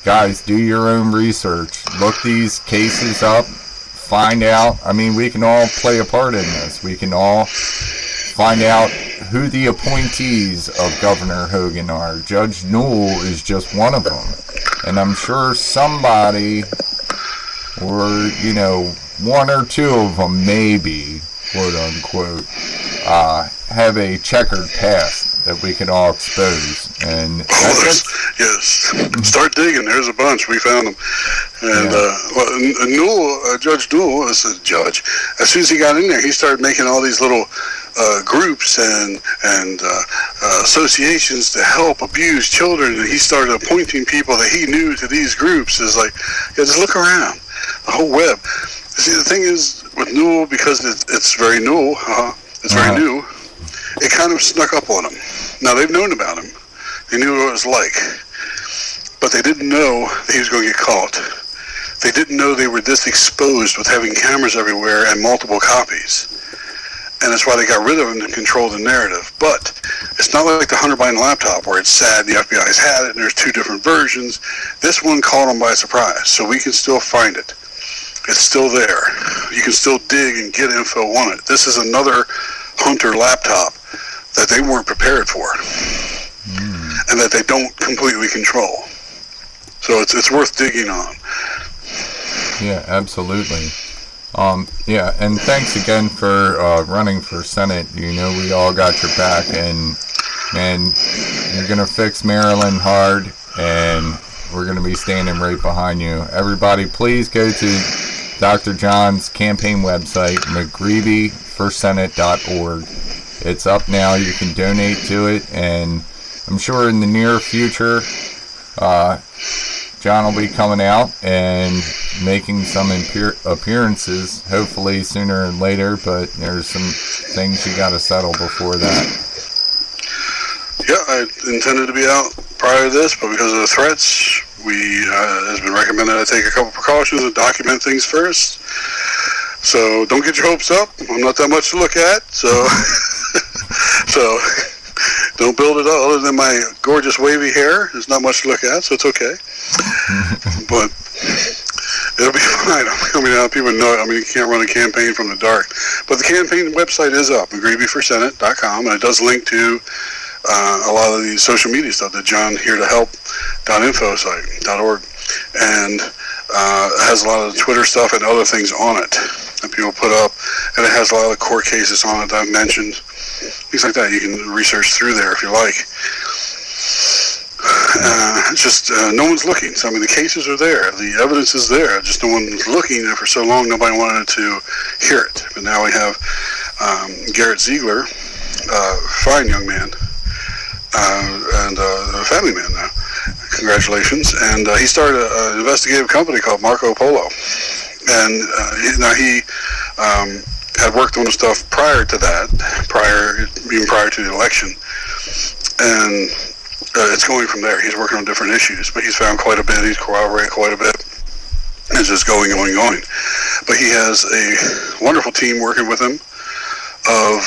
Guys, do your own research. Look these cases up. Find out. I mean, we can all play a part in this. We can all find out who the appointees of Governor Hogan are. Judge Newell is just one of them. And I'm sure somebody, or, you know, one or two of them maybe, quote unquote, have a checkered past that we can all expose. And yes, start digging. There's a bunch. We found them. And Judge Newell is a judge. As soon as he got in there, he started making all these little groups and associations to help abuse children. And he started appointing people that he knew to these groups. It's like, yeah, just look around. The whole web. See, the thing is with Newell, because it's very Newell, it's very new, it kind of snuck up on him. Now, they've known about him. They knew what it was like. But they didn't know that he was going to get caught. They didn't know they were this exposed with having cameras everywhere and multiple copies. And that's why they got rid of him to control the narrative. But it's not like the Hunter Biden laptop where it's sad the FBI's had it and there's two different versions. This one caught them by surprise, so we can still find it. It's still there. You can still dig and get info on it. This is another Hunter laptop that they weren't prepared for and that they don't completely control. So it's worth digging on. Yeah, absolutely. Yeah, and thanks again for running for Senate. You know, we all got your back, and man, you're going to fix Maryland hard, and we're going to be standing right behind you. Everybody, please go to Dr. John's campaign website, mcgreevyforsenate.org. It's up now. You can donate to it, and I'm sure in the near future, John will be coming out and making some appearances, hopefully sooner and later, but there's some things you got to settle before that. Yeah, I intended to be out prior to this, but because of the threats, it's been recommended I take a couple precautions and document things first. So don't get your hopes up. I'm not that much to look at, so don't build it up. Other than my gorgeous wavy hair, there's not much to look at, so it's okay. But it'll be fine. I'm coming out. People know it. I mean, you can't run a campaign from the dark. But the campaign website is up, mcgreevyforsenate.com, and it does link to a lot of the social media stuff, the johnheretohelp.info site.org, and it has a lot of the Twitter stuff and other things on it that people put up, and it has a lot of the court cases on it that I've mentioned, things like that. You can research through there if you like. It's just no one's looking. So I mean, the cases are there, the evidence is there, just no one's looking, and for so long nobody wanted to hear it. But now we have Garrett Ziegler, fine young man, and a family man now. Congratulations. And he started an investigative company called Marco Polo. And he had worked on stuff prior to that, even prior to the election. And it's going from there. He's working on different issues, but he's found quite a bit. He's corroborated quite a bit. It's just going. But he has a wonderful team working with him of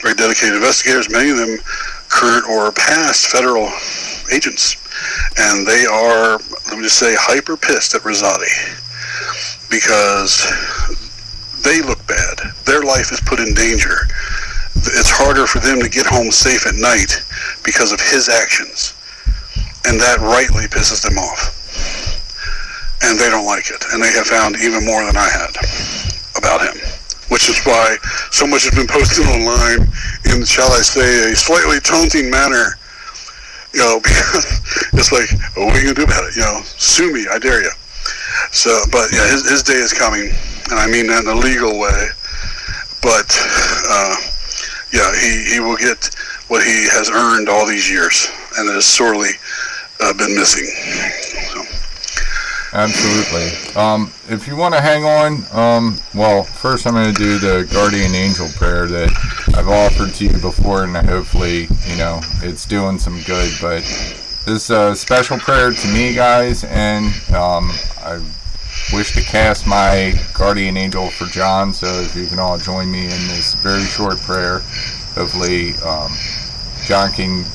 very dedicated investigators, many of them current or past federal agents. And they are, let me just say, hyper pissed at Rosati because they look bad. Their life is put in danger. It's harder for them to get home safe at night because of his actions. And that rightly pisses them off. And they don't like it. And they have found even more than I had about him. Which is why so much has been posted online in, shall I say, a slightly taunting manner. You know, because it's like, well, what are you going to do about it? You know, sue me, I dare you. So, but yeah, his day is coming, and I mean that in a legal way. But, yeah, he will get what he has earned all these years, and it has sorely been missing. So. Absolutely. If you want to hang on, well, first I'm going to do the guardian angel prayer that I've offered to you before, and hopefully, you know, it's doing some good. But this is a special prayer to me, guys, and I wish to cast my guardian angel for John, so if you can all join me in this very short prayer. hopefully John can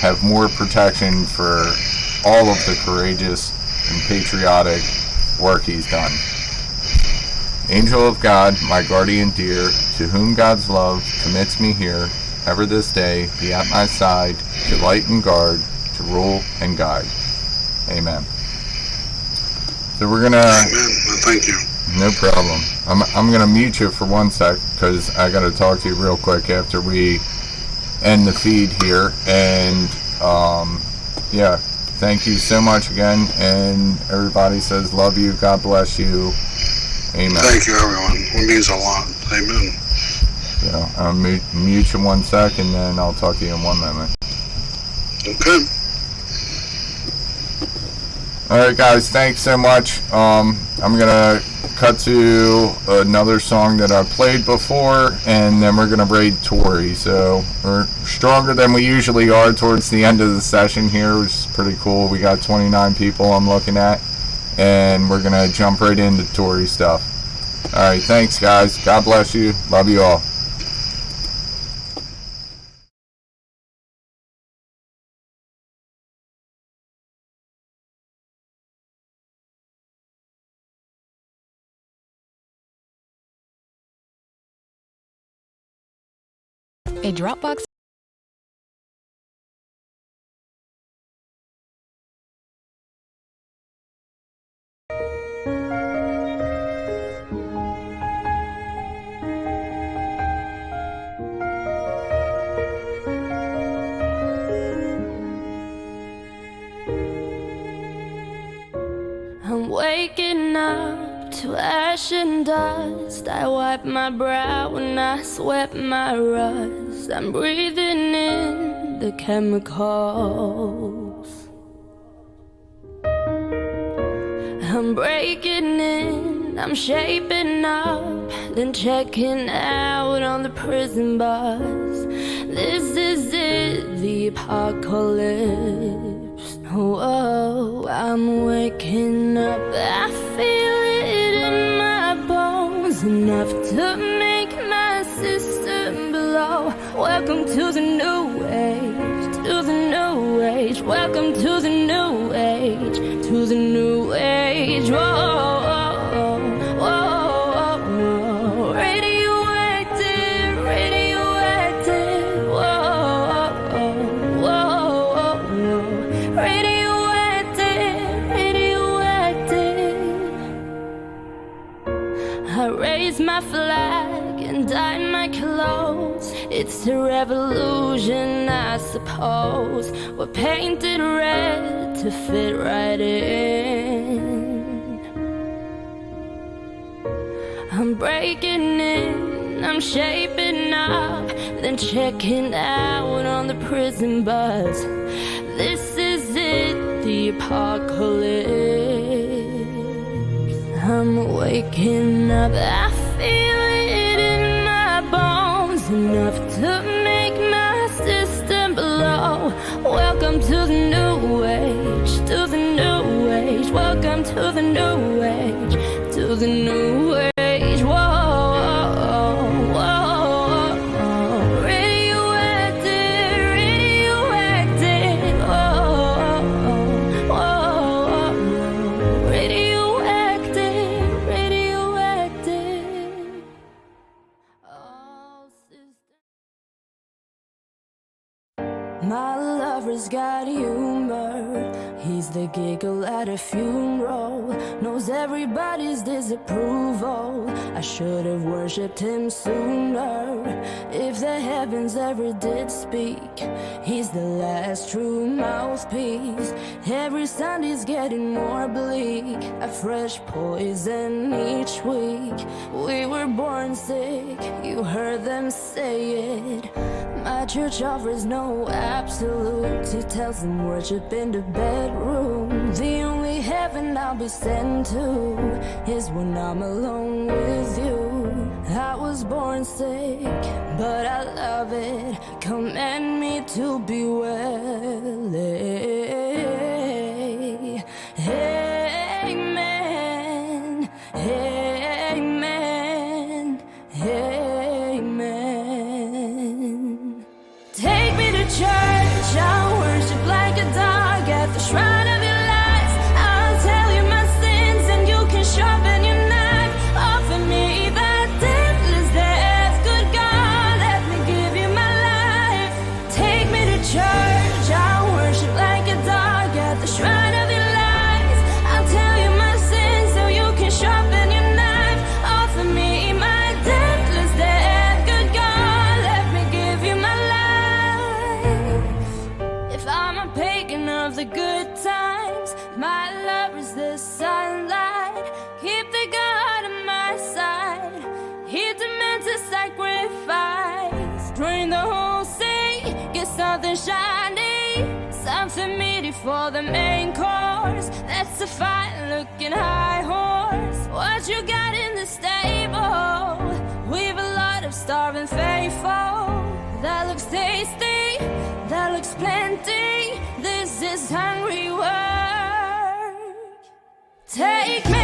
have more protection for all of the courageous and patriotic work he's done. Angel of God, my guardian dear, to whom God's love commits me here, ever this day be at my side, to light and guard, to rule and guide. Amen. So we're gonna... Amen. Thank you. No problem. I'm gonna mute you for 1 sec, because I gotta talk to you real quick after we end the feed here. And yeah, thank you so much again. And everybody says love you, God bless you. Amen. Thank you, everyone. It means a lot. Amen. So I'll mute you 1 sec, and then I'll talk to you in 1 moment. Okay. Alright guys, thanks so much. I'm gonna cut to another song that I played before, and then we're gonna raid Tori. So we're stronger than we usually are towards the end of the session here, which is pretty cool. We got 29 people I'm looking at, and we're gonna jump right into Tori stuff. Alright, thanks guys. God bless you. Love you all. A Dropbox. I'm waking up to ash and dust. I wipe my brow and I sweat my rust. I'm breathing in the chemicals. I'm breaking in, I'm shaping up, then checking out on the prison bus. This is it, the apocalypse. Whoa, I'm waking up, I feel it in my bones, enough to make my system blow. Welcome to the new age, to the new age. Welcome to the new age, to the new age. Whoa, whoa, whoa, whoa. Radioactive, radioactive. Whoa, whoa, whoa. Radioactive, radioactive. I raise my flag and dye my clothes. It's a revolution, I suppose. We're painted red to fit right in. I'm breaking in, I'm shaping up, then checking out on the prison bus. This is it, the apocalypse. I'm waking up, I feel it in my bones, enough to make my system blow. Welcome to the new age, to the new age. Welcome to the new age, to the new age. Whoa, whoa, whoa. Radioactive, radioactive. Whoa, whoa, whoa. Radioactive, radioactive. All systems. My lover's got humor. He's the giggle at a funeral. Knows everybody's disapproval. I should have worshipped him sooner. If the heavens ever did speak, he's the last true mouthpiece. Every Sunday's getting more bleak. A fresh poison each week. We were born sick, you heard them say it. My church offers no absolutes. He tells them worship in the bedroom. The only heaven I'll be sent to is when I'm alone with you. I was born sick, but I love it. Command me to be well. Amen. Amen. Amen. I'm a pagan of the good times. My love is the sunlight. Keep the God on my side. He demands a sacrifice. Drain the whole sea, get something shiny, something meaty for the main course. That's a fine-looking high horse. What you got in the stable? We've a lot of starving faithful. That looks tasty, that looks plenty. This is hungry work. Take me